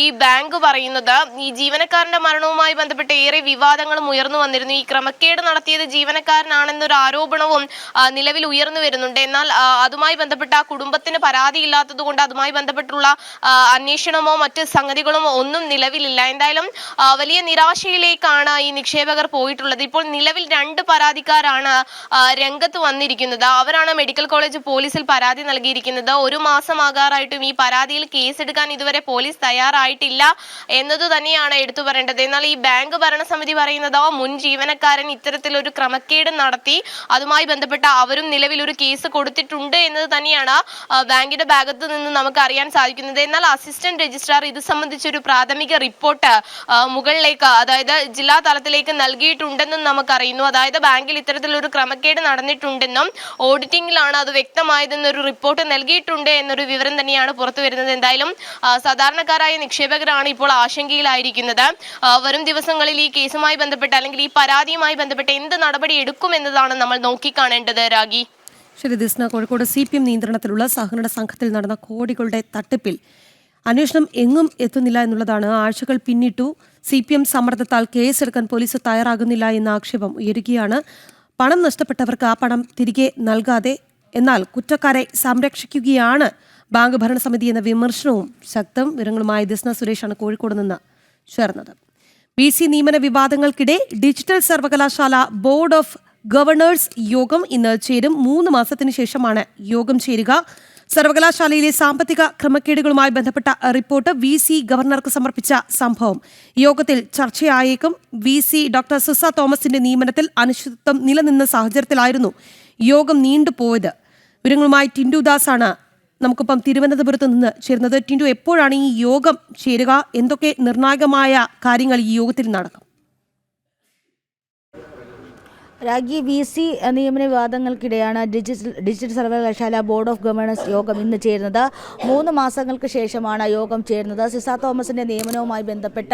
ഈ ബാങ്ക് പറയുന്നത്. ഈ ജീവനക്കാരന്റെ മരണവുമായി ബന്ധപ്പെട്ട് ഏറെ വിവാദങ്ങളും ഉയർന്നു വന്നിരുന്നു. ഈ ക്രമക്കേട് നടത്തിയത് ജീവനക്കാരനാണെന്നൊരു ആരോപണവും നിലവിൽ ഉയർന്നു വരുന്നുണ്ട്. എന്നാൽ അതുമായി ബന്ധപ്പെട്ട ആ കുടുംബത്തിന് പരാതിയില്ലാത്തത് കൊണ്ട് അതുമായി ബന്ധപ്പെട്ടുള്ള അന്വേഷണമോ മറ്റ് സംഗതികളോ ഒന്നും നിലവിലില്ല. എന്തായാലും വലിയ നിരാശയിലേക്കാണ് ഈ നിക്ഷേപകർ പോയിട്ടുള്ളത്. ഇപ്പോൾ നിലവിൽ 2 പരാതിക്കാരാണ് രംഗത്ത് വന്നിരിക്കുന്നത്. അവരാണ് മെഡിക്കൽ കോളേജ് പോലീസിൽ പരാതി നൽകിയിരിക്കുന്നത്. 1 മാസമാകാറായിട്ടും ഈ പരാതിയിൽ കേസെടുക്കാൻ ഇതുവരെ പോലീസ് തയ്യാറായിട്ടില്ല എന്നത് തന്നെയാണ് എടുത്തു പറയേണ്ടത്. എന്നാൽ ഈ ബാങ്ക് ഭരണസമിതി പറയുന്നത് മുൻ ജീവനക്കാരൻ ഇത്തരത്തിലൊരു ക്രമക്കേട് നടത്തി, അതുമായി ബന്ധപ്പെട്ട അവരും നിലവിൽ ഒരു കേസ് കൊടുത്തിട്ടുണ്ട് എന്നത് തന്നെയാണ് ബാങ്കിന്റെ ഭാഗത്ത് നിന്ന് നമുക്ക് അറിയാൻ സാധിക്കുന്നത്. എന്നാൽ അസിസ്റ്റന്റ് രജിസ്ട്രാർ ഇത് സംബന്ധിച്ചൊരു പ്രാഥമിക റിപ്പോർട്ട് മുകളിലേക്ക്, അതായത് ജില്ലാ തലത്തിലേക്ക് നൽകിയിട്ടുണ്ടെന്നും നമുക്കറിയുന്നു. അതായത് ബാങ്കിൽ ഇത്തരത്തിലൊരു ക്രമക്കേട് നടന്നിട്ടുണ്ടെന്നും ഓഡിറ്റിംഗിലാണ് അത് വ്യക്തമായതെന്നൊരു റിപ്പോർട്ട് നൽകിയിട്ടുണ്ട് എന്നൊരു വിവരം തന്നെയാണ് പുറത്തു വരുന്നത്. എന്തായാലും സാധാരണക്കാരായ നിക്ഷേപകരാണ് ഇപ്പോൾ ആശങ്കയിലായിരിക്കുന്നത്. വരും ദിവസങ്ങളിൽ ഈ കേസുമായി ബന്ധപ്പെട്ട് അല്ലെങ്കിൽ ഈ പരാതിയുമായി ബന്ധപ്പെട്ട് എന്ത് നടപടി എടുക്കുമെന്നതാണ് നമ്മൾ നോക്കിക്കാണേണ്ടത്. രാഗി. ശരി ദിസ്ന, കോഴിക്കോട് CPM നിയന്ത്രണത്തിലുള്ള സഹകരണ സംഘത്തിൽ നടന്ന കോടികളുടെ തട്ടിപ്പിൽ അന്വേഷണം എങ്ങും എത്തുന്നില്ല എന്നുള്ളതാണ്. ആഴ്ചകൾ പിന്നിട്ടു. CPM സമ്മർദ്ദത്താൽ കേസെടുക്കാൻ പോലീസ് തയ്യാറാകുന്നില്ല എന്ന ആക്ഷേപം ഉയരുകയാണ്. പണം നഷ്ടപ്പെട്ടവർക്ക് ആ പണം തിരികെ നൽകാതെ എന്നാൽ കുറ്റക്കാരെ സംരക്ഷിക്കുകയാണ് ബാങ്ക് ഭരണസമിതി എന്ന വിമർശനവും ശക്തം. വിവരങ്ങളുമായി ദിസ്ന സുരേഷാണ് കോഴിക്കോട് നിന്ന് ചേർന്നത്. BC നിയമന വിവാദങ്ങൾക്കിടെ ഡിജിറ്റൽ സർവകലാശാല ബോർഡ് ഓഫ് ഗവർണേഴ്സ് യോഗം ഇന്ന് ചേരും. 3 മാസത്തിന് ശേഷമാണ് യോഗം ചേരുക. സർവകലാശാലയിലെ സാമ്പത്തിക ക്രമക്കേടുകളുമായി ബന്ധപ്പെട്ട റിപ്പോർട്ട് VC ഗവർണർക്ക് സമർപ്പിച്ച സംഭവം യോഗത്തിൽ ചർച്ചയായേക്കും. VC ഡോക്ടർ സിസ തോമസിന്റെ നിയമനത്തിൽ അനിശ്ചിതത്വം നിലനിന്ന സാഹചര്യത്തിലായിരുന്നു യോഗം നീണ്ടുപോയത്. വിവരങ്ങളുമായി ടിൻഡു ദാസ് ആണ് നമുക്കിപ്പം തിരുവനന്തപുരത്ത് നിന്ന് ചേരുന്നത്. ടിൻഡു, എപ്പോഴാണ് ഈ യോഗം ചേരുക? എന്തൊക്കെ നിർണായകമായ കാര്യങ്ങൾ ഈ യോഗത്തിൽ നടക്കും? രാജ്യ VC നിയമന വിവാദങ്ങൾക്കിടെയാണ് ഡിജിറ്റൽ സർവകലാശാല ബോർഡ് ഓഫ് ഗവർണേഴ്സ് യോഗം ഇന്ന് ചേരുന്നത്. 3 മാസങ്ങൾക്ക് ശേഷമാണ് യോഗം ചേരുന്നത്. സിസ തോമസിന്റെ നിയമനവുമായി ബന്ധപ്പെട്ട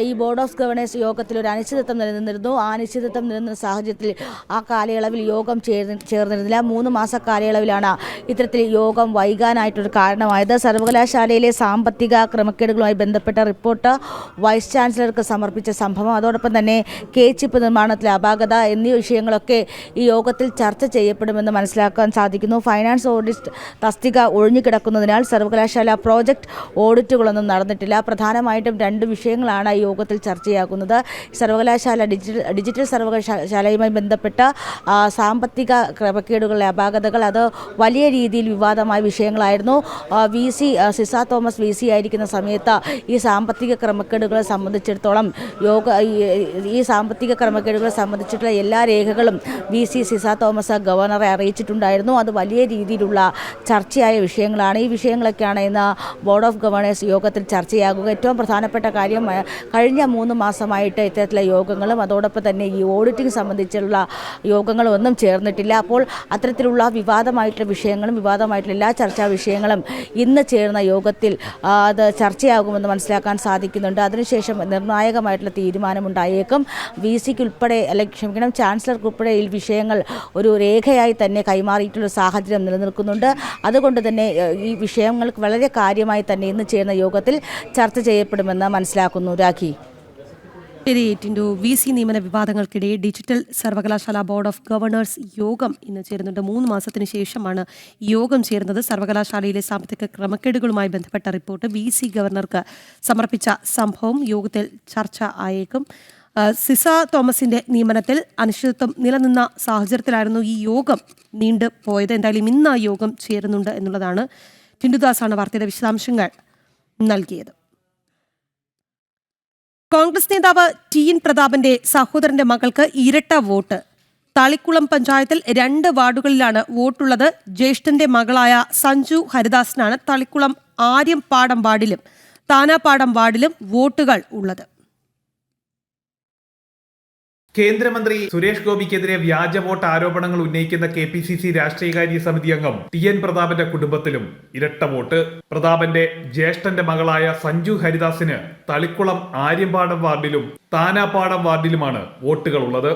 ഈ ബോർഡ് ഓഫ് ഗവർണേഴ്സ് യോഗത്തിൽ ഒരു അനിശ്ചിതത്വം നിലനിന്നിരുന്നു. ആ അനിശ്ചിതത്വം നിലനിന്ന സാഹചര്യത്തിൽ ആ കാലയളവിൽ യോഗം ചേർന്നിരുന്നില്ല. 3 മാസ കാലയളവിലാണ് ഇത്തരത്തിൽ യോഗം വൈകാനായിട്ടൊരു കാരണമായത്. സർവകലാശാലയിലെ സാമ്പത്തിക ക്രമക്കേടുകളുമായി ബന്ധപ്പെട്ട റിപ്പോർട്ട് വൈസ് ചാൻസലർക്ക് സമർപ്പിച്ച സംഭവം, അതോടൊപ്പം തന്നെ ചിപ്പ് നിർമ്മാണത്തിലെ അപാകത എന്നീ വിഷയങ്ങളൊക്കെ ഈ യോഗത്തിൽ ചർച്ച ചെയ്യപ്പെടുമെന്ന് മനസ്സിലാക്കാൻ സാധിക്കുന്നു. ഫൈനാൻസ് ഓഡിറ്റ് തസ്തിക ഒഴിഞ്ഞുകിടക്കുന്നതിനാൽ സർവകലാശാല പ്രോജക്റ്റ് ഓഡിറ്റുകളൊന്നും നടന്നിട്ടില്ല. പ്രധാനമായിട്ടും 2 വിഷയങ്ങളാണ് ഈ യോഗത്തിൽ ചർച്ചയാകുന്നത്. സർവകലാശാല ഡിജിറ്റൽ സർവകലാശാലയുമായി ബന്ധപ്പെട്ട സാമ്പത്തിക ക്രമക്കേടുകളുടെ അപാകതകൾ, അത് വലിയ രീതിയിൽ വിവാദമായ വിഷയങ്ങളായിരുന്നു. സിസ തോമസ് VC ആയിരിക്കുന്ന സമയത്ത് ഈ സാമ്പത്തിക ക്രമക്കേടുകളെ സംബന്ധിച്ചിടത്തോളം ഈ സാമ്പത്തിക ക്രമക്കേടുകളെ സംബന്ധിച്ചിട്ടുള്ള എല്ലാ രേഖകളും VC സിസ തോമസ് ഗവർണറെ അറിയിച്ചിട്ടുണ്ടായിരുന്നു. അത് വലിയ രീതിയിലുള്ള ചർച്ചയായ വിഷയങ്ങളാണ്. ഈ വിഷയങ്ങളൊക്കെയാണ് ഇന്ന് ബോർഡ് ഓഫ് ഗവർണേഴ്സ് യോഗത്തിൽ ചർച്ചയാകുക. ഏറ്റവും പ്രധാനപ്പെട്ട കാര്യം, കഴിഞ്ഞ 3 മാസമായിട്ട് ഇത്തരത്തിലുള്ള യോഗങ്ങളും അതോടൊപ്പം തന്നെ ഈ ഓഡിറ്റിംഗ് സംബന്ധിച്ചുള്ള യോഗങ്ങളും ഒന്നും ചേർന്നിട്ടില്ല. അപ്പോൾ അത്തരത്തിലുള്ള വിവാദമായിട്ടുള്ള വിഷയങ്ങളും വിവാദമായിട്ടുള്ള എല്ലാ ചർച്ചാ വിഷയങ്ങളും ഇന്ന് ചേർന്ന യോഗത്തിൽ അത് ചർച്ചയാകുമെന്ന് മനസ്സിലാക്കാൻ സാധിക്കുന്നുണ്ട്. അതിനുശേഷം നിർണായകമായിട്ടുള്ള തീരുമാനമുണ്ടായേക്കും. VCക്ക് ഉൾപ്പെടെ ചാൻസലർക്കുൾപ്പെടെ ഈ വിഷയങ്ങൾ ഒരു രേഖയായി തന്നെ കൈമാറിയിട്ടുള്ള സാഹചര്യം നിലനിൽക്കുന്നുണ്ട്. അതുകൊണ്ട് തന്നെ ഈ വിഷയങ്ങൾക്ക് വളരെ കാര്യമായി തന്നെ ഇന്ന് ചേർന്ന യോഗത്തിൽ ചർച്ച ചെയ്യപ്പെടുമെന്ന് മനസ്സിലാക്കുന്നു. രാഖി. ശരി ടിൻഡു, VC നിയമന വിവാദങ്ങൾക്കിടെ ഡിജിറ്റൽ സർവകലാശാല ബോർഡ് ഓഫ് ഗവർണേഴ്സ് യോഗം ഇന്ന് ചേരുന്നുണ്ട്. 3 മാസത്തിന് ശേഷമാണ് യോഗം ചേരുന്നത്. സർവകലാശാലയിലെ സാമ്പത്തിക ക്രമക്കേടുകളുമായി ബന്ധപ്പെട്ട റിപ്പോർട്ട് VC ഗവർണർക്ക് സമർപ്പിച്ച സംഭവം യോഗത്തിൽ ചർച്ച ആയേക്കും. സിസ തോമസിന്റെ നിയമനത്തിൽ അനിശ്ചിതത്വം നിലനിന്ന സാഹചര്യത്തിലായിരുന്നു ഈ യോഗം നീണ്ടു പോയത്. എന്തായാലും ഇന്ന് ആ യോഗം ചേരുന്നുണ്ട് എന്നുള്ളതാണ്. ടിൻഡുദാസാണ് വാർത്തയുടെ വിശദാംശങ്ങൾ നൽകിയത്. കോൺഗ്രസ് നേതാവ് TN പ്രതാപന്റെ സഹോദരന്റെ മകൾക്ക് ഇരട്ട വോട്ട്. തളിക്കുളം പഞ്ചായത്തിൽ 2 വാർഡുകളിലാണ് വോട്ടുള്ളത്. ജ്യേഷ്ഠന്റെ മകളായ സഞ്ജു ഹരിദാസിനാണ് തളിക്കുളം ആര്യംപാടം വാർഡിലും താനാപ്പാടം വാർഡിലും വോട്ടുകൾ ഉള്ളത്. കേന്ദ്രമന്ത്രി സുരേഷ് ഗോപിക്കെതിരെ വ്യാജ വോട്ട് ആരോപണങ്ങൾ ഉന്നയിക്കുന്ന KPCC രാഷ്ട്രീയകാര്യ സമിതി അംഗം TN പ്രതാപന്റെ കുടുംബത്തിലും ഇരട്ട വോട്ട്. പ്രതാപന്റെ ജ്യേഷ്ഠന്റെ മകളായ സഞ്ജു ഹരിദാസിന് തളിക്കുളം ആര്യമ്പാടം വാർഡിലും താനാപ്പാടം വാർഡിലുമാണ് വോട്ടുകൾ ഉള്ളത്.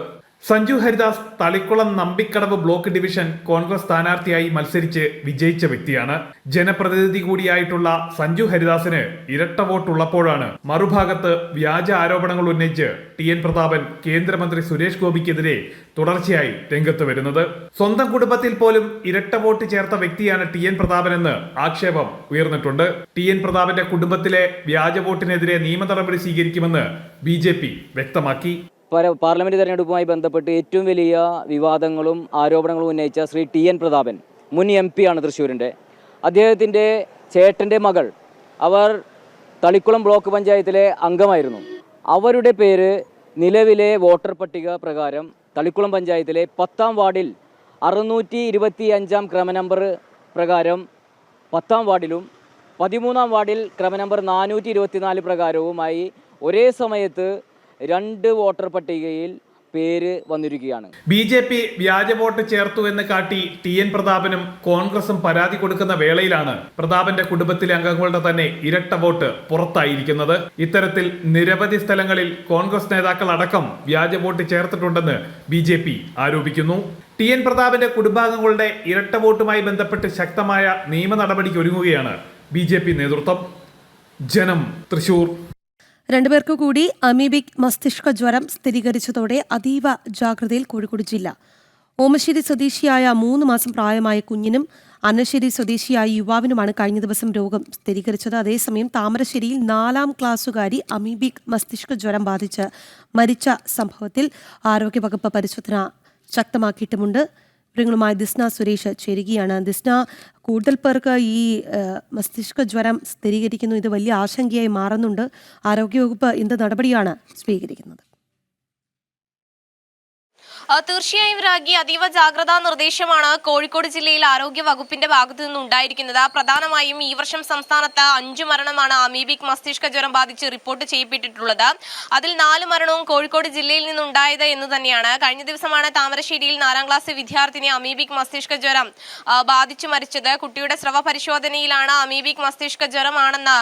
സഞ്ജു ഹരിദാസ് തളിക്കുളം നമ്പിക്കടവ് ബ്ലോക്ക് ഡിവിഷൻ കോൺഗ്രസ് സ്ഥാനാർത്ഥിയായി മത്സരിച്ച് വിജയിച്ച വ്യക്തിയാണ്. ജനപ്രതിനിധി കൂടിയായിട്ടുള്ള സഞ്ജു ഹരിദാസിന് ഇരട്ട വോട്ടുള്ളപ്പോഴാണ് മറുഭാഗത്ത് വ്യാജ ആരോപണങ്ങൾ ഉന്നയിച്ച് TN പ്രതാപൻ കേന്ദ്രമന്ത്രി സുരേഷ് ഗോപിക്കെതിരെ തുടർച്ചയായി രംഗത്ത് വരുന്നത്. സ്വന്തം കുടുംബത്തിൽ പോലും ഇരട്ട വോട്ട് ചേർത്ത വ്യക്തിയാണ് TN പ്രതാപൻ എന്ന് ആക്ഷേപം ഉയർന്നിട്ടുണ്ട്. TN പ്രതാപന്റെ കുടുംബത്തിലെ വ്യാജ വോട്ടിനെതിരെ നിയമ നടപടി സ്വീകരിക്കുമെന്ന് BJP വ്യക്തമാക്കി. പാർലമെന്റ് തെരഞ്ഞെടുപ്പുമായി ബന്ധപ്പെട്ട് ഏറ്റവും വലിയ വിവാദങ്ങളും ആരോപണങ്ങളും ഉന്നയിച്ച ശ്രീ TN പ്രതാപൻ മുൻ MP ആണ് തൃശ്ശൂരിൻ്റെ. അദ്ദേഹത്തിൻ്റെ ചേട്ടൻ്റെ മകൾ അവർ തളിക്കുളം ബ്ലോക്ക് പഞ്ചായത്തിലെ അംഗമായിരുന്നു. അവരുടെ പേര് നിലവിലെ വോട്ടർ പട്ടിക പ്രകാരം തളിക്കുളം പഞ്ചായത്തിലെ 10ാം വാർഡിൽ 625 ക്രമനമ്പർ പ്രകാരം 10ാം വാർഡിലും 13ാം വാർഡിൽ ക്രമനമ്പർ 424 പ്രകാരവുമായി ഒരേ സമയത്ത് 2 വോട്ടർ പട്ടികയിൽ പേര് വന്നിരിക്കുകയാണ്. BJP വ്യാജ വോട്ട് ചേർത്തു എന്ന് കാട്ടി TN പ്രതാപനും കോൺഗ്രസും പരാതി കൊടുക്കുന്ന വേളയിലാണ് പ്രതാപന്റെ കുടുംബത്തിലെ അംഗങ്ങളുടെ തന്നെ ഇരട്ട വോട്ട് പുറത്തായിരിക്കുന്നത്. ഇത്തരത്തിൽ നിരവധി സ്ഥലങ്ങളിൽ കോൺഗ്രസ് നേതാക്കൾ അടക്കം വ്യാജ വോട്ട് ചേർത്തിട്ടുണ്ടെന്ന് BJP ആരോപിക്കുന്നു. TN പ്രതാപന്റെ കുടുംബാംഗങ്ങളുടെ ഇരട്ട വോട്ടുമായി ബന്ധപ്പെട്ട് ശക്തമായ നിയമ നടപടിക്ക് ഒരുങ്ങുകയാണ് BJP നേതൃത്വം. ജനം, തൃശൂർ. രണ്ടുപേർക്കു കൂടി അമീബിക് മസ്തിഷ്ക ജ്വരം സ്ഥിരീകരിച്ചതോടെ അതീവ ജാഗ്രതയിൽ കോഴിക്കോട് ജില്ല. ഓമശ്ശേരി സ്വദേശിയായ 3 മാസം പ്രായമായ കുഞ്ഞിനും അന്നശ്ശേരി സ്വദേശിയായ യുവാവിനുമാണ് കഴിഞ്ഞ ദിവസം രോഗം സ്ഥിരീകരിച്ചത്. അതേസമയം താമരശ്ശേരിയിൽ 4ാം ക്ലാസ്സുകാരി അമീബിക് മസ്തിഷ്ക ജ്വരം ബാധിച്ച് മരിച്ച സംഭവത്തിൽ ആരോഗ്യവകുപ്പ് പരിശോധന ശക്തമാക്കിയിട്ടുമുണ്ട്. വിവരങ്ങളുമായി ദിസ്ന സുരേഷ് ചേരുകയാണ്. ദിസ്ന, കൂടുതൽ പേർക്ക് ഈ മസ്തിഷ്ക ജ്വരം സ്ഥിരീകരിക്കുന്നു. ഇത് വലിയ ആശങ്കയായി മാറുന്നുണ്ട്. ആരോഗ്യവകുപ്പ് എന്ത് നടപടിയാണ് സ്വീകരിക്കുന്നത്? തീർച്ചയായും രാഗി, അതീവ ജാഗ്രതാ നിർദ്ദേശമാണ് കോഴിക്കോട് ജില്ലയിൽ ആരോഗ്യ വകുപ്പിന്റെ ഭാഗത്തു നിന്ന് ഉണ്ടായിരിക്കുന്നത്. പ്രധാനമായും ഈ വർഷം സംസ്ഥാനത്ത് 5 മരണമാണ് അമീബിക് മസ്തിഷ്ക ജ്വരം ബാധിച്ച് റിപ്പോർട്ട് ചെയ്യപ്പെട്ടിട്ടുള്ളത്. അതിൽ 4 മരണവും കോഴിക്കോട് ജില്ലയിൽ നിന്നുണ്ടായത് എന്ന് തന്നെയാണ്. കഴിഞ്ഞ ദിവസമാണ് താമരശ്ശേരിയിൽ 4ാം ക്ലാസ് വിദ്യാർത്ഥിനി അമീബിക് മസ്തിഷ്ക ജ്വരം ബാധിച്ചു മരിച്ചത്. കുട്ടിയുടെ സ്രവ പരിശോധനയിലാണ് അമീബിക് മസ്തിഷ്ക ജ്വരമാണെന്ന്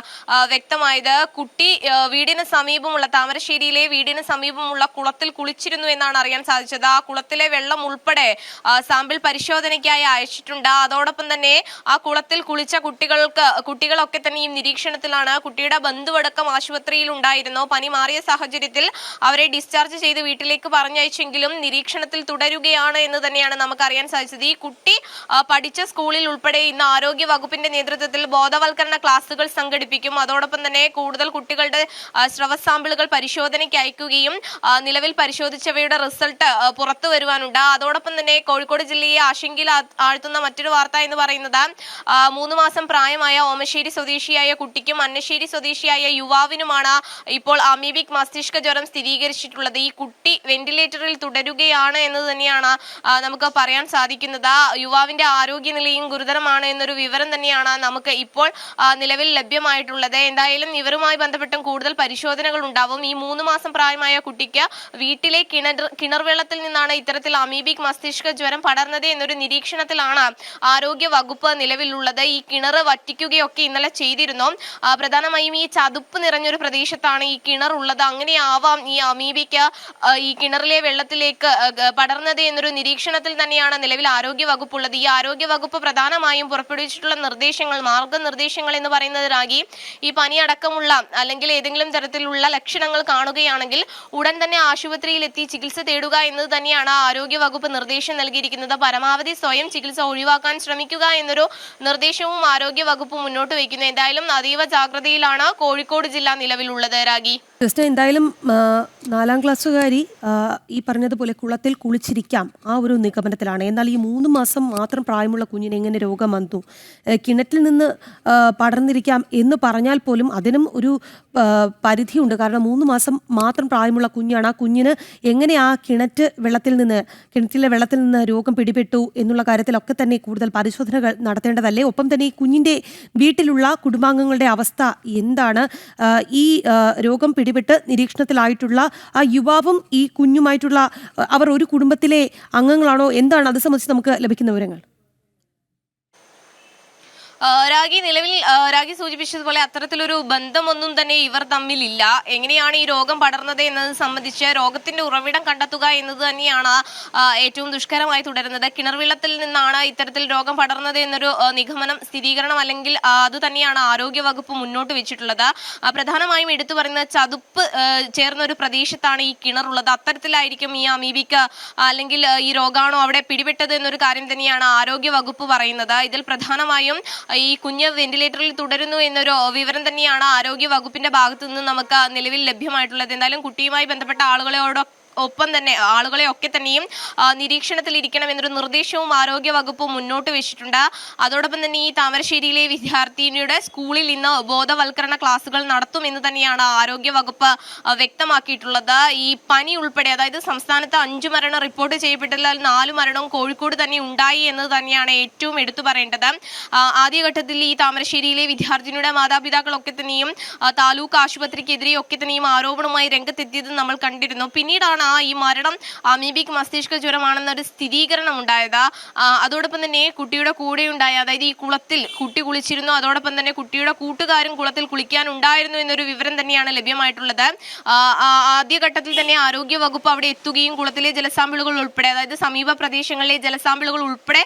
വ്യക്തമായത്. കുട്ടി വീടിന് സമീപമുള്ള താമരശ്ശേരിയിലെ വീടിന് സമീപമുള്ള കുളത്തിൽ കുളിച്ചിരുന്നു എന്നാണ് അറിയാൻ സാധിച്ചത്. ആ കുളത്തിലെ വെള്ളം ഉൾപ്പെടെ സാമ്പിൾ പരിശോധനയ്ക്കായി അയച്ചിട്ടുണ്ട്. അതോടൊപ്പം തന്നെ ആ കുളത്തിൽ കുളിച്ച കുട്ടികളൊക്കെ തന്നെ ഈ നിരീക്ഷണത്തിലാണ്. കുട്ടിയുടെ ബന്ധുവടക്കം ആശുപത്രിയിൽ ഉണ്ടായിരുന്നു. പനി മാറിയ സാഹചര്യത്തിൽ അവരെ ഡിസ്ചാർജ് ചെയ്ത് വീട്ടിലേക്ക് പറഞ്ഞയച്ചെങ്കിലും നിരീക്ഷണത്തിൽ തുടരുകയാണ് എന്ന് തന്നെയാണ് നമുക്ക് അറിയാൻ സാധിച്ചത്. ഈ കുട്ടി പഠിച്ച സ്കൂളിൽ ഉൾപ്പെടെ ഇന്ന് ആരോഗ്യ വകുപ്പിന്റെ നേതൃത്വത്തിൽ ബോധവൽക്കരണ ക്ലാസുകൾ സംഘടിപ്പിക്കും. അതോടൊപ്പം തന്നെ കൂടുതൽ കുട്ടികളുടെ സ്രവ സാമ്പിളുകൾ പരിശോധനയ്ക്ക് അയക്കുകയും നിലവിൽ പരിശോധിച്ചവയുടെ റിസൾട്ട് പുറത്തു വരുവാനുണ്ട്. അതോടൊപ്പം തന്നെ കോഴിക്കോട് ജില്ലയെ ആശങ്കയിൽ ആഴ്ത്തുന്ന മറ്റൊരു വാർത്ത എന്ന് പറയുന്നത് 3 മാസം പ്രായമായ ഓമശ്ശേരി സ്വദേശിയായ കുട്ടിക്കും അന്നശ്ശേരി സ്വദേശിയായ യുവാവിനുമാണ് ഇപ്പോൾ അമീബിക് മസ്തിഷ്ക ജ്വരം സ്ഥിരീകരിച്ചിട്ടുള്ളത്. ഈ കുട്ടി വെന്റിലേറ്ററിൽ തുടരുകയാണ് എന്ന് തന്നെയാണ് നമുക്ക് പറയാൻ സാധിക്കുന്നത്. യുവാവിന്റെ ആരോഗ്യനിലയും ഗുരുതരമാണ് എന്നൊരു വിവരം തന്നെയാണ് നമുക്ക് ഇപ്പോൾ നിലവിൽ ലഭ്യമായിട്ടുള്ളത്. എന്തായാലും ഇവരുമായി ബന്ധപ്പെട്ടും കൂടുതൽ പരിശോധനകൾ ഉണ്ടാവും. ഈ 3 മാസം പ്രായമായ കുട്ടിക്ക് വീട്ടിലെ കിണർ വെള്ളത്തിൽ നിന്നാണ് ഇത്തരത്തിൽ അമീബിക് മസ്തിഷ്ക ജ്വരം പടർന്നത് എന്നൊരു നിരീക്ഷണത്തിലാണ് ആരോഗ്യ വകുപ്പ് നിലവിലുള്ളത്. ഈ കിണർ വറ്റിക്കുകയൊക്കെ ഇന്നലെ ചെയ്തിരുന്നു. പ്രധാനമായും ഈ ചതുപ്പ് നിറഞ്ഞൊരു പ്രദേശത്താണ് ഈ കിണർ ഉള്ളത്. അങ്ങനെയാവാം ഈ അമീബിക്ക് ഈ കിണറിലെ വെള്ളത്തിലേക്ക് പടർന്നത് എന്നൊരു നിരീക്ഷണത്തിൽ തന്നെയാണ് നിലവിൽ ആരോഗ്യ വകുപ്പുള്ളത്. ഈ ആരോഗ്യ വകുപ്പ് പ്രധാനമായും പുറപ്പെടുവിച്ചിട്ടുള്ള മാർഗനിർദ്ദേശങ്ങൾ എന്ന് പറയുന്നത് രാഗി, ഈ പനി അടക്കമുള്ള അല്ലെങ്കിൽ ഏതെങ്കിലും തരത്തിലുള്ള ലക്ഷണങ്ങൾ കാണുകയാണെങ്കിൽ ഉടൻ തന്നെ ആശുപത്രിയിൽ എത്തി ചികിത്സ തേടുക എന്നത് തന്നെയാണ് ആരോഗ്യ വകുപ്പ് നിർദ്ദേശം നൽകിയിരിക്കുന്നത്. പരമാവധി സ്വയം ചികിത്സ ഒഴിവാക്കാൻ ശ്രമിക്കുക എന്നൊരു നിർദ്ദേശവും ആരോഗ്യ വകുപ്പ് മുന്നോട്ട് വയ്ക്കുന്നു. എന്തായാലും അതീവ ജാഗ്രതയിലാണ് കോഴിക്കോട് ജില്ല നിലവിലുള്ളത്. രാഗി, എന്തായാലും 4ാം ക്ലാസ്സുകാരി ഈ പറഞ്ഞതുപോലെ കുളത്തിൽ കുളിച്ചിരിക്കാം, ആ ഒരു നിഗമനത്തിലാണ്. എന്നാൽ ഈ 3 മാസം മാത്രം പ്രായമുള്ള കുഞ്ഞിന് എങ്ങനെ രോഗം വന്നു? കിണറ്റിൽ നിന്ന് പടർന്നിരിക്കാം എന്ന് പറഞ്ഞാൽ പോലും അതിനും ഒരു പരിധിയുണ്ട്. കാരണം 3 മാസം മാത്രം പ്രായമുള്ള കുഞ്ഞാണ്. ആ കുഞ്ഞിന് എങ്ങനെ ആ കിണറ്റിലെ വെള്ളത്തിൽ നിന്ന് രോഗം പിടിപെട്ടു എന്നുള്ള കാര്യത്തിലൊക്കെ തന്നെ കൂടുതൽ പരിശോധനകൾ നടത്തേണ്ടതല്ലേ? ഒപ്പം തന്നെ ഈ കുഞ്ഞിൻ്റെ വീട്ടിലുള്ള കുടുംബാംഗങ്ങളുടെ അവസ്ഥ എന്താണ്? ഈ രോഗം പിടിപെട്ട് നിരീക്ഷണത്തിലായിട്ടുള്ള ആ യുവാവും ഈ കുഞ്ഞുമായിട്ടുള്ള അവർ ഒരു കുടുംബത്തിലെ അംഗങ്ങളാണോ? എന്താണ് അത് സംബന്ധിച്ച് നമുക്ക് ലഭിക്കുന്ന വിവരങ്ങൾ? രാഗി നിലവിൽ രാഗി സൂചിപ്പിച്ചതുപോലെ അത്തരത്തിലൊരു ബന്ധമൊന്നും തന്നെ ഇവർ തമ്മിലില്ല. എങ്ങനെയാണ് ഈ രോഗം പടർന്നത് എന്നത് സംബന്ധിച്ച് രോഗത്തിന്റെ ഉറവിടം കണ്ടെത്തുക എന്നത് തന്നെയാണ് ഏറ്റവും ദുഷ്കരമായി തുടരുന്നത്. കിണർവെള്ളത്തിൽ നിന്നാണ് ഇത്തരത്തിൽ രോഗം പടർന്നത് എന്നൊരു നിഗമനം സ്ഥിരീകരണം അല്ലെങ്കിൽ അത് തന്നെയാണ് ആരോഗ്യവകുപ്പ് മുന്നോട്ട് വെച്ചിട്ടുള്ളത്. പ്രധാനമായും എടുത്തു പറയുന്നത് ചതുപ്പ് ചേർന്ന ഒരു പ്രദേശത്താണ് ഈ കിണറുള്ളത്. അത്തരത്തിലായിരിക്കും ഈ അമീബിക്ക് അല്ലെങ്കിൽ ഈ രോഗാണു അവിടെ പിടിപെട്ടത് എന്നൊരു കാര്യം തന്നെയാണ് ആരോഗ്യവകുപ്പ് പറയുന്നത്. ഇതിൽ പ്രധാനമായും ഈ കുഞ്ഞ് വെന്റിലേറ്ററിൽ തുടരുന്നു എന്നൊരു വിവരം തന്നെയാണ് ആരോഗ്യ വകുപ്പിന്റെ ഭാഗത്തു നിന്ന് നമുക്ക് നിലവിൽ ലഭ്യമായിട്ടുള്ളത്. എന്തായാലും കുട്ടിയുമായി ബന്ധപ്പെട്ട ഒപ്പം തന്നെ ആളുകളെയൊക്കെ തന്നെയും നിരീക്ഷണത്തിലിരിക്കണം എന്നൊരു നിർദ്ദേശവും ആരോഗ്യ വകുപ്പ് മുന്നോട്ട് വെച്ചിട്ടുണ്ട്. അതോടൊപ്പം തന്നെ ഈ താമരശ്ശേരിയിലെ വിദ്യാർത്ഥിനിയുടെ സ്കൂളിൽ ഇന്ന് ബോധവൽക്കരണ ക്ലാസുകൾ നടത്തുമെന്ന് തന്നെയാണ് ആരോഗ്യ വകുപ്പ് വ്യക്തമാക്കിയിട്ടുള്ളത്. ഈ പനി ഉൾപ്പെടെ അതായത് സംസ്ഥാനത്ത് 5 മരണം റിപ്പോർട്ട് ചെയ്യപ്പെട്ടില്ല, 4 മരണവും കോഴിക്കോട് തന്നെ ഉണ്ടായി എന്നത് തന്നെയാണ് ഏറ്റവും എടുത്തു പറയേണ്ടത്. ആദ്യഘട്ടത്തിൽ ഈ താമരശ്ശേരിയിലെ വിദ്യാർത്ഥിനിയുടെ മാതാപിതാക്കളൊക്കെ തന്നെയും താലൂക്ക് ആശുപത്രിക്കെതിരെയൊക്കെ തന്നെയും ആരോപണവുമായി രംഗത്തെത്തിയത് നമ്മൾ കണ്ടിരുന്നു. പിന്നീടാണ് ഈ മരണം അമീബിക് മസ്തിഷ്ക ജ്വരമാണെന്നൊരു സ്ഥിരീകരണം ഉണ്ടായത്. അതോടൊപ്പം തന്നെ കുട്ടിയുടെ കൂടെ ഉണ്ടായ അതായത് ഈ കുളത്തിൽ കുട്ടി കുളിച്ചിരുന്നു, അതോടൊപ്പം തന്നെ കുട്ടിയുടെ കൂട്ടുകാരും കുളത്തിൽ കുളിക്കാൻ ഉണ്ടായിരുന്നു എന്നൊരു വിവരം തന്നെയാണ് ലഭ്യമായിട്ടുള്ളത്. ആദ്യഘട്ടത്തിൽ തന്നെ ആരോഗ്യ വകുപ്പ് അവിടെ എത്തുകയും കുളത്തിലെ ജലസാമ്പിളുകൾ ഉൾപ്പെടെ അതായത് സമീപ പ്രദേശങ്ങളിലെ ജലസാമ്പിളുകൾ ഉൾപ്പെടെ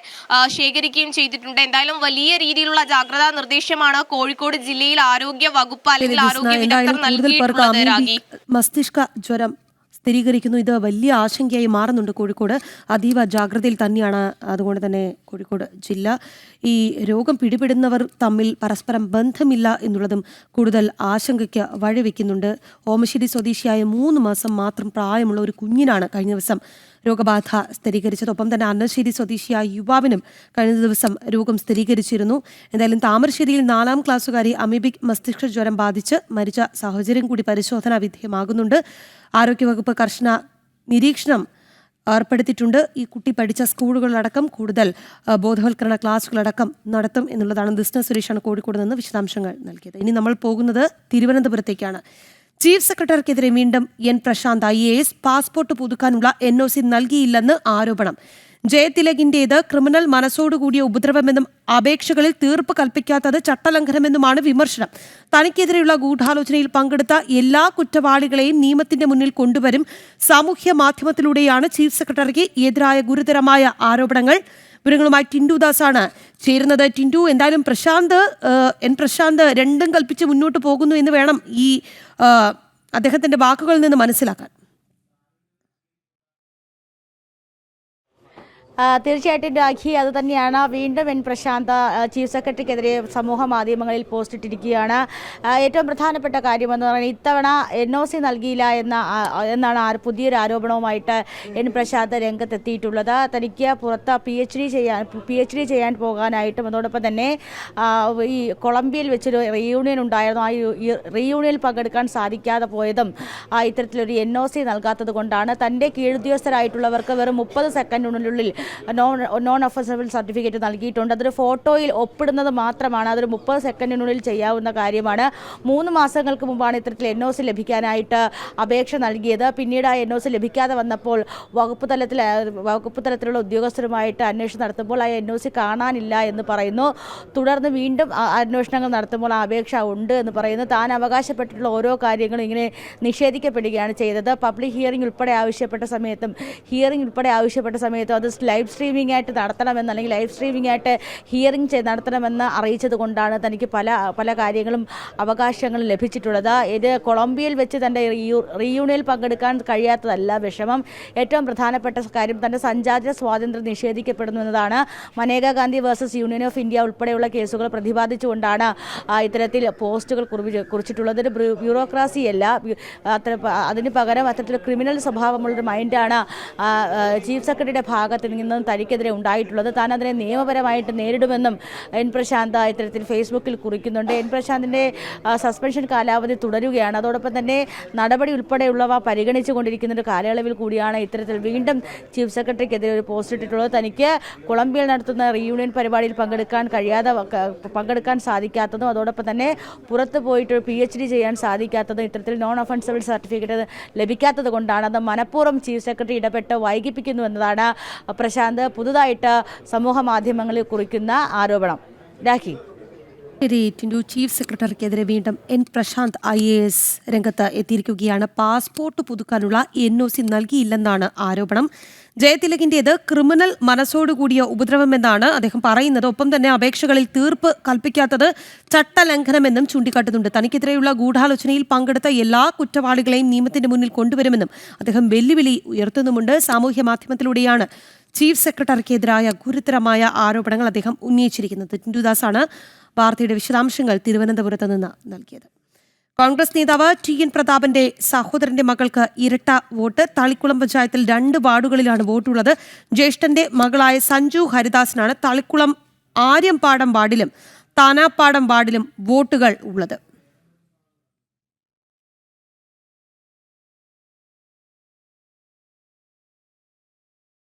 ശേഖരിക്കുകയും ചെയ്തിട്ടുണ്ട്. എന്തായാലും വലിയ രീതിയിലുള്ള ജാഗ്രതാ നിർദ്ദേശമാണ് കോഴിക്കോട് ജില്ലയിൽ ആരോഗ്യ വകുപ്പ് അല്ലെങ്കിൽ ആരോഗ്യ വിദഗ്ധർ നൽകിയിട്ടുള്ളത്. രാഗി, മസ്തിഷ്ക ജ്വരം സ്ഥിരീകരിക്കുന്നു. ഇത് വലിയ ആശങ്കയായി മാറുന്നുണ്ട് കോഴിക്കോട്. അതീവ ജാഗ്രതയിൽ തന്നെയാണ് അതുകൊണ്ട് തന്നെ കോഴിക്കോട് ജില്ല. ഈ രോഗം പിടിപെടുന്നവർ തമ്മിൽ പരസ്പരം ബന്ധമില്ല എന്നുള്ളതും കൂടുതൽ ആശങ്കയ്ക്ക് വഴിവെക്കുന്നുണ്ട്. ഓമശ്ശേരി സ്വദേശിയായ 3 മാസം മാത്രം പ്രായമുള്ള ഒരു കുഞ്ഞിനാണ് കഴിഞ്ഞ ദിവസം രോഗബാധ സ്ഥിരീകരിച്ചത്. ഒപ്പം തന്നെ അന്നശ്ശേരി സ്വദേശിയായ യുവാവിനും കഴിഞ്ഞ ദിവസം രോഗം സ്ഥിരീകരിച്ചിരുന്നു. എന്തായാലും താമരശ്ശേരിയിൽ 4ാം ക്ലാസ്സുകാരി അമീബിക് മസ്തിഷ്ക ജ്വരം ബാധിച്ച് മരിച്ച സാഹചര്യം കൂടി പരിശോധനാ വിധേയമാകുന്നുണ്ട്. ആരോഗ്യവകുപ്പ് കർശന നിരീക്ഷണം ഏർപ്പെടുത്തിയിട്ടുണ്ട്. ഈ കുട്ടി പഠിച്ച സ്കൂളുകളിലടക്കം കൂടുതൽ ബോധവൽക്കരണ ക്ലാസുകളടക്കം നടത്തും എന്നുള്ളതാണ്. ബിസിനസ് സുരേഷാണ് കോഴിക്കോട് നിന്ന് വിശദാംശങ്ങൾ നൽകിയത്. ഇനി നമ്മൾ പോകുന്നത് തിരുവനന്തപുരത്തേക്കാണ്. ചീഫ് സെക്രട്ടറിക്കെതിരെ വീണ്ടും എൻ പ്രശാന്ത് IAS പാസ്പോർട്ട് പുതുക്കാനുള്ള NOC നൽകിയില്ലെന്ന് ആരോപണം. ജയതിലകിന്റേത് ക്രിമിനൽ മനസ്സോടുകൂടിയ ഉപദ്രവമെന്നും അപേക്ഷകളിൽ തീർപ്പ് കൽപ്പിക്കാത്തത് ചട്ടലംഘനമെന്നുമാണ് വിമർശനം. തനിക്കെതിരെയുള്ള ഗൂഢാലോചനയിൽ പങ്കെടുത്ത എല്ലാ കുറ്റവാളികളെയും നിയമത്തിന്റെ മുന്നിൽ കൊണ്ടുവരും. സാമൂഹ്യ മാധ്യമത്തിലൂടെയാണ് ചീഫ് സെക്രട്ടറിക്ക് എതിരായ ഗുരുതരമായ ആരോപണങ്ങൾ. വിവരങ്ങളുമായി ടിൻഡു ദാസാണ് ചേരുന്നത്. ടിൻഡു, എന്തായാലും എൻ പ്രശാന്ത് രണ്ടും കൽപ്പിച്ച് മുന്നോട്ട് പോകുന്നു എന്ന് വേണം ഈ അദ്ദേഹത്തിന്റെ വാക്കുകളിൽ നിന്ന് മനസ്സിലാക്കാൻ. തീർച്ചയായിട്ടും രാഖി, അത് തന്നെയാണ്. വീണ്ടും എൻ പ്രശാന്ത് ചീഫ് സെക്രട്ടറിക്കെതിരെ സമൂഹ മാധ്യമങ്ങളിൽ പോസ്റ്റ് ഇട്ടിരിക്കുകയാണ്. ഏറ്റവും പ്രധാനപ്പെട്ട കാര്യമെന്ന് പറഞ്ഞാൽ ഇത്തവണ NOC നൽകിയില്ല എന്നാണ് പുതിയൊരു ആരോപണവുമായിട്ട് എൻ പ്രശാന്ത് രംഗത്തെത്തിയിട്ടുള്ളത്. തനിക്ക് പുറത്ത് PhD ചെയ്യാൻ പോകാനായിട്ടും അതോടൊപ്പം തന്നെ ഈ കൊളംബിയയിൽ വെച്ചൊരു റീയൂണിയൻ ഉണ്ടായിരുന്നു. ഈ റീയൂണിയനിൽ പങ്കെടുക്കാൻ സാധിക്കാതെ പോയതും ഇത്തരത്തിലൊരു NOC നൽകാത്തത് കൊണ്ടാണ്. തൻ്റെ കീഴുദ്യോഗസ്ഥരായിട്ടുള്ളവർക്ക് വെറും 30 സെക്കൻഡിനുള്ളിൽ നോൺ ഒഫൻസബിൾ സർട്ടിഫിക്കറ്റ് നൽകിയിട്ടുണ്ട്. അതൊരു ഫോട്ടോയിൽ ഒപ്പിടുന്നത് മാത്രമാണ്. അതൊരു 30 സെക്കൻഡിനുള്ളിൽ ചെയ്യാവുന്ന കാര്യമാണ്. 3 മാസങ്ങൾക്ക് മുമ്പാണ് ഇത്തരത്തിൽ NOC ലഭിക്കാനായിട്ട് അപേക്ഷ നൽകിയത്. പിന്നീട് ആ NOC ലഭിക്കാതെ വന്നപ്പോൾ വകുപ്പ് തലത്തിലുള്ള ഉദ്യോഗസ്ഥരുമായിട്ട് അന്വേഷണം നടത്തുമ്പോൾ ആ NOC കാണാനില്ല എന്ന് പറയുന്നു. തുടർന്ന് വീണ്ടും അന്വേഷണങ്ങൾ നടത്തുമ്പോൾ ആ അപേക്ഷ ഉണ്ട് എന്ന് പറയുന്നു. താൻ അവകാശപ്പെട്ടിട്ടുള്ള ഓരോ കാര്യങ്ങളും ഇങ്ങനെ നിഷേധിക്കപ്പെടുകയാണ് ചെയ്തത്. പബ്ലിക് ഹിയറിംഗ് ഉൾപ്പെടെ ആവശ്യപ്പെട്ട സമയത്തും അത് ലൈവ് സ്ട്രീമിംഗ് ആയിട്ട് നടത്തണമെന്ന് അല്ലെങ്കിൽ ലൈവ് സ്ട്രീമിംഗ് ആയിട്ട് ഹിയറിംഗ് നടത്തണമെന്ന് അറിയിച്ചത് കൊണ്ടാണ് തനിക്ക് പല കാര്യങ്ങളും അവകാശങ്ങളും ലഭിച്ചിട്ടുള്ളത്. ഇത് കൊളംബിയയിൽ വെച്ച് തൻ്റെ റീയൂണിയനിൽ പങ്കെടുക്കാൻ കഴിയാത്തതല്ല വിഷമം. ഏറ്റവും പ്രധാനപ്പെട്ട കാര്യം തൻ്റെ സഞ്ചാര സ്വാതന്ത്ര്യം നിഷേധിക്കപ്പെടുന്നു എന്നതാണ്. Maneka Gandhi versus union of India ഉൾപ്പെടെയുള്ള കേസുകൾ പ്രതിപാദിച്ചുകൊണ്ടാണ് ഇത്തരത്തിൽ പോസ്റ്റുകൾ കുറിച്ചിട്ടുള്ളത്. ഒരു ബ്യൂറോക്രാസിയല്ല, അതിന് പകരം അത്തരത്തിൽ ക്രിമിനൽ സ്വഭാവമുള്ളൊരു മൈൻഡാണ് ചീഫ് സെക്രട്ടറിയുടെ ഭാഗത്ത് നിന്നും തനിക്കെതിരെ ഉണ്ടായിട്ടുള്ളത്. താൻ അതിനെ നിയമപരമായിട്ട് നേരിടുമെന്നും എൻ പ്രശാന്ത് ഇത്തരത്തിൽ ഫേസ്ബുക്കിൽ കുറിക്കുന്നുണ്ട്. എൻ പ്രശാന്തിൻ്റെ സസ്പെൻഷൻ കാലാവധി തുടരുകയാണ്. അതോടൊപ്പം തന്നെ നടപടി ഉൾപ്പെടെയുള്ളവ പരിഗണിച്ചു കൊണ്ടിരിക്കുന്ന ഒരു കാലയളവിൽ കൂടിയാണ് ഇത്തരത്തിൽ വീണ്ടും ചീഫ് സെക്രട്ടറിക്കെതിരെ ഒരു പോസ്റ്റ് ഇട്ടിട്ടുള്ളത്. തനിക്ക് കൊളംബിയയിൽ നടത്തുന്ന റീയൂണിയൻ പരിപാടിയിൽ പങ്കെടുക്കാൻ സാധിക്കാത്തതും അതോടൊപ്പം തന്നെ പുറത്ത് പോയിട്ട് PhD ചെയ്യാൻ സാധിക്കാത്തതും ഇത്തരത്തിൽ നോൺ ഒഫൻസബിൾ സർട്ടിഫിക്കറ്റ് ലഭിക്കാത്തത് കൊണ്ടാണ്. അത് മനഃപൂർവ്വം ചീഫ് സെക്രട്ടറി ഇടപെട്ട് വൈകിപ്പിക്കുന്നു എന്നതാണ് പ്രശാന്ത് പുതുതായിട്ട് സമൂഹ മാധ്യമങ്ങളിൽ കുറിക്കുന്ന ആരോപണം. രാഖി. ചീഫ് സെക്രട്ടറിക്കെതിരെ വീണ്ടും എൻ പ്രശാന്ത് IAS രംഗത്ത് എത്തിയിരിക്കുകയാണ്. പാസ്പോർട്ട് പുതുക്കാനുള്ള NOC നൽകിയില്ലെന്നാണ് ആരോപണം. ജയതിലകിന്റേത് ക്രിമിനൽ മനസ്സോടുകൂടിയ ഉപദ്രവമെന്നാണ് അദ്ദേഹം പറയുന്നത്. ഒപ്പം തന്നെ അപേക്ഷകളിൽ തീർപ്പ് കൽപ്പിക്കാത്തത് ചട്ടലംഘനമെന്നും ചൂണ്ടിക്കാട്ടുന്നുണ്ട്. തനിക്കെതിരെയുള്ള ഗൂഢാലോചനയിൽ പങ്കെടുത്ത എല്ലാ കുറ്റവാളികളെയും നിയമത്തിന്റെ മുന്നിൽ കൊണ്ടുവരുമെന്നും അദ്ദേഹം വെല്ലുവിളി ഉയർത്തുന്നുമുണ്ട്. സാമൂഹ്യ മാധ്യമത്തിലൂടെയാണ് ചീഫ് സെക്രട്ടറിക്കെതിരായ ഗുരുതരമായ ആരോപണങ്ങൾ അദ്ദേഹം ഉന്നയിച്ചിരിക്കുന്നത്. ടിൻഡുദാസാണ് വാർത്തയുടെ വിശദാംശങ്ങൾ തിരുവനന്തപുരത്ത് നിന്ന് നൽകിയത്. കോൺഗ്രസ് നേതാവ് TN പ്രതാപന്റെ സഹോദരന്റെ മകൾക്ക് ഇരട്ട വോട്ട്. തളിക്കുളം പഞ്ചായത്തിൽ 2 വാർഡുകളിലാണ് വോട്ടുള്ളത്. ജ്യേഷ്ഠന്റെ മകളായ സഞ്ജു ഹരിദാസിനാണ് തളിക്കുളം ആര്യമ്പാടം വാർഡിലും താനാപ്പാടം വാർഡിലും വോട്ടുകൾ ഉള്ളത്.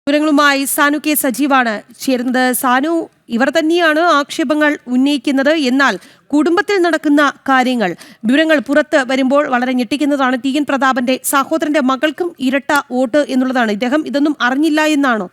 വിവരങ്ങളുമായി സാനു K സജീവാണ് ചേരുന്നത്. സാനു, ഇവർ തന്നെയാണ് ആക്ഷേപങ്ങൾ ഉന്നയിക്കുന്നത്. എന്നാൽ കുടുംബത്തിൽ നടക്കുന്ന വിവരങ്ങൾ പുറത്ത് വരുമ്പോൾ വളരെ ഞെട്ടിക്കുന്നതാണ്. TN പ്രതാപന്റെ സഹോദരന്റെ മകൾക്കും ഇരട്ട വോട്ട് എന്നുള്ളതാണ്. ഇദ്ദേഹം ഇതൊന്നും അറിഞ്ഞില്ല എന്നാണോ?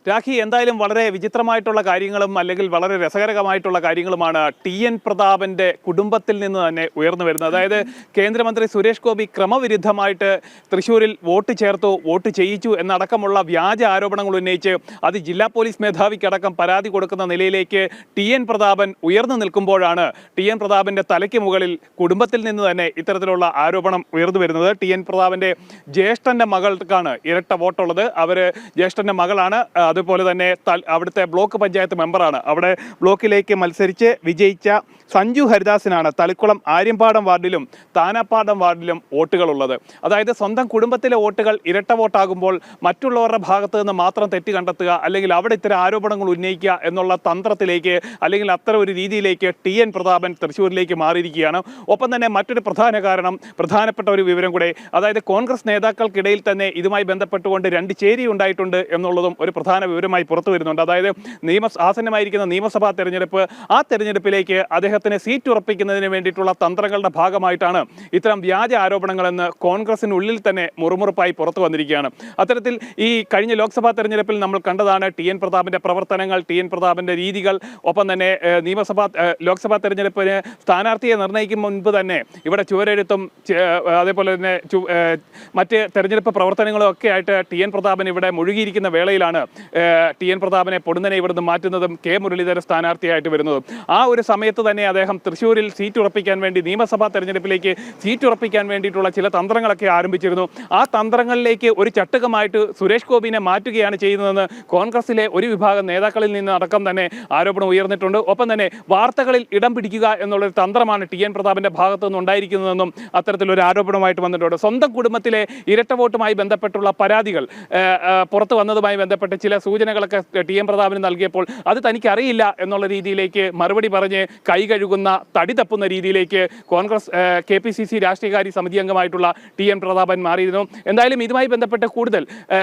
രാഖി, എന്തായാലും വളരെ വിചിത്രമായിട്ടുള്ള കാര്യങ്ങളും അല്ലെങ്കിൽ വളരെ രസകരമായിട്ടുള്ള കാര്യങ്ങളുമാണ് TN പ്രതാപന്റെ കുടുംബത്തിൽ നിന്ന് തന്നെ ഉയർന്നു വരുന്നത്. അതായത് കേന്ദ്രമന്ത്രി സുരേഷ് ഗോപി ക്രമവിരുദ്ധമായിട്ട് തൃശ്ശൂരിൽ വോട്ട് ചേർത്തു, വോട്ട് ചെയ്യിച്ചു എന്നടക്കമുള്ള വ്യാജ ആരോപണങ്ങൾ ഉന്നയിച്ച് അത് ജില്ലാ പോലീസ് മേധാവിക്കടക്കം പരാതി കൊടുക്കുന്ന നിലയിലേക്ക് TN പ്രതാപൻ ഉയർന്നു നിൽക്കുമ്പോഴാണ് TN പ്രതാപന്റെ തലയ്ക്ക് മുകളിൽ കുടുംബത്തിൽ നിന്ന് തന്നെ ഇത്തരത്തിലുള്ള ആരോപണം ഉയർന്നു വരുന്നത്. TN പ്രതാപന്റെ ജ്യേഷ്ഠന്റെ മകൾക്കാണ് ഇരട്ട വോട്ടുള്ളത്. അവർ ജ്യേഷ്ഠന്റെ മകളാണ്. അതുപോലെ തന്നെ അവിടുത്തെ ബ്ലോക്ക് പഞ്ചായത്ത് മെമ്പറാണ്. അവിടെ ബ്ലോക്കിലേക്ക് മത്സരിച്ച് വിജയിച്ച സഞ്ജു ഹരിദാസിനാണ് തളിക്കുളം ആര്യമ്പാടം വാർഡിലും താനാപ്പാടം വാർഡിലും വോട്ടുകളുള്ളത്. അതായത് സ്വന്തം കുടുംബത്തിലെ വോട്ടുകൾ ഇരട്ട വോട്ടാകുമ്പോൾ മറ്റുള്ളവരുടെ ഭാഗത്ത് നിന്ന് മാത്രം തെറ്റ് കണ്ടെത്തുക, അല്ലെങ്കിൽ അവിടെ ഇത്തരം ആരോപണങ്ങൾ ഉന്നയിക്കുക എന്നുള്ള തന്ത്രത്തിലേക്ക് അല്ലെങ്കിൽ അത്തരം ഒരു രീതിയിലേക്ക് TN പ്രതാപൻ തൃശ്ശൂരിലേക്ക് മാറിയിരിക്കുകയാണ്. ഒപ്പം തന്നെ മറ്റൊരു പ്രധാനപ്പെട്ട ഒരു വിവരം കൂടെ, അതായത് കോൺഗ്രസ് നേതാക്കൾക്കിടയിൽ തന്നെ ഇതുമായി ബന്ധപ്പെട്ടുകൊണ്ട് 2 ചേരി ഉണ്ടായിട്ടുണ്ട് എന്നുള്ളതും ഒരു പ്രധാന വിവരമായി പുറത്തു വരുന്നുണ്ട്. അതായത് ആസന്നമായിരിക്കുന്ന നിയമസഭാ തെരഞ്ഞെടുപ്പ്, ആ തെരഞ്ഞെടുപ്പിലേക്ക് അദ്ദേഹത്തിന് സീറ്റ് ഉറപ്പിക്കുന്നതിന് വേണ്ടിയിട്ടുള്ള തന്ത്രങ്ങളുടെ ഭാഗമായിട്ടാണ് ഇത്തരം വ്യാജ ആരോപണങ്ങളെന്ന് കോൺഗ്രസിനുള്ളിൽ തന്നെ മുറുമുറുപ്പായി പുറത്തു വന്നിരിക്കുകയാണ്. അത്തരത്തിൽ ഈ കഴിഞ്ഞ ലോക്സഭാ തെരഞ്ഞെടുപ്പിൽ നമ്മൾ കണ്ടതാണ് TN പ്രതാപന്റെ പ്രവർത്തനങ്ങൾ, TN പ്രതാപന്റെ രീതികൾ. ഒപ്പം തന്നെ ലോക്സഭാ തെരഞ്ഞെടുപ്പിന് സ്ഥാനാർത്ഥിയെ നിർണ്ണയിക്കും മുൻപ് തന്നെ ഇവിടെ ചുവരെഴുത്തും അതേപോലെ തന്നെ മറ്റ് തെരഞ്ഞെടുപ്പ് പ്രവർത്തനങ്ങളും ഒക്കെ ആയിട്ട് TN പ്രതാപൻ ഇവിടെ മുഴുകിയിരിക്കുന്ന വേളയിലാണ് TN പ്രതാപനെ പൊടുന്നനെ ഇവിടുന്ന് മാറ്റുന്നതും K മുരളീധരൻ സ്ഥാനാർത്ഥിയായിട്ട് വരുന്നതും. ആ ഒരു സമയത്ത് തന്നെ അദ്ദേഹം തൃശ്ശൂരിൽ സീറ്റ് ഉറപ്പിക്കാൻ വേണ്ടി, നിയമസഭാ തെരഞ്ഞെടുപ്പിലേക്ക് സീറ്റ് ഉറപ്പിക്കാൻ വേണ്ടിയിട്ടുള്ള ചില തന്ത്രങ്ങളൊക്കെ ആരംഭിച്ചിരുന്നു. ആ തന്ത്രങ്ങളിലേക്ക് ഒരു ചട്ടുകമായിട്ട് സുരേഷ് ഗോപിനെ മാറ്റുകയാണ് ചെയ്യുന്നതെന്ന് കോൺഗ്രസിലെ ഒരു വിഭാഗം നേതാക്കളിൽ നിന്ന് അടക്കം തന്നെ ആരോപണം ഉയർന്നിട്ടുണ്ട്. ഒപ്പം തന്നെ വാർത്തകളിൽ ഇടം പിടിക്കുക എന്നുള്ളൊരു തന്ത്രമാണ് TN പ്രതാപന്റെ ഭാഗത്തു നിന്ന് ഉണ്ടായിരിക്കുന്നതെന്നും അത്തരത്തിലൊരു ആരോപണമായിട്ട് വന്നിട്ടുണ്ട്. സ്വന്തം കുടുംബത്തിലെ ഇരട്ട വോട്ടുമായി ബന്ധപ്പെട്ടുള്ള പരാതികൾ പുറത്തു വന്നതുമായി ബന്ധപ്പെട്ട് ചില സൂചനകളൊക്കെ TN പ്രതാപന് നൽകിയപ്പോൾ അത് തനിക്കറിയില്ല എന്നുള്ള രീതിയിലേക്ക് മറുപടി പറഞ്ഞ് കൈ കഴുകുന്ന, തടി തപ്പുന്ന രീതിയിലേക്ക് കോൺഗ്രസ് KPCC രാഷ്ട്രീയകാര്യ സമിതി അംഗമായിട്ടുള്ള TN പ്രതാപൻ മാറിയിരുന്നു. എന്തായാലും ഇതുമായി ബന്ധപ്പെട്ട് കൂടുതൽ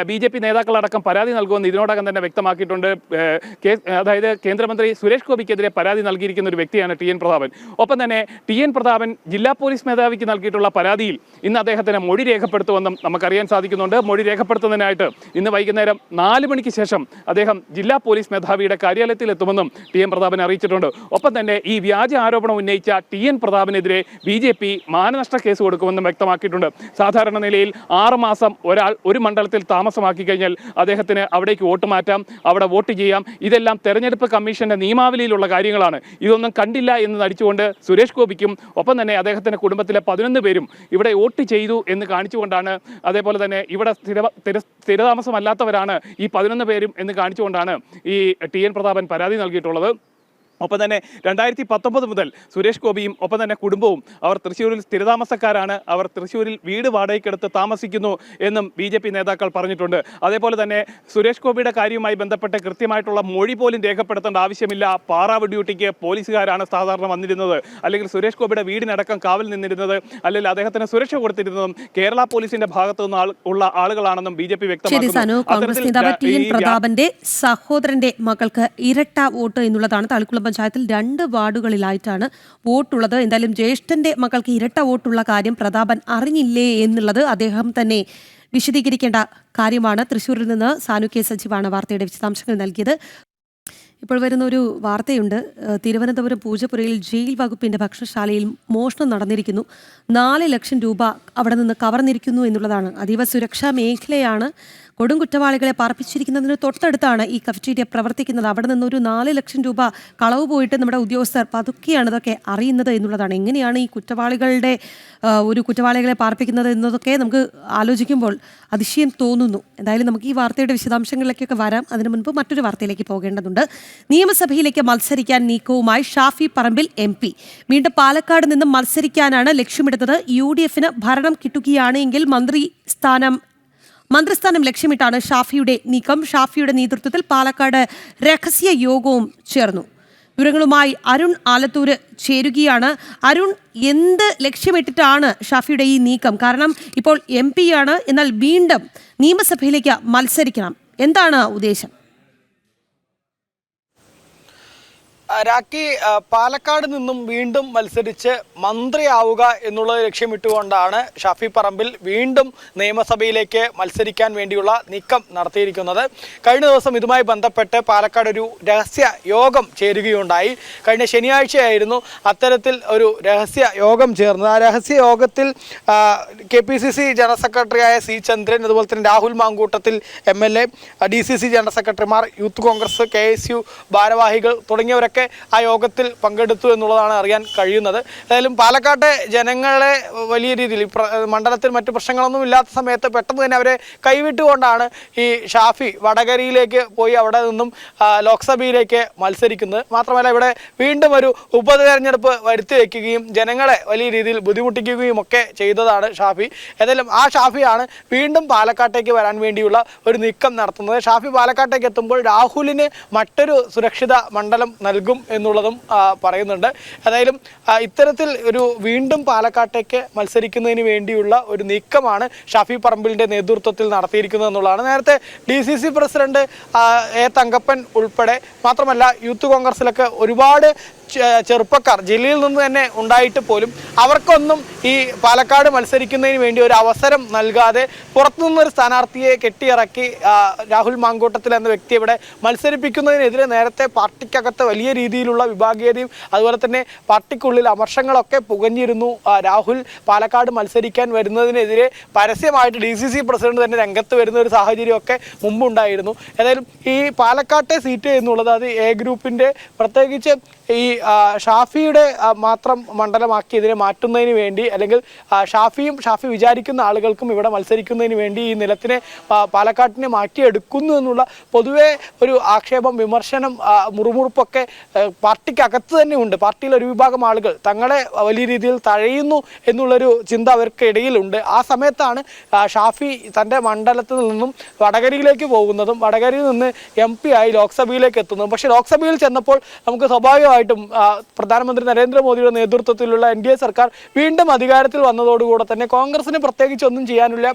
BJP നേതാക്കളടക്കം പരാതി നൽകുമെന്ന് ഇതിനോടകം തന്നെ വ്യക്തമാക്കിയിട്ടുണ്ട്. അതായത് കേന്ദ്രമന്ത്രി സുരേഷ് ഗോപിക്കെതിരെ പരാതി നൽകിയിരിക്കുന്ന ഒരു വ്യക്തിയാണ് TN പ്രതാപൻ. ഒപ്പം തന്നെ TN പ്രതാപൻ ജില്ലാ പോലീസ് മേധാവിക്ക് നൽകിയിട്ടുള്ള പരാതിയിൽ ഇന്ന് അദ്ദേഹത്തിന് മൊഴി രേഖപ്പെടുത്തുമെന്നും നമുക്കറിയാൻ സാധിക്കുന്നുണ്ട്. മൊഴി രേഖപ്പെടുത്തുന്നതിനായിട്ട് ഇന്ന് വൈകുന്നേരം 4 മണിക്ക് ശേഷം അദ്ദേഹം ജില്ലാ പോലീസ് മേധാവിയുടെ കാര്യാലയത്തിൽ എത്തുമെന്നും TN പ്രതാപൻ അറിയിച്ചിട്ടുണ്ട്. ഒപ്പം തന്നെ ഈ വ്യാജ ആരോപണം ഉന്നയിച്ച TN പ്രതാപനെതിരെ BJP മാനനഷ്ട കേസ് കൊടുക്കുമെന്നും വ്യക്തമാക്കിയിട്ടുണ്ട്. സാധാരണ നിലയിൽ 6 മാസം ഒരാൾ ഒരു മണ്ഡലത്തിൽ താമസമാക്കി കഴിഞ്ഞാൽ അദ്ദേഹത്തിന് അവിടേക്ക് വോട്ട് മാറ്റാം, അവിടെ വോട്ട് ചെയ്യാം. ഇതെല്ലാം തെരഞ്ഞെടുപ്പ് കമ്മീഷന്റെ നിയമാവലിയിലുള്ള കാര്യങ്ങളാണ്. ഇതൊന്നും കണ്ടില്ല എന്ന് നടിച്ചുകൊണ്ട് സുരേഷ് ഗോപിക്കും ഒപ്പം തന്നെ അദ്ദേഹത്തിന്റെ കുടുംബത്തിലെ 11 പേരും ഇവിടെ വോട്ട് ചെയ്തു എന്ന് കാണിച്ചുകൊണ്ടാണ്, അതേപോലെ തന്നെ ഇവിടെ സ്ഥിരതാമസമല്ലാത്തവരാണ് ഈ 11 പേരും എന്ന് കാണിച്ചുകൊണ്ടാണ് ഈ TN പ്രതാപൻ പരാതി നൽകിയിട്ടുള്ളത്. ഒപ്പം തന്നെ 2019 മുതൽ സുരേഷ് ഗോപിയും ഒപ്പം തന്നെ കുടുംബവും അവർ തൃശ്ശൂരിൽ സ്ഥിരതാമസക്കാരാണ്. അവർ തൃശ്ശൂരിൽ വീട് വാടകയ്ക്കെടുത്ത് താമസിക്കുന്നു എന്നും BJP നേതാക്കൾ പറഞ്ഞിട്ടുണ്ട്. അതേപോലെ തന്നെ സുരേഷ് ഗോപിയുടെ കാര്യവുമായി ബന്ധപ്പെട്ട് കൃത്യമായിട്ടുള്ള മൊഴി പോലും രേഖപ്പെടുത്തേണ്ട ആവശ്യമില്ല. പാറാവ് ഡ്യൂട്ടിക്ക് പോലീസുകാരാണ് സാധാരണ വന്നിരുന്നത്, അല്ലെങ്കിൽ സുരേഷ് ഗോപിയുടെ വീടിനടക്കം കാവൽ നിന്നിരുന്നത്, അല്ലെങ്കിൽ അദ്ദേഹത്തിന് സുരക്ഷ കൊടുത്തിരുന്നതും കേരള പോലീസിന്റെ ഭാഗത്തു നിന്ന് ഉള്ള ആളുകളാണെന്നും BJP വ്യക്തമാക്കുന്നു. കോൺഗ്രസ് നേതാവ് TN പ്രതാപന്റെ സഹോദരന്റെ മകൾക്ക് ഇരട്ട വോട്ട് എന്നുള്ളതാണ്. തളിക്കുളം പഞ്ചായത്തിൽ 2 വാർഡുകളിലായിട്ടാണ് വോട്ടുള്ളത്. എന്തായാലും ജ്യേഷ്ഠന്റെ മകൾക്ക് ഇരട്ട വോട്ടുള്ള കാര്യം പ്രതാപൻ അറിഞ്ഞില്ലേ എന്നുള്ളത് അദ്ദേഹം തന്നെ വിശദീകരിക്കേണ്ട കാര്യമാണ്. തൃശ്ശൂരിൽ നിന്ന് സാനു K സജീവാണ് വാർത്തയുടെ വിശദാംശങ്ങൾ നൽകിയത്. ഇപ്പോൾ വരുന്ന ഒരു വാർത്തയുണ്ട്. തിരുവനന്തപുരം പൂജപ്പുരയിൽ ജയിൽ വകുപ്പിന്റെ ഭക്ഷണശാലയിൽ മോഷണം നടന്നിരിക്കുന്നു. 4 ലക്ഷം രൂപ അവിടെ നിന്ന് കവർന്നിരിക്കുന്നു എന്നുള്ളതാണ്. അതീവ സുരക്ഷാ മേഖലയാണ്. കൊടും കുറ്റവാളികളെ പാർപ്പിച്ചിരിക്കുന്നതിന് തൊട്ടടുത്താണ് ഈ കഫറ്റീരിയ പ്രവർത്തിക്കുന്നത്. അവിടെ നിന്നൊരു 4 ലക്ഷം രൂപ കളവ് പോയിട്ട് നമ്മുടെ ഉദ്യോഗസ്ഥർ പതുക്കെയാണ് ഇതൊക്കെ അറിയുന്നത് എന്നുള്ളതാണ്. എങ്ങനെയാണ് ഈ കുറ്റവാളികളെ പാർപ്പിക്കുന്നത് എന്നതൊക്കെ നമുക്ക് ആലോചിക്കുമ്പോൾ അതിശയം തോന്നുന്നു. എന്തായാലും നമുക്ക് ഈ വാർത്തയുടെ വിശദാംശങ്ങളിലേക്കൊക്കെ വരാം. അതിനു മുൻപ് മറ്റൊരു വാർത്തയിലേക്ക് പോകേണ്ടതുണ്ട്. നിയമസഭയിലേക്ക് മത്സരിക്കാൻ നീക്കവുമായി ഷാഫി പറമ്പിൽ MP. വീണ്ടും പാലക്കാട് നിന്നും മത്സരിക്കാനാണ് ലക്ഷ്യമിടുന്നത്. UDF ഭരണം കിട്ടുകയാണ് എങ്കിൽ മന്ത്രിസ്ഥാനം ലക്ഷ്യമിട്ടാണ് ഷാഫിയുടെ നീക്കം. ഷാഫിയുടെ നേതൃത്വത്തിൽ പാലക്കാട് രഹസ്യ യോഗവും ചേർന്നു. വിവരങ്ങളുമായി അരുൺ ആലത്തൂര് ചേരുകയാണ്. അരുൺ, എന്ത് ലക്ഷ്യമിട്ടിട്ടാണ് ഷാഫിയുടെ ഈ നീക്കം? കാരണം ഇപ്പോൾ MP ആണ്, എന്നാൽ വീണ്ടും നിയമസഭയിലേക്ക് മത്സരിക്കണം. എന്താണ് ഉദ്ദേശം? രാഖി, പാലക്കാട് നിന്നും വീണ്ടും മത്സരിച്ച് മന്ത്രിയാവുക എന്നുള്ളത് ലക്ഷ്യമിട്ടുകൊണ്ടാണ് ഷാഫി പറമ്പിൽ വീണ്ടും നിയമസഭയിലേക്ക് മത്സരിക്കാൻ വേണ്ടിയുള്ള നീക്കം നടത്തിയിരിക്കുന്നത്. കഴിഞ്ഞ ദിവസം ഇതുമായി ബന്ധപ്പെട്ട് പാലക്കാട് ഒരു രഹസ്യ യോഗം ചേരുകയുണ്ടായി. കഴിഞ്ഞ ശനിയാഴ്ചയായിരുന്നു അത്തരത്തിൽ ഒരു രഹസ്യ യോഗം ചേർന്നത്. ആ രഹസ്യ യോഗത്തിൽ KPCC ജനറൽ സെക്രട്ടറിയായ C ചന്ദ്രൻ, അതുപോലെ തന്നെ Rahul Mamkootathil MLA, DCC general സെക്രട്ടറിമാർ, യൂത്ത് കോൺഗ്രസ്, KSU ഭാരവാഹികൾ തുടങ്ങിയവരൊക്കെ ആ യോഗത്തിൽ പങ്കെടുത്തു എന്നുള്ളതാണ് അറിയാൻ കഴിയുന്നത്. ഏതായാലും പാലക്കാട്ടെ ജനങ്ങളെ വലിയ രീതിയിൽ മണ്ഡലത്തിൽ മറ്റു പ്രശ്നങ്ങളൊന്നും ഇല്ലാത്ത സമയത്ത് പെട്ടെന്ന് തന്നെ അവരെ കൈവിട്ടുകൊണ്ടാണ് ഈ ഷാഫി വടകരയിലേക്ക് പോയി അവിടെ നിന്നും ലോക്സഭയിലേക്ക് മത്സരിക്കുന്നത്. മാത്രമല്ല ഇവിടെ വീണ്ടും ഒരു ഉപതെരഞ്ഞെടുപ്പ് വരുത്തി വയ്ക്കുകയും ജനങ്ങളെ വലിയ രീതിയിൽ ബുദ്ധിമുട്ടിക്കുകയും ഒക്കെ ചെയ്തതാണ് ഷാഫി. ഏതായാലും ആ ഷാഫിയാണ് വീണ്ടും പാലക്കാട്ടേക്ക് വരാൻ വേണ്ടിയുള്ള ഒരു നീക്കം നടത്തുന്നത്. ഷാഫി പാലക്കാട്ടേക്ക് എത്തുമ്പോൾ രാഹുലിന് മറ്റൊരു സുരക്ഷിത മണ്ഡലം നൽകും എന്നുള്ളതും പറയുന്നുണ്ട്. ഏതായാലും ഇത്തരത്തിൽ ഒരു വീണ്ടും പാലക്കാട്ടേക്ക് മത്സരിക്കുന്നതിന് വേണ്ടിയുള്ള ഒരു നീക്കമാണ് ഷാഫി പറമ്പിലിന്റെ നേതൃത്വത്തിൽ നടത്തിയിരിക്കുന്നത് എന്നുള്ളതാണ്. നേരത്തെ DCC പ്രസിഡന്റ് A തങ്കപ്പൻ ഉൾപ്പെടെ, മാത്രമല്ല യൂത്ത് കോൺഗ്രസിലൊക്കെ ഒരുപാട് ചെറുപ്പക്കാർ ജില്ലയിൽ നിന്ന് തന്നെ ഉണ്ടായിട്ട് പോലും അവർക്കൊന്നും ഈ പാലക്കാട് മത്സരിക്കുന്നതിന് വേണ്ടി ഒരു അവസരം നൽകാതെ പുറത്തുനിന്നൊരു സ്ഥാനാർത്ഥിയെ കെട്ടിയിറക്കി രാഹുൽ മാങ്കൂട്ടത്തിൽ എന്ന വ്യക്തി ഇവിടെ മത്സരിപ്പിക്കുന്നതിനെതിരെ നേരത്തെ പാർട്ടിക്കകത്ത് വലിയ രീതിയിലുള്ള വിഭാഗീയതയും അതുപോലെ തന്നെ പാർട്ടിക്കുള്ളിൽ അമർഷങ്ങളൊക്കെ പുകഞ്ഞിരുന്നു. രാഹുൽ പാലക്കാട് മത്സരിക്കാൻ വരുന്നതിനെതിരെ പരസ്യമായിട്ട് DCC പ്രസിഡന്റ് തന്നെ രംഗത്ത് വരുന്ന ഒരു സാഹചര്യമൊക്കെ മുമ്പുണ്ടായിരുന്നു. ഏതായാലും ഈ പാലക്കാട്ടെ സീറ്റ് എന്നുള്ളത് അത് A ഗ്രൂപ്പിൻ്റെ പ്രത്യേകിച്ച് ഈ ഷാഫിയുടെ മാത്രം മണ്ഡലമാക്കി ഇതിനെ മാറ്റുന്നതിന് വേണ്ടി, അല്ലെങ്കിൽ ഷാഫി വിചാരിക്കുന്ന ആളുകൾക്കും ഇവിടെ മത്സരിക്കുന്നതിന് വേണ്ടി ഈ നിലത്തിനെ പാലക്കാട്ടിനെ മാറ്റിയെടുക്കുന്നു എന്നുള്ള പൊതുവെ ഒരു ആക്ഷേപം, വിമർശനം, മുറുമുറുപ്പൊക്കെ പാർട്ടിക്കകത്ത് തന്നെ ഉണ്ട്. പാർട്ടിയിൽ ഒരു വിഭാഗം ആളുകൾ തങ്ങളെ വലിയ രീതിയിൽ തഴയുന്നു എന്നുള്ളൊരു ചിന്ത അവർക്കിടയിലുണ്ട്. ആ സമയത്താണ് ഷാഫി തൻ്റെ മണ്ഡലത്തിൽ നിന്നും വടകരയിലേക്ക് പോകുന്നതും വടകരയിൽ നിന്ന് MP ആയി ലോക്സഭയിലേക്ക് എത്തുന്നതും. പക്ഷേ ലോക്സഭയിൽ ചെന്നപ്പോൾ നമുക്ക് സ്വാഭാവികമായിട്ടും പ്രധാനമന്ത്രി നരേന്ദ്രമോദിയുടെ നേതൃത്വത്തിലുള്ള NDA സർക്കാർ വീണ്ടും അധികാരത്തിൽ വന്നതോടുകൂടെ തന്നെ കോൺഗ്രസിന് പ്രത്യേകിച്ച് ഒന്നും ചെയ്യാനില്ല,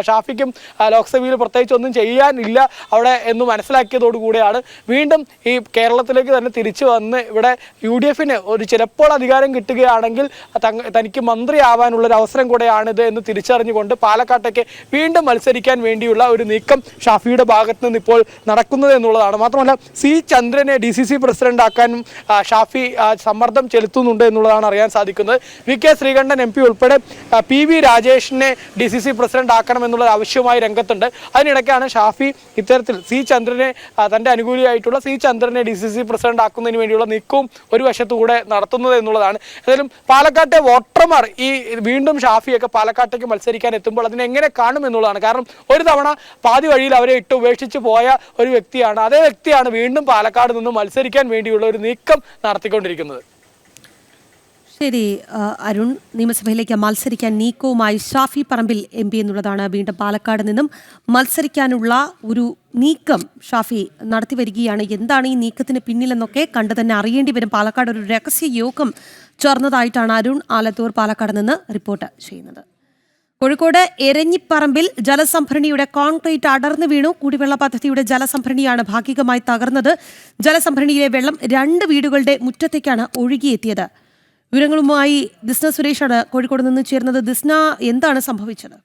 ഷാഫിക്കും ലോക്സഭയിൽ പ്രത്യേകിച്ച് ഒന്നും ചെയ്യാനില്ല അവിടെ എന്ന് മനസ്സിലാക്കിയതോടുകൂടിയാണ് വീണ്ടും ഈ കേരളത്തിലേക്ക് തന്നെ തിരിച്ചു വന്ന് ഇവിടെ UDFന് ഒരു ചിലപ്പോൾ അധികാരം കിട്ടുകയാണെങ്കിൽ തനിക്ക് മന്ത്രിയാവാനുള്ളൊരു അവസരം കൂടെയാണിത് എന്ന് തിരിച്ചറിഞ്ഞുകൊണ്ട് പാലക്കാട്ടേക്ക് വീണ്ടും മത്സരിക്കാൻ വേണ്ടിയുള്ള ഒരു നീക്കം ഷാഫിയുടെ ഭാഗത്ത് നിന്ന് ഇപ്പോൾ നടക്കുന്നത് എന്നുള്ളതാണ്. മാത്രമല്ല C ചന്ദ്രനെ DCC പ്രസിഡന്റ് ആക്കാനും ഷാഫി സമ്മർദ്ദം ചെലുത്തുന്നുണ്ട് എന്നുള്ളതാണ് അറിയാൻ സാധിക്കുന്നത്. VK ശ്രീകണ്ഠൻ MP ഉൾപ്പെടെ PV രാജേഷിനെ DCC പ്രസിഡന്റ് ആക്കണം എന്നുള്ള ആവശ്യവുമായി രംഗത്തുണ്ട്. അതിനിടയ്ക്കാണ് ഷാഫി ഇത്തരത്തിൽ C ചന്ദ്രനെ, തൻ്റെ അനുകൂലിയായിട്ടുള്ള C ചന്ദ്രനെ DCC പ്രസിഡന്റ് ആക്കുന്നതിന് വേണ്ടിയുള്ള നീക്കവും ഒരു വശത്തുകൂടെ നടത്തുന്നത് എന്നുള്ളതാണ്. ഏതായാലും പാലക്കാട്ടെ വോട്ടർമാർ ഈ വീണ്ടും ഷാഫിയൊക്കെ പാലക്കാട്ടേക്ക് മത്സരിക്കാൻ എത്തുമ്പോൾ അതിനെ എങ്ങനെ കാണും എന്നുള്ളതാണ്. കാരണം ഒരു തവണ പാതി വഴിയിൽ അവരെ ഇട്ട് ഉപേക്ഷിച്ച് പോയ ഒരു വ്യക്തിയാണ്, അതേ വ്യക്തിയാണ് വീണ്ടും പാലക്കാട് നിന്ന് മത്സരിക്കാൻ വേണ്ടിയുള്ള ഒരു നീക്കം നടത്തിക്കൊണ്ടിരിക്കുന്നത്. ശരി അരുൺ, നിയമസഭയിലേക്ക് മത്സരിക്കാൻ നീക്കവുമായി ഷാഫി പറമ്പിൽ MP എന്നുള്ളതാണ്. വീണ്ടും പാലക്കാട് നിന്നും മത്സരിക്കാനുള്ള ഒരു നീക്കം ഷാഫി നടത്തി വരികയാണ്. എന്താണ് ഈ നീക്കത്തിന് പിന്നിലെന്നൊക്കെ കണ്ടു തന്നെ അറിയേണ്ടി വരും. പാലക്കാട് ഒരു രഹസ്യ യോഗം ചേർന്നതായിട്ടാണ് അരുൺ ആലത്തൂർ പാലക്കാട് നിന്ന് റിപ്പോർട്ട് ചെയ്യുന്നത്. കോഴിക്കോട് എരഞ്ഞിപ്പറമ്പിൽ ജലസംഭരണിയുടെ കോൺക്രീറ്റ് അടർന്നു വീണു. കുടിവെള്ള പദ്ധതിയുടെ ജലസംഭരണിയാണ് ഭാഗികമായി തകർന്നത്. ജലസംഭരണിയിലെ വെള്ളം 2 വീടുകളുടെ മുറ്റത്തേക്കാണ് ഒഴുകിയെത്തിയത്. വിവരങ്ങളുമായി ദിസ്ന സുരേഷാണ് കോഴിക്കോട് നിന്ന് ചേർന്നത്. ദിസ്ന, എന്താണ് സംഭവിച്ചത്?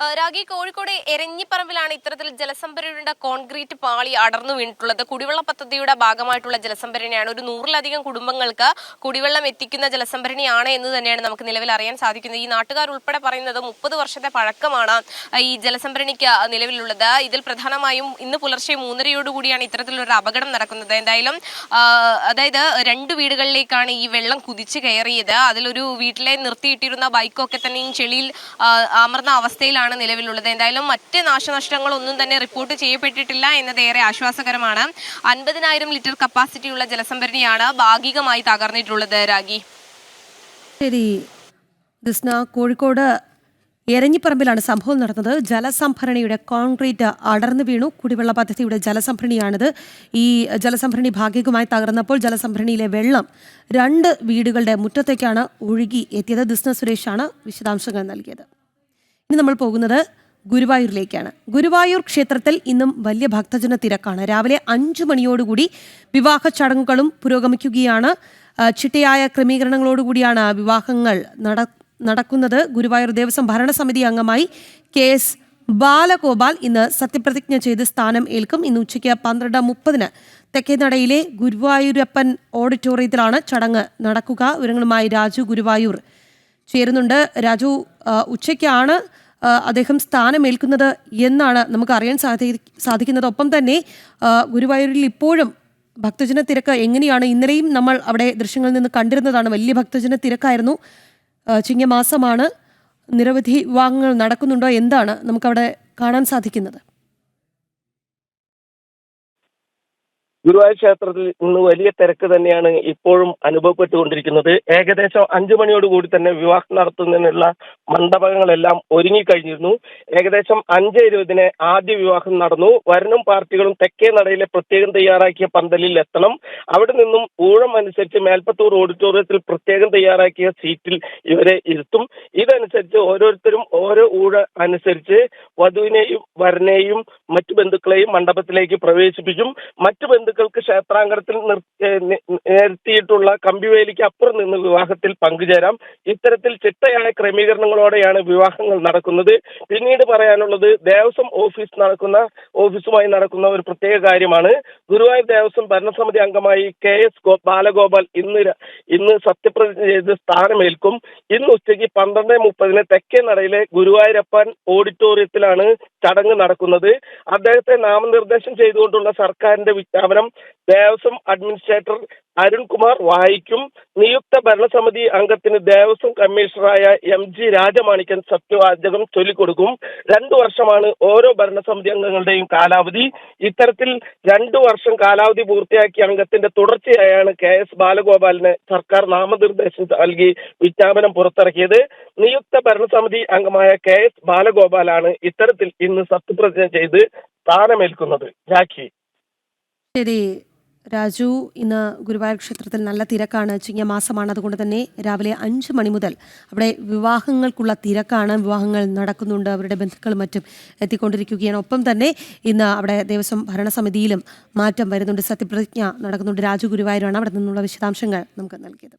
രാഗി, കോഴിക്കോട് എരഞ്ഞിപ്പറമ്പിലാണ് ഇത്തരത്തിൽ ജലസംഭരണിയുടെ കോൺക്രീറ്റ് പാളി അടർന്നു വീണിട്ടുള്ളത്. കുടിവെള്ള പദ്ധതിയുടെ ഭാഗമായിട്ടുള്ള ജലസംഭരണിയാണ്. ഒരു 100-ലധികം കുടുംബങ്ങൾക്ക് കുടിവെള്ളം എത്തിക്കുന്ന ജലസംഭരണിയാണ് എന്ന് തന്നെയാണ് നമുക്ക് നിലവിൽ അറിയാൻ സാധിക്കുന്നത്. ഈ നാട്ടുകാർ ഉൾപ്പെടെ പറയുന്നത് 30 വർഷത്തെ പഴക്കമാണ് ഈ ജലസംഭരണിക്ക് നിലവിലുള്ളത്. ഇതിൽ പ്രധാനമായും ഇന്ന് പുലർച്ചെ 3:30 ഇത്തരത്തിലൊരു അപകടം നടക്കുന്നത്. എന്തായാലും അതായത് 2 വീടുകളിലേക്കാണ് ഈ വെള്ളം കുതിച്ചു കയറിയത്. അതിലൊരു വീട്ടിലെ നിർത്തിയിട്ടിരുന്ന ബൈക്കൊക്കെ തന്നെയും ചെളിയിൽ അമർന്ന അവസ്ഥയിലാണ് നിലവിലുള്ളത്. എന്തായാലും മറ്റ് നാശനഷ്ടങ്ങളൊന്നും തന്നെ റിപ്പോർട്ട് ചെയ്യപ്പെട്ടിട്ടില്ല എന്നത് ഏറെ ആശ്വാസകരമാണ്. 50,000 ലിറ്റർ കപ്പാസിറ്റിയുള്ള ജലസംഭരണിയാണ് ഭാഗികമായി തകർന്നിട്ടുള്ളത്. രാഗി, ശരി ദിസ്ന, കോഴിക്കോട് എരഞ്ഞിപ്പറമ്പിലാണ് സംഭവം നടന്നത്. ജലസംഭരണിയുടെ കോൺക്രീറ്റ് അടർന്നു വീണു. കുടിവെള്ള പദ്ധതിയുടെ ജലസംഭരണിയാണിത്. ഈ ജലസംഭരണി ഭാഗികമായി തകർന്നപ്പോൾ ജലസംഭരണിയിലെ വെള്ളം 2 വീടുകളുടെ മുറ്റത്തേക്കാണ് ഒഴുകി എത്തിയത്. ദിസ്ന സുരേഷാണ് വിശദാംശങ്ങൾ നൽകിയത്. ഇനി നമ്മൾ പോകുന്നത് ഗുരുവായൂരിലേക്കാണ്. ഗുരുവായൂർ ക്ഷേത്രത്തിൽ ഇന്നും വലിയ ഭക്തജന തിരക്കാണ്. രാവിലെ 5 മണിയോടുകൂടി വിവാഹ ചടങ്ങുകളും പുരോഗമിക്കുകയാണ്. ചിട്ടയായ ക്രമീകരണങ്ങളോടുകൂടിയാണ് വിവാഹങ്ങൾ നടക്കുന്നത്. ഗുരുവായൂർ ദേവസ്വം ഭരണസമിതി അംഗമായി KS ബാലഗോപാൽ ഇന്ന് സത്യപ്രതിജ്ഞ ചെയ്ത് സ്ഥാനം ഏൽക്കും. ഇന്ന് ഉച്ചയ്ക്ക് 12:30 തെക്കേനടയിലെ ഗുരുവായൂരപ്പൻ ഓഡിറ്റോറിയത്തിലാണ് ചടങ്ങ് നടക്കുക. വിവരങ്ങളുമായി രാജു ഗുരുവായൂർ ചേരുന്നുണ്ട്. രാജു, ഉച്ചയ്ക്കാണ് അദ്ദേഹം സ്ഥാനമേൽക്കുന്നത് എന്നാണ് നമുക്ക് അറിയാൻ സാധിക്കുന്നത്. ഒപ്പം തന്നെ ഗുരുവായൂരിൽ ഇപ്പോഴും ഭക്തജന തിരക്ക് എങ്ങനെയാണ്? ഇന്നലെയും നമ്മൾ അവിടെ ദൃശ്യങ്ങളിൽ നിന്ന് കണ്ടിരുന്നതാണ്. വലിയ ഭക്തജന തിരക്കായിരുന്നു. ചിങ്ങമാസമാണ്. നിരവധി വിവാഹങ്ങൾ നടക്കുന്നുണ്ടോ? എന്താണ് നമുക്കവിടെ കാണാൻ സാധിക്കുന്നത്? ഗുരുവായൂർ ക്ഷേത്രത്തിൽ ഇന്ന് വലിയ തിരക്ക് തന്നെയാണ് ഇപ്പോഴും അനുഭവപ്പെട്ടുകൊണ്ടിരിക്കുന്നത്. ഏകദേശം 5 മണിയോടുകൂടി തന്നെ വിവാഹം നടത്തുന്നതിനുള്ള മണ്ഡപങ്ങളെല്ലാം ഒരുങ്ങിക്കഴിഞ്ഞിരുന്നു. ഏകദേശം 5:20 ആദ്യ വിവാഹം നടന്നു. വരനും പാർട്ടികളും തെക്കേ നടയിലെ പ്രത്യേകം തയ്യാറാക്കിയ പന്തലിൽ എത്തണം. അവിടെ നിന്നും ഊഴം അനുസരിച്ച് മേൽപ്പത്തൂർ ഓഡിറ്റോറിയത്തിൽ പ്രത്യേകം തയ്യാറാക്കിയ സീറ്റിൽ ഇവരെ ഇരുത്തും. ഇതനുസരിച്ച് ഓരോരുത്തരും ഓരോ ഊഴ അനുസരിച്ച് വധുവിനെയും വരനെയും മറ്റു ബന്ധുക്കളെയും മണ്ഡപത്തിലേക്ക് പ്രവേശിപ്പിക്കും. മറ്റു ബന്ധുക്കൾക്ക് ക്ഷേത്രാങ്കണത്തിൽ നിർത്തിയിട്ടുള്ള കമ്പിവേലിക്ക് അപ്പുറം നിന്ന് വിവാഹത്തിൽ പങ്കുചേരാം. ഇത്തരത്തിൽ ചിട്ടയായ ക്രമീകരണങ്ങളോടെയാണ് വിവാഹങ്ങൾ നടക്കുന്നത്. പിന്നീട് പറയാനുള്ളത് ദേവസ്വം ഓഫീസുമായി നടക്കുന്ന ഒരു പ്രത്യേക കാര്യമാണ്. ഗുരുവായൂർ ദേവസ്വം ഭരണസമിതി അംഗമായി KS ബാലഗോപാൽ ഇന്ന് സത്യപ്രതിജ്ഞ ചെയ്ത് സ്ഥാനമേൽക്കും. ഇന്ന് ഉച്ചയ്ക്ക് 12:30 തെക്കേ നടയിലെ ഗുരുവായൂരപ്പൻ ഓഡിറ്റോറിയത്തിലാണ് ചടങ്ങ് നടക്കുന്നത്. അദ്ദേഹത്തെ നാമനിർദ്ദേശം ചെയ്തുകൊണ്ടുള്ള സർക്കാരിന്റെ വിജ്ഞാപനം ദേവസ്വം അഡ്മിനിസ്ട്രേറ്റർ അരുൺകുമാർ വായിക്കും. നിയുക്ത ഭരണസമിതി അംഗത്തിന് ദേവസ്വം കമ്മീഷണറായ MG രാജമാണിക്യൻ സത്യവാചകം ചൊല്ലിക്കൊടുക്കും. 2 വർഷമാണ് ഓരോ ഭരണസമിതി അംഗങ്ങളുടെയും കാലാവധി. ഇത്തരത്തിൽ 2 വർഷം കാലാവധി പൂർത്തിയാക്കിയ അംഗത്തിന്റെ തുടർച്ചയായാണ് KS ബാലഗോപാലിന് സർക്കാർ നാമനിർദ്ദേശം നൽകി വിജ്ഞാപനം പുറത്തിറക്കിയത്. നിയുക്ത ഭരണസമിതി അംഗമായ KS ബാലഗോപാലാണ് ഇത്തരത്തിൽ ഇന്ന് സത്യപ്രതിജ്ഞ ചെയ്ത് സ്ഥാനമേൽക്കുന്നത്. രാഖി. ശരി രാജു, ഇന്ന് ഗുരുവായൂർ ക്ഷേത്രത്തിൽ നല്ല തിരക്കാണ്. ചിങ്ങമാസമാണ്. അതുകൊണ്ട് തന്നെ രാവിലെ 5 മണി മുതൽ അവിടെ വിവാഹങ്ങൾക്കുള്ള തിരക്കാണ്. വിവാഹങ്ങൾ നടക്കുന്നുണ്ട്. അവരുടെ ബന്ധുക്കളും മറ്റും എത്തിക്കൊണ്ടിരിക്കുകയാണ്. ഒപ്പം തന്നെ ഇന്ന് അവിടെ ദേവസ്വം ഭരണസമിതിയിലും മാറ്റം വരുന്നുണ്ട്. സത്യപ്രതിജ്ഞ നടക്കുന്നുണ്ട്. രാജു ഗുരുവായൂരാണ് അവിടെ നിന്നുള്ള വിശദാംശങ്ങൾ നമുക്ക് നൽകിയത്.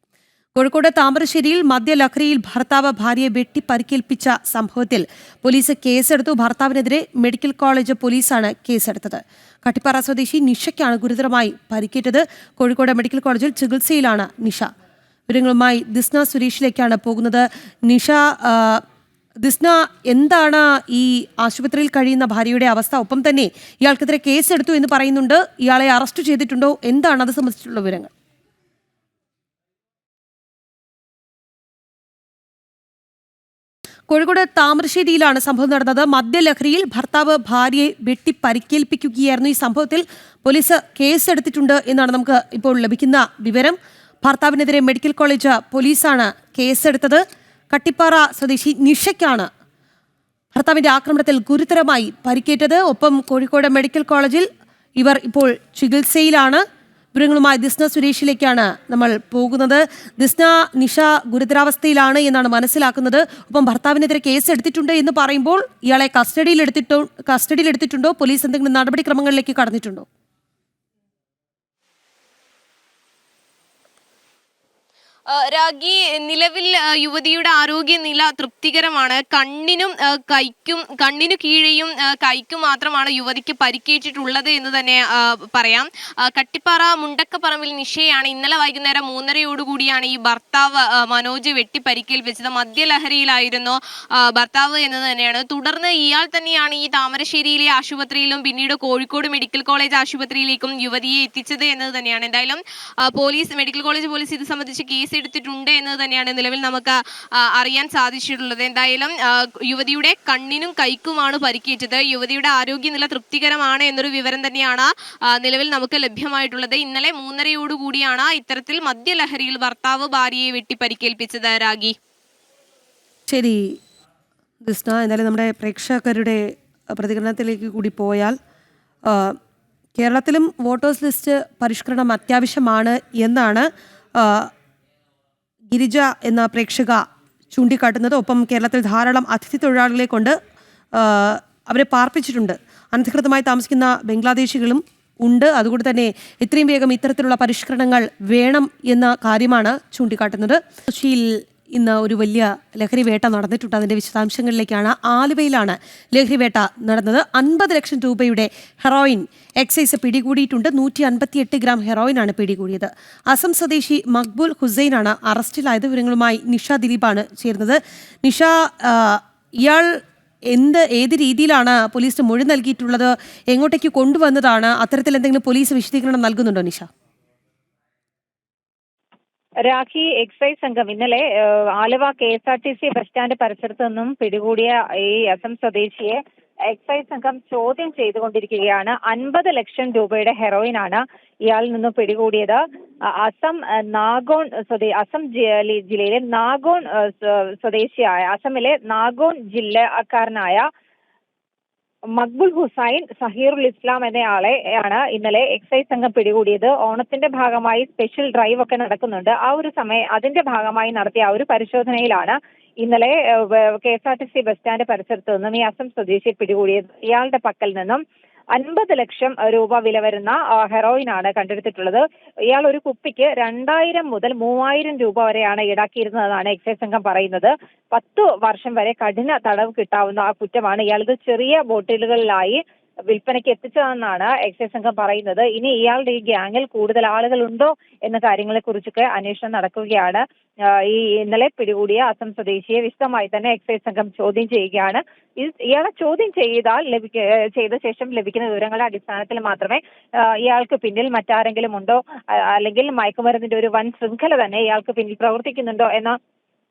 കോഴിക്കോട് താമരശ്ശേരിയിൽ മദ്യലഹരിയിൽ ഭർത്താവ് ഭാര്യയെ വെട്ടി പരിക്കേൽപ്പിച്ച സംഭവത്തിൽ പോലീസ് കേസെടുത്തു. ഭർത്താവിനെതിരെ മെഡിക്കൽ കോളേജ് പോലീസാണ് കേസെടുത്തത്. കട്ടിപ്പാറ സ്വദേശി നിഷയ്ക്കാണ് ഗുരുതരമായി പരിക്കേറ്റത്. കോഴിക്കോട് മെഡിക്കൽ കോളേജിൽ ചികിത്സയിലാണ് നിഷ. വിവരങ്ങളുമായി ദിസ്ന സുരേഷിലേക്കാണ് പോകുന്നത്. ദിസ്ന, എന്താണ് ഈ ആശുപത്രിയിൽ കഴിയുന്ന ഭാര്യയുടെ അവസ്ഥ? ഒപ്പം തന്നെ ഇയാൾക്കെതിരെ കേസെടുത്തു എന്ന് പറയുന്നുണ്ട്. ഇയാളെ അറസ്റ്റ് ചെയ്തിട്ടുണ്ടോ? എന്താണ് അത് സംബന്ധിച്ചുള്ള വിവരങ്ങൾ? കോഴിക്കോട് താമരശ്ശേരിയിലാണ് സംഭവം നടന്നത്. മദ്യലഹരിയിൽ ഭർത്താവ് ഭാര്യയെ വെട്ടി പരിക്കേൽപ്പിക്കുകയായിരുന്നു. ഈ സംഭവത്തിൽ പോലീസ് കേസെടുത്തിട്ടുണ്ട് എന്നാണ് നമുക്ക് ഇപ്പോൾ ലഭിക്കുന്ന വിവരം. ഭർത്താവിനെതിരെ മെഡിക്കൽ കോളേജ് പോലീസാണ് കേസെടുത്തത്. കട്ടിപ്പാറ സ്വദേശി നിഷയ്ക്കാണ് ഭർത്താവിന്റെ ആക്രമണത്തിൽ ഗുരുതരമായി പരിക്കേറ്റത്. ഒപ്പം കോഴിക്കോട് മെഡിക്കൽ കോളേജിൽ ഇവർ ഇപ്പോൾ ചികിത്സയിലാണ്. വിവരങ്ങളുമായി ദിസ്ന സുരേഷിലേക്കാണ് നമ്മൾ പോകുന്നത്. ദിസ്ന, നിഷ ഗുരുതരാവസ്ഥയിലാണ് എന്നാണ് മനസ്സിലാക്കുന്നത്. ഒപ്പം ഭർത്താവിനെതിരെ കേസ് എടുത്തിട്ടുണ്ട് എന്ന് പറയുമ്പോൾ ഇയാളെ കസ്റ്റഡിയിലെടുത്തിട്ടുണ്ടോ? പോലീസ് എന്തെങ്കിലും നടപടിക്രമങ്ങളിലേക്ക് കടന്നിട്ടുണ്ടോ? രാഗി, നിലവിൽ യുവതിയുടെ ആരോഗ്യനില തൃപ്തികരമാണ്. കണ്ണിനു കീഴെയും കൈക്കും മാത്രമാണ് യുവതിക്ക് പരിക്കേറ്റിട്ടുള്ളത് എന്ന് തന്നെ പറയാം. കട്ടിപ്പാറ മുണ്ടക്കപ്പറമ്പിൽ നിഷയാണ് ഇന്നലെ വൈകുന്നേരം 3:30 ഈ ഭർത്താവ് മനോജ് വെട്ടി പരിക്കേൽപ്പിച്ചത്. മദ്യലഹരിയിലായിരുന്നു ഭർത്താവ് എന്ന് തന്നെയാണ്. തുടർന്ന് ഇയാൾ തന്നെയാണ് ഈ താമരശ്ശേരിയിലെ ആശുപത്രിയിലും പിന്നീട് കോഴിക്കോട് മെഡിക്കൽ കോളേജ് ആശുപത്രിയിലേക്കും യുവതിയെ എത്തിച്ചത് എന്നത് തന്നെയാണ്. എന്തായാലും മെഡിക്കൽ കോളേജ് പോലീസ് ഇത് സംബന്ധിച്ച് കേസ് എടുത്തിട്ടുണ്ട് എന്ന് തന്നെയാണ് നിലവിൽ നമുക്ക് അറിയാൻ സാധിച്ചിട്ടുള്ളത്. എന്തായാലും യുവതിയുടെ കണ്ണിനും കൈക്കുമാണ് പരിക്കേറ്റത്. യുവതിയുടെ ആരോഗ്യനില തൃപ്തികരമാണ് എന്നൊരു വിവരം തന്നെയാണ് നിലവിൽ നമുക്ക് ലഭ്യമായിട്ടുള്ളത്. ഇന്നലെ 3:30 ഇത്തരത്തിൽ മദ്യലഹരിയിൽ ഭർത്താവ് ഭാര്യയെ വെട്ടി പരിക്കേൽപ്പിച്ചത്. രാഗി, ശരി ദിസ്ന, എന്തായാലും നമ്മുടെ പ്രേക്ഷകരുടെ പ്രതികരണത്തിലേക്ക് കൂടി പോയാൽ കേരളത്തിലും വോട്ടേഴ്സ് ലിസ്റ്റ് പരിഷ്കരണം അത്യാവശ്യമാണ് എന്നാണ് ഗിരിജ എന്ന പ്രേക്ഷക ചൂണ്ടിക്കാട്ടുന്നത്. ഒപ്പം കേരളത്തിൽ ധാരാളം അതിഥി തൊഴിലാളികളെ കൊണ്ട് അവരെ പാർപ്പിച്ചിട്ടുണ്ട്. അനധികൃതമായി താമസിക്കുന്ന ബംഗ്ലാദേശികളും ഉണ്ട്. അതുകൊണ്ട് തന്നെ എത്രയും വേഗം ഇത്തരത്തിലുള്ള പരിഷ്കരണങ്ങൾ വേണം എന്ന കാര്യമാണ് ചൂണ്ടിക്കാട്ടുന്നത്. കൊച്ചിയിൽ ഇന്ന് ഒരു വലിയ ലഹരി വേട്ട നടന്നിട്ടുണ്ട്. അതിൻ്റെ വിശദാംശങ്ങളിലേക്കാണ്. ആലുവയിലാണ് ലഹരി വേട്ട നടന്നത്. 50 ലക്ഷം രൂപയുടെ ഹെറോയിൻ എക്സൈസ് പിടികൂടിയിട്ടുണ്ട്. 158 ഗ്രാം ഹെറോയിനാണ് പിടികൂടിയത്. അസം സ്വദേശി മക്ബൂൽ ഹുസൈനാണ് അറസ്റ്റിലായത്. വിവരങ്ങളുമായി നിഷ ദിലീപാണ് ചേരുന്നത്. നിഷ, ഇയാൾ ഏത് രീതിയിലാണ് പോലീസിന് മൊഴി നൽകിയിട്ടുള്ളത്? എങ്ങോട്ടേക്ക് കൊണ്ടുവന്നതാണ്? അത്തരത്തിൽ എന്തെങ്കിലും പോലീസ് വിശദീകരണം നൽകുന്നുണ്ടോ നിഷ? രാഖി, എക്സൈസ് സംഘം ഇന്നലെ ആലുവ KSRTC ബസ് സ്റ്റാൻഡ് പരിസരത്ത് നിന്നും പിടികൂടിയ ഈ അസം സ്വദേശിയെ എക്സൈസ് സംഘം ചോദ്യം ചെയ്തുകൊണ്ടിരിക്കുകയാണ്. 50 ലക്ഷം രൂപയുടെ ഹെറോയിനാണ് ഇയാളിൽ നിന്ന് പിടികൂടിയത്. അസം ജില്ലയിലെ നാഗോൺ സ്വദേശിയായ അസമിലെ നാഗോൺ ജില്ലക്കാരനായ മക്ബുൽ ഹുസൈൻ സഹീറുൽ ഇസ്ലാം എന്നയാളെ ആണ് ഇന്നലെ എക്സൈസ് സംഘം പിടികൂടിയത്. ഓണത്തിന്റെ ഭാഗമായി സ്പെഷ്യൽ ഡ്രൈവ് ഒക്കെ നടക്കുന്നുണ്ട്. അതിന്റെ ഭാഗമായി നടത്തിയ ഒരു പരിശോധനയിലാണ് ഇന്നലെ KSRTC ബസ് സ്റ്റാൻഡ് പരിസരത്ത് നിന്നും ഈ അസം സ്വദേശിയെ പിടികൂടിയത്. ഇയാളുടെ പക്കൽ നിന്നും 50 ലക്ഷം രൂപ വില വരുന്ന ഹെറോയിനാണ് കണ്ടെടുത്തിട്ടുള്ളത്. ഇയാൾ ഒരു കുപ്പിക്ക് 2000 മുതൽ 3000 രൂപ വരെയാണ് ഈടാക്കിയിരുന്നതെന്നാണ് എക്സൈസ് സംഘം പറയുന്നത്. 10 വർഷം വരെ കഠിന തടവ് കിട്ടാവുന്ന കുറ്റമാണ്. ഇയാളിത് ചെറിയ ബോട്ടിലുകളിലായി വിൽപ്പനയ്ക്ക് എത്തിച്ചതെന്നാണ് എക്സൈസ് സംഘം പറയുന്നത്. ഇനി ഇയാളുടെ ഈ ഗ്യാങ്ങിൽ കൂടുതൽ ആളുകൾ ഉണ്ടോ എന്ന കാര്യങ്ങളെ കുറിച്ചൊക്കെ അന്വേഷണം നടക്കുകയാണ്. ഈ ഇന്നലെ പിടികൂടിയ അസം സ്വദേശിയെ വിശദമായി തന്നെ എക്സൈസ് സംഘം ചോദ്യം ചെയ്യുകയാണ്. ഇയാളെ ചോദ്യം ചെയ്ത ശേഷം ലഭിക്കുന്ന വിവരങ്ങളുടെ അടിസ്ഥാനത്തിൽ മാത്രമേ ഇയാൾക്ക് പിന്നിൽ മറ്റാരെങ്കിലും ഉണ്ടോ, അല്ലെങ്കിൽ മയക്കുമരുന്നിന്റെ ഒരു വൻ ശൃംഖല തന്നെ ഇയാൾക്ക് പിന്നിൽ പ്രവർത്തിക്കുന്നുണ്ടോ എന്ന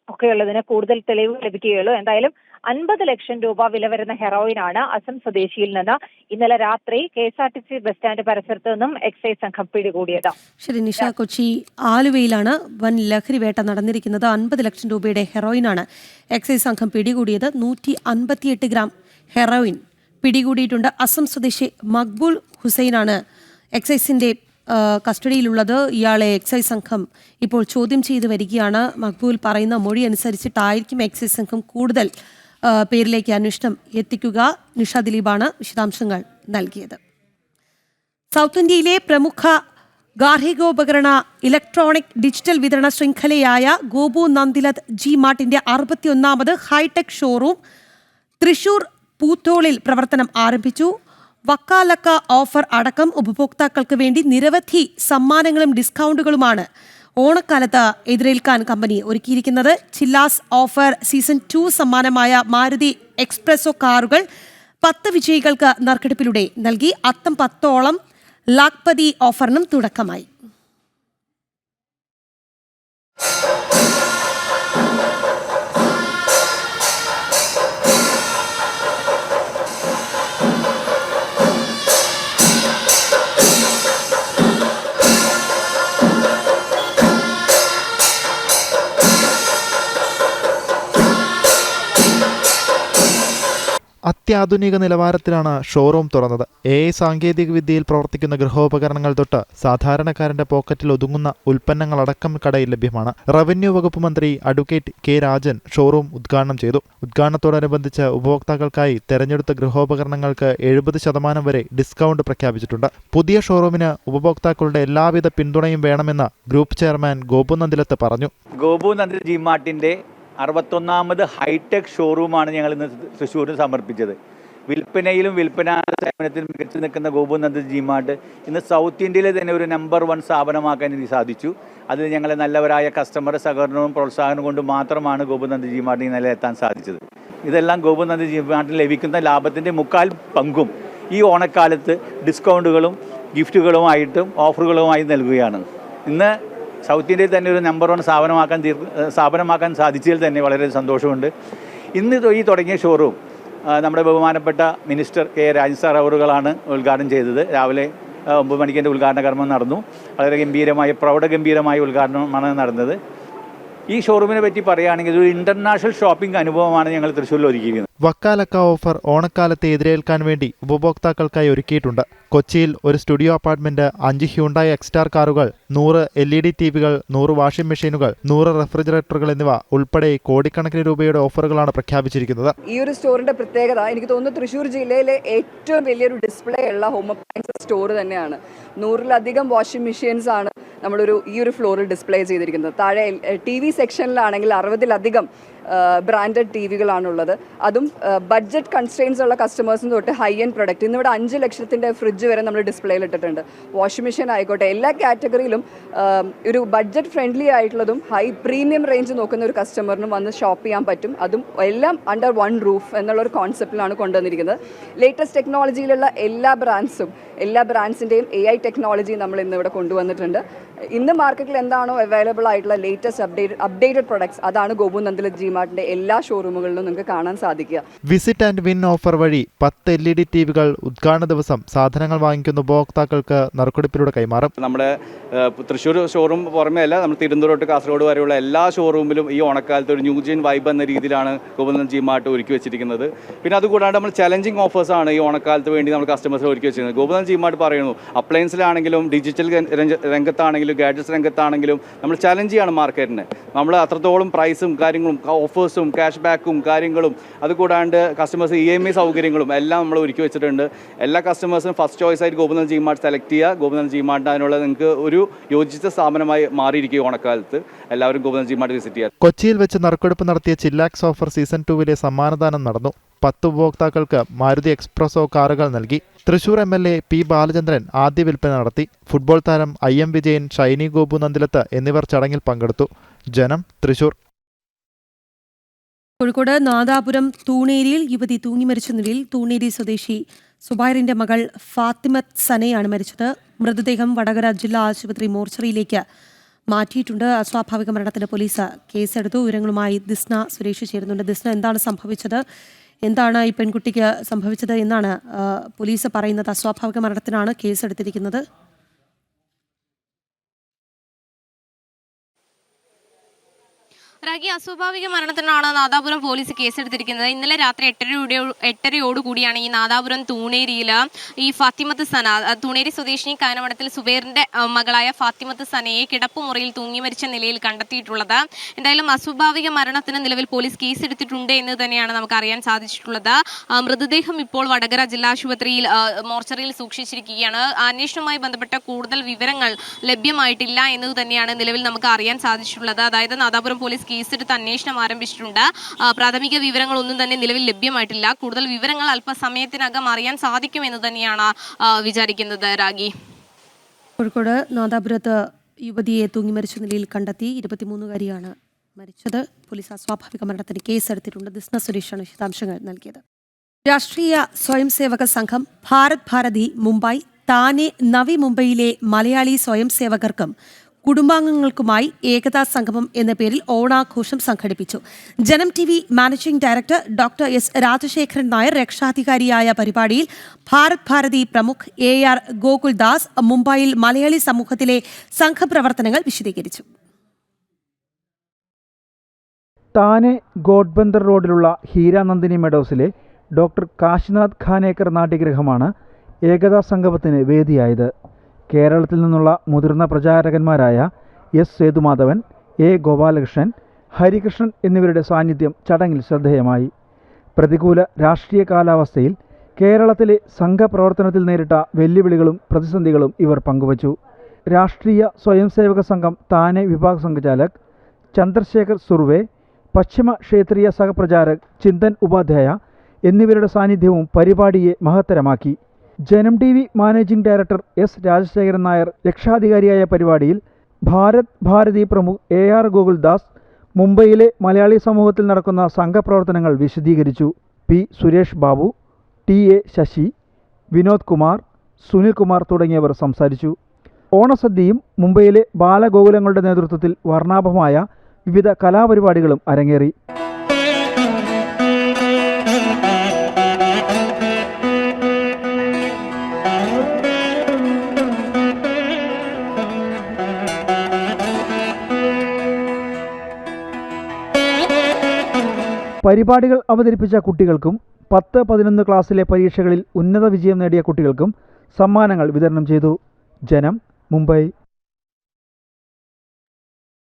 ഒക്കെയുള്ളതിന് കൂടുതൽ തെളിവ് ലഭിക്കുകയുള്ളൂ. എന്തായാലും 50 ലക്ഷം രൂപ വില വരുന്ന ഹെറോയിനാണ് അസം സ്വദേശിയിൽ നിന്ന് ഇന്നലെ രാത്രി KSRTC ബസ് സ്റ്റാൻഡ് പരിസരത്ത് നിന്നും എക്സൈസ് സംഘം പിടികൂടിയത്. ശരി നിഷ, കൊച്ചി ആലുവയിലാണ് വൻ ലഹരി വേട്ട നടന്നിരിക്കുന്നത്. 50 ലക്ഷം രൂപയുടെ ഹെറോയിനാണ് എക്സൈസ് സംഘം പിടികൂടിയത്. 158 ഗ്രാം ഹെറോയിൻ പിടികൂടിയിട്ടുണ്ട്. അസം സ്വദേശി മക്ബൂൽ ഹുസൈനാണ് എക്സൈസിന്റെ കസ്റ്റഡിയിലുള്ളത്. ഇയാളെ എക്സൈസ് സംഘം ഇപ്പോൾ ചോദ്യം ചെയ്ത് വരികയാണ്. മക്ബൂൽ പറയുന്ന മൊഴി അനുസരിച്ചിട്ടായിരിക്കും എക്സൈസ് സംഘം കൂടുതൽ പേരിലേക്ക് അന്വേഷണം എത്തിക്കുക. നിഷ ദിലീപാണ് വിശദാംശങ്ങൾ നൽകിയത്. സൗത്ത് ഇന്ത്യയിലെ പ്രമുഖ ഗാർഹികോപകരണ ഇലക്ട്രോണിക് ഡിജിറ്റൽ വിതരണ ശൃംഖലയായ ഗോപു നന്ദിലത് ജി മാർട്ടിന്റെ 61ാമത് ഹൈടെക് ഷോറൂം തൃശൂർ പൂത്തോളിൽ പ്രവർത്തനം ആരംഭിച്ചു. വക്കാലക്ക ഓഫർ അടക്കം ഉപഭോക്താക്കൾക്ക് വേണ്ടി നിരവധി സമ്മാനങ്ങളും ഡിസ്കൗണ്ടുകളുമാണ് ഓണക്കാലത്ത് എതിരേൽക്കാൻ കമ്പനി ഒരുക്കിയിരിക്കുന്നത്. ചില്ലാസ് ഓഫർ സീസൺ 2 സമ്മാനമായ മാരുതി എക്സ്പ്രസോ കാറുകൾ 10 വിജയികൾക്ക് നറുക്കെടുപ്പിലൂടെ നൽകി. അത്തം 10ഓളം ലാഖ്പതി ഓഫറിനും തുടക്കമായി. അത്യാധുനിക നിലവാരത്തിലാണ് ഷോറൂം തുറന്നത്. AI സാങ്കേതിക വിദ്യയിൽ പ്രവർത്തിക്കുന്ന ഗൃഹോപകരണങ്ങൾ തൊട്ട് സാധാരണക്കാരന്റെ പോക്കറ്റിൽ ഒതുങ്ങുന്ന ഉൽപ്പന്നങ്ങളടക്കം കടയിൽ ലഭ്യമാണ്. റവന്യൂ വകുപ്പ് മന്ത്രി അഡ്വക്കേറ്റ് കെ രാജൻ ഷോറൂം ഉദ്ഘാടനം ചെയ്തു. ഉദ്ഘാടനത്തോടനുബന്ധിച്ച് ഉപഭോക്താക്കൾക്കായി തെരഞ്ഞെടുത്ത ഗൃഹോപകരണങ്ങൾക്ക് 70% വരെ ഡിസ്കൗണ്ട് പ്രഖ്യാപിച്ചിട്ടുണ്ട്. പുതിയ ഷോറൂമിന് ഉപഭോക്താക്കളുടെ എല്ലാവിധ പിന്തുണയും വേണമെന്ന് ഗ്രൂപ്പ് ചെയർമാൻ ഗോപു നന്ദിലത്ത് പറഞ്ഞു. ഗോപു നന്ദിലത്ത് ജിമാർട്ടിന്റെ 61ാമത് ഹൈടെക് ഷോറൂമാണ് ഞങ്ങൾ ഇന്ന് തൃശ്ശൂരിൽ സമർപ്പിച്ചത്. വിൽപ്പനയിലും വിൽപ്പനാ സേവനത്തിലും മികച്ചു നിൽക്കുന്ന ഗോപു നന്ദിലത്ത് ജിമാർട്ട് ഇന്ന് സൗത്ത് ഇന്ത്യയിലെ തന്നെ ഒരു നമ്പർ 1 സ്ഥാപനമാക്കാൻ എനിക്ക് സാധിച്ചു. അത് ഞങ്ങളെ നല്ലവരായ കസ്റ്റമർ സഹകരണവും പ്രോത്സാഹനവും കൊണ്ട് മാത്രമാണ് ഗോപു നന്ദിലത്ത് ജിമാർട്ട് ഈ നിലയിലെത്താൻ സാധിച്ചത്. ഇതെല്ലാം ഗോപു നന്ദിലത്ത് ജിമാർട്ടിൽ ലഭിക്കുന്ന ലാഭത്തിൻ്റെ 3/4 പങ്കും ഈ ഓണക്കാലത്ത് ഡിസ്കൗണ്ടുകളും ഗിഫ്റ്റുകളുമായിട്ടും ഓഫറുകളുമായി നൽകുകയാണ്. ഇന്ന് സൗത്ത് ഇന്ത്യയിൽ തന്നെ ഒരു നമ്പർ 1 സ്ഥാപനമാക്കാൻ സാധിച്ചതിൽ തന്നെ വളരെ സന്തോഷമുണ്ട്. ഇന്ന് ഈ തുടങ്ങിയ ഷോറൂം നമ്മുടെ ബഹുമാനപ്പെട്ട മിനിസ്റ്റർ കെ രാജൻ സാർ അവറുകളാണ് ഉദ്ഘാടനം ചെയ്തത്. രാവിലെ 9 മണിക്ക് എൻ്റെ ഉദ്ഘാടന കർമ്മം നടന്നു. വളരെ പ്രൗഢഗംഭീരമായ ഉദ്ഘാടനമാണ് നടന്നത്. ഈ ഷോറൂമിനെ പറ്റി പറയുകയാണെങ്കിൽ ഒരു ഇന്റർനാഷണൽ ഷോപ്പിംഗ് അനുഭവമാണ് ഞങ്ങൾ തൃശ്ശൂരിൽ ഒരുക്കിയിരിക്കുന്നത്. വക്കാലക്ക ഓഫർ ഓണക്കാലത്തെ എതിരേൽക്കാൻ വേണ്ടി ഉപഭോക്താക്കൾക്കായി ഒരുക്കിയിട്ടുണ്ട്. കൊച്ചിയിൽ ഒരു സ്റ്റുഡിയോ അപ്പാർട്ട്മെന്റ്, 5 ഹ്യുണ്ടായി എക്സ്റ്റാർ കാറുകൾ, 100 LED TVകൾ, 100 വാഷിംഗ് മെഷീനുകൾ, 100 റെഫ്രിജറേറ്ററുകൾ എന്നിവ ഉൾപ്പെടെ കോടിക്കണക്കിന് രൂപയുടെ ഓഫറുകളാണ് പ്രഖ്യാപിച്ചിരിക്കുന്നത്. ഈ ഒരു സ്റ്റോറിന്റെ പ്രത്യേകത എനിക്ക് തോന്നുന്നു തൃശ്ശൂർ ജില്ലയിലെ ഏറ്റവും വലിയൊരു ഡിസ്പ്ലേ ഉള്ള ഹോം അപ്ലയൻസസ് സ്റ്റോർ തന്നെയാണ്. 100-ലധികം വാഷിംഗ് മെഷീൻസ് ആണ് ഈ ഒരു ഫ്ലോറിൽ ഡിസ്പ്ലേ ചെയ്തിരിക്കുന്നത്. താഴെ TV സെക്ഷനിലാണെങ്കിൽ 60-ലധികം ബ്രാൻഡഡ് TVകളാണുള്ളത്. അതും ബഡ്ജറ്റ് കൺസ്ട്രെയിൻസ് ഉള്ള കസ്റ്റമേഴ്സിന് തൊട്ട് ഹൈ എൻഡ് പ്രൊഡക്റ്റ്. ഇന്നിവിടെ 5 ലക്ഷത്തിൻ്റെ ഫ്രിഡ്ജ് വരെ നമ്മൾ ഡിസ്പ്ലേയിൽ ഇട്ടിട്ടുണ്ട്. വാഷിംഗ് മെഷീൻ ആയിക്കോട്ടെ, എല്ലാ കാറ്റഗറിയിലും ഒരു ബഡ്ജറ്റ് ഫ്രണ്ട്ലി ആയിട്ടുള്ളതും ഹൈ പ്രീമിയം റേഞ്ച് നോക്കുന്ന ഒരു കസ്റ്റമറിനും വന്ന് ഷോപ്പ് ചെയ്യാൻ പറ്റും. അതും എല്ലാം അണ്ടർ 1 റൂഫ് എന്നുള്ളൊരു കോൺസെപ്റ്റിലാണ് കൊണ്ടുവന്നിരിക്കുന്നത്. ലേറ്റസ്റ്റ് ടെക്നോളജിയിലുള്ള എല്ലാ ബ്രാൻഡ്സിൻ്റെയും AI ടെക്നോളജി നമ്മൾ ഇന്നിവിടെ കൊണ്ടുവന്നിട്ടുണ്ട്. ഇന്ന് മാർക്കറ്റിൽ എന്താണോ അവൈലബിൾ ആയിട്ടുള്ള ലേറ്റസ്റ്റ് അപ്ഡേറ്റഡ് പ്രൊഡക്ട്സ് അതാണ് ഗോപു നന്ദിലത്ത് ജിമാർട്ടിന്റെ എല്ലാ ഷോറൂമുകളിലും നിങ്ങൾക്ക് കാണാൻ സാധിക്കുക. വിസിറ്റ് ആൻഡ് വിൻ ഓഫർ വഴി 10 LED TVകൾ ഉദ്ഘാടന ദിവസം സാധനങ്ങൾ വാങ്ങിക്കുന്ന ഉപഭോക്താക്കൾക്ക് നറുക്കെടുപ്പിലൂടെ കൈമാറും. നമ്മുടെ തൃശ്ശൂർ ഷോറൂം പുറമേ അല്ല, നമ്മൾ തിരുവനന്തപുരം തൊട്ട് കാസർഗോഡ് വരെയുള്ള എല്ലാ ഷോറൂമിലും ഈ ഓണക്കാലത്ത് ഒരു ന്യൂജൻ വൈബ് എന്ന രീതിയിലാണ് ഗോപു നന്ദിലത്ത് ജിമാർട്ട് ഒരുക്കി വെച്ചിരിക്കുന്നത്. പിന്നെ അതുകൂടാണ്ട് നമ്മൾ ചലഞ്ചിങ് ഓഫേഴ്സാണ് ഈ ഓണക്കാലത്ത് വേണ്ടി നമ്മൾ കസ്റ്റമേഴ്സിന് ഒരുക്കി വെച്ചിരിക്കുന്നത്. ഗോപു നന്ദിലത്ത് ജിമാർട്ട് പറയുന്നു, അപ്ലയൻസിലാണെങ്കിലും ഡിജിറ്റൽ രംഗത്താണെങ്കിലും ഗാഡ്ജറ്റ്സ് രംഗത്താണെങ്കിലും നമ്മൾ ചലഞ്ച് ചെയ്യാണ് മാർക്കറ്റിനെ. നമ്മൾ അത്രത്തോളം പ്രൈസും കാര്യങ്ങളും ഓഫേഴ്സും ക്യാഷ് ബാക്കും കാര്യങ്ങളും അതുകൂടാണ്ട് കസ്റ്റമേഴ്സ് EMI സൗകര്യങ്ങളും എല്ലാം നമ്മൾ ഒരുക്കി വെച്ചിട്ടുണ്ട്. എല്ലാ കസ്റ്റമേഴ്സിനും ഫസ്റ്റ് ചോയ്സ് ആയിട്ട് ഗോപു നന്ദിലത്ത് ജിമാർട്ട് സെലക്ട് ചെയ്യുക. ഗോപു നന്ദിലത്ത് ജിമാർട്ട് അതിനുള്ള നിങ്ങൾക്ക് ഒരു യോജിച്ച സ്ഥാപനമായി മാറിയിരിക്കും ഓണക്കാലത്ത്. എല്ലാവരും ഗോപു നന്ദിലത്ത് ജിമാർട്ട് വിസിറ്റ് ചെയ്യുക. കൊച്ചിയിൽ വെച്ച് നറുക്കെടുപ്പ് നടത്തിയ ചില്ലാക്സ് ഓഫർ സീസൺ 2 സമ്മാനദാനം നടന്നു. 10 ഉപഭോക്താക്കൾക്ക് മാരുതി എക്സ്പ്രസോ കാറുകൾ നൽകി. Thrissur MLA P. ബാലചന്ദ്രൻ ആദ്യ വിൽപ്പന നടത്തി. ഫുട്ബോൾ താരം IM വിജയൻ, ഷൈനി ഗോപു നന്ദിലത്ത് എന്നിവർ ചടങ്ങിൽ പങ്കെടുത്തു. ജനം, തൃശൂർ. കോഴിക്കോട് നാദാപുരം തൂണേരിയിൽ യുവതി തൂങ്ങി മരിച്ച നിലയിൽ തൂണേരി സ്വദേശി സുബൈറിന്റെ മകൾ ഫാത്തിമത്ത് സനയാണ് മരിച്ചത്. മൃതദേഹം വടകര ജില്ലാ ആശുപത്രി മോർച്ചറിയിലേക്ക് മാറ്റിയിട്ടുണ്ട്. അസ്വാഭാവിക മരണത്തിന് പോലീസ് കേസെടുത്തു. വിവരങ്ങളുമായി ദിസ്ന സുരേഷ് ചേരുന്നുണ്ട്. ദിസ്ന, എന്താണ് സംഭവിച്ചത്? എന്താണ് ഈ പെൺകുട്ടിക്ക് സംഭവിച്ചത് എന്നാണ് പോലീസ് പറയുന്നത്? അസ്വാഭാവിക മരണത്തിനാണ് കേസെടുത്തിരിക്കുന്നത്. രാഖി, അസ്വാഭാവിക മരണത്തിനാണ് നാദാപുരം പോലീസ് കേസെടുത്തിരിക്കുന്നത്. ഇന്നലെ രാത്രി 8:30 ഈ നാദാപുരം തൂണേരിയിൽ ഈ ഫാത്തിമത്ത് സന, തൂണേരി സ്വദേശിനി കാനമടത്തിൽ സുബൈറിന്റെ മകളായ ഫാത്തിമത്ത് സനയെ കിടപ്പുമുറിയിൽ തൂങ്ങി മരിച്ച നിലയിൽ കണ്ടെത്തിയിട്ടുള്ളത്. എന്തായാലും അസ്വാഭാവിക മരണത്തിന് നിലവിൽ പോലീസ് കേസെടുത്തിട്ടുണ്ട് എന്ന് തന്നെയാണ് നമുക്ക് അറിയാൻ സാധിച്ചിട്ടുള്ളത്. മൃതദേഹം ഇപ്പോൾ വടകര ജില്ലാ ആശുപത്രിയിൽ മോർച്ചറിയിൽ സൂക്ഷിച്ചിരിക്കുകയാണ്. അന്വേഷണവുമായി ബന്ധപ്പെട്ട കൂടുതൽ വിവരങ്ങൾ ലഭ്യമായിട്ടില്ല എന്നത് തന്നെയാണ് നിലവിൽ നമുക്ക് അറിയാൻ സാധിച്ചിട്ടുള്ളത്. അതായത് നാദാപുരം പോലീസ് കേസെടുത്ത് അന്വേഷണം ആരംഭിച്ചിട്ടുണ്ട്. പ്രാഥമിക വിവരങ്ങളൊന്നും തന്നെ നിലവിൽ ലഭ്യമായിട്ടില്ല. കൂടുതൽ വിവരങ്ങൾ അല്പസമയത്തിനകം അറിയാൻ സാധിക്കുമെന്ന് തന്നെയാണ് വിചാരിക്കുന്നത്. രാഗി, കോഴിക്കോട് നാദാപുരത്ത് യുവതിയെ തൂങ്ങി മരിച്ച നിലയിൽ കണ്ടെത്തി. 23-കാരിയാണ് മരിച്ചത്. പോലീസ് അസ്വാഭാവിക മരണത്തിന് കേസെടുത്തിട്ടുണ്ട്. ദിസ്ന സുരേഷാണ് വിശദാംശങ്ങൾ നൽകിയത്. രാഷ്ട്രീയ സ്വയംസേവക സംഘം ഭാരത് ഭാരതി മുംബൈ, താനെ നവി മുംബൈയിലെ മലയാളി സ്വയംസേവകർക്കും കുടുംബാംഗങ്ങൾക്കുമായി ഏകതാ സംഗമം എന്ന പേരിൽ ഓണാഘോഷം സംഘടിപ്പിച്ചു. Janam TV managing director doctor S. Rajasekharan Nair രക്ഷാധികാരിയായ പരിപാടിയിൽ ഭാരത് ഭാരതി പ്രമുഖ് AR ഗോകുൽദാസ് മുംബൈയിൽ മലയാളി സമൂഹത്തിലെ സംഘപ്രവർത്തനങ്ങൾ വിശദീകരിച്ചു. താനെ ഗോഡ്ബന്ദർ റോഡിലുള്ള ഹീരാനന്ദിനി മെഡോസിലെ ഡോക്ടർ കാശിനാഥ് ഖാനേക്കർ നാട്യഗൃഹമാണ് ഏകതാ സംഗമത്തിന് വേദിയായത്. കേരളത്തിൽ നിന്നുള്ള മുതിർന്ന പ്രചാരകന്മാരായ എസ് സേതുമാധവൻ, എ ഗോപാലകൃഷ്ണൻ, ഹരികൃഷ്ണൻ എന്നിവരുടെ സാന്നിധ്യം ചടങ്ങിൽ ശ്രദ്ധേയമായി. പ്രതികൂല രാഷ്ട്രീയ കാലാവസ്ഥയിൽ കേരളത്തിലെ സംഘപ്രവർത്തനത്തിൽ നേരിട്ട വെല്ലുവിളികളും പ്രതിസന്ധികളും ഇവർ പങ്കുവച്ചു. രാഷ്ട്രീയ സ്വയംസേവക സംഘം താനെ വിഭാഗ് സംഘചാലക് ചന്ദ്രശേഖർ സുർവെ, പശ്ചിമ ക്ഷേത്രീയ സഹപ്രചാരക് ചിന്തൻ ഉപാധ്യായ എന്നിവരുടെ സാന്നിധ്യവും പരിപാടിയെ മഹത്തരമാക്കി. Janam TV managing director S Rajasekharan Nair രക്ഷാധികാരിയായ പരിപാടിയിൽ ഭാരത് ഭാരതി പ്രമുഖ് AR ഗോകുൽദാസ് മുംബൈയിലെ മലയാളി സമൂഹത്തിൽ നടക്കുന്ന സംഘപ്രവർത്തനങ്ങൾ വിശദീകരിച്ചു. പി സുരേഷ് ബാബു, TA ശശി, വിനോദ് കുമാർ, സുനിൽ കുമാർ തുടങ്ങിയവർ സംസാരിച്ചു. ഓണസദ്യയും മുംബൈയിലെ ബാലഗോകുലങ്ങളുടെ നേതൃത്വത്തിൽ വർണ്ണാഭമായ വിവിധ കലാപരിപാടികളും അരങ്ങേറി. പരിപാടികൾ അവതരിപ്പിച്ച കുട്ടികൾക്കും 10-11 ക്ലാസ്സിലെ പരീക്ഷകളിൽ ഉന്നത വിജയം നേടിയ കുട്ടികൾക്കും സമ്മാനങ്ങൾ വിതരണം ചെയ്തു. ജനം, മുംബൈ.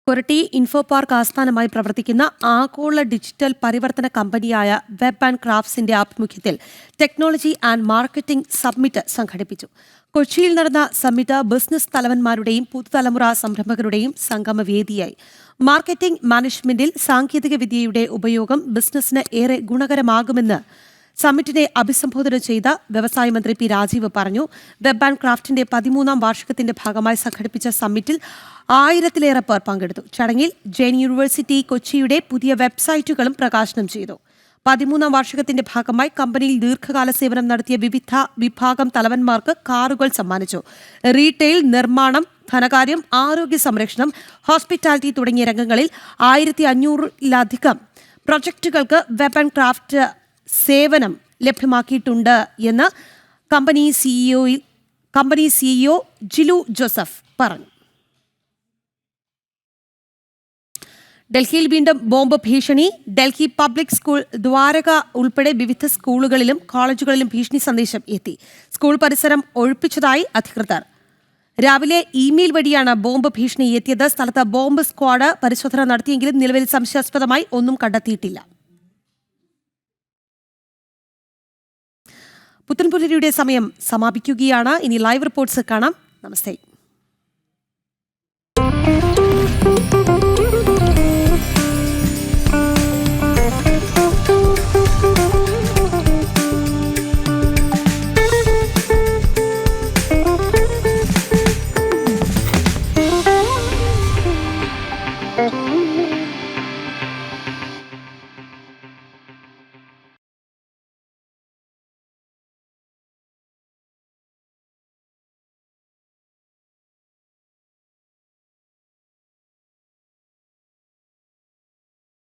കൊരട്ടി ഇൻഫോ പാർക്ക് ആസ്ഥാനമായി പ്രവർത്തിക്കുന്ന ആഗോള ഡിജിറ്റൽ പരിവർത്തന കമ്പനിയായ വെബ് ആൻഡ് ക്രാഫ്റ്റ്സിന്റെ ആഭിമുഖ്യത്തിൽ ടെക്നോളജി ആൻഡ് മാർക്കറ്റിംഗ് സമ്മിറ്റ് സംഘടിപ്പിച്ചു. കൊച്ചിയിൽ നടന്ന സമ്മിറ്റ് ബിസിനസ് തലവന്മാരുടെയും പുതുതലമുറ സംരംഭകരുടെയും സംഗമവേദിയായി. മാർക്കറ്റിംഗ് മാനേജ്മെന്റിൽ സാങ്കേതിക വിദ്യയുടെ ഉപയോഗം ബിസിനസിന് ഏറെ ഗുണകരമാകുമെന്ന് സമ്മിറ്റിനെ അഭിസംബോധന ചെയ്ത വ്യവസായ മന്ത്രി പി രാജീവ് പറഞ്ഞു. വെബ് ആൻഡ് ക്രാഫ്റ്റിന്റെ 13ാം വാർഷികത്തിന്റെ ഭാഗമായി സംഘടിപ്പിച്ച സമ്മിറ്റിൽ 1000-ലേറെ പേർ പങ്കെടുത്തു. ചടങ്ങിൽ ജെയിൻ യൂണിവേഴ്സിറ്റി കൊച്ചിയുടെ പുതിയ വെബ്സൈറ്റുകളും പ്രകാശനം ചെയ്തു. 13ാം വാർഷികത്തിന്റെ ഭാഗമായി കമ്പനിയിൽ ദീർഘകാല സേവനം നടത്തിയ വിവിധ വിഭാഗം തലവന്മാർക്ക് കാറുകൾ സമ്മാനിച്ചു. റീറ്റെയിൽ, നിർമ്മാണം, ധനകാര്യം, ആരോഗ്യ സംരക്ഷണം, ഹോസ്പിറ്റാലിറ്റി തുടങ്ങിയ രംഗങ്ങളിൽ 1500-ലധികം പ്രൊജക്ടുകൾക്ക് വെബ് ആൻഡ് ക്രാഫ്റ്റ് സേവനം ലഭ്യമാക്കിയിട്ടുണ്ട് എന്ന് കമ്പനി സിഇഒ ജിലു ജോസഫ് പറഞ്ഞു. ഡൽഹിയിൽ വീണ്ടും ബോംബ് ഭീഷണി. ഡൽഹി പബ്ലിക് സ്കൂൾ ദ്വാരക ഉൾപ്പെടെ വിവിധ സ്കൂളുകളിലും കോളേജുകളിലും ഭീഷണി സന്ദേശം എത്തി. സ്കൂൾ പരിസരം ഒഴിപ്പിച്ചതായി അധികൃതർ. രാവിലെ ഇമെയിൽ വഴിയാണ് ബോംബ് ഭീഷണി എത്തിയത്. സ്ഥലത്ത് ബോംബ് സ്ക്വാഡ് പരിശോധന നടത്തിയെങ്കിലും നിലവിൽ സംശയാസ്പദമായി ഒന്നും കണ്ടെത്തിയിട്ടില്ല. പുത്തൻപുലരിയുടെ സമയം സമാപിക്കുകയാണ്. ഇനി ലൈവ് റിപ്പോർട്ട്സ് കാണാം. നമസ്തേ.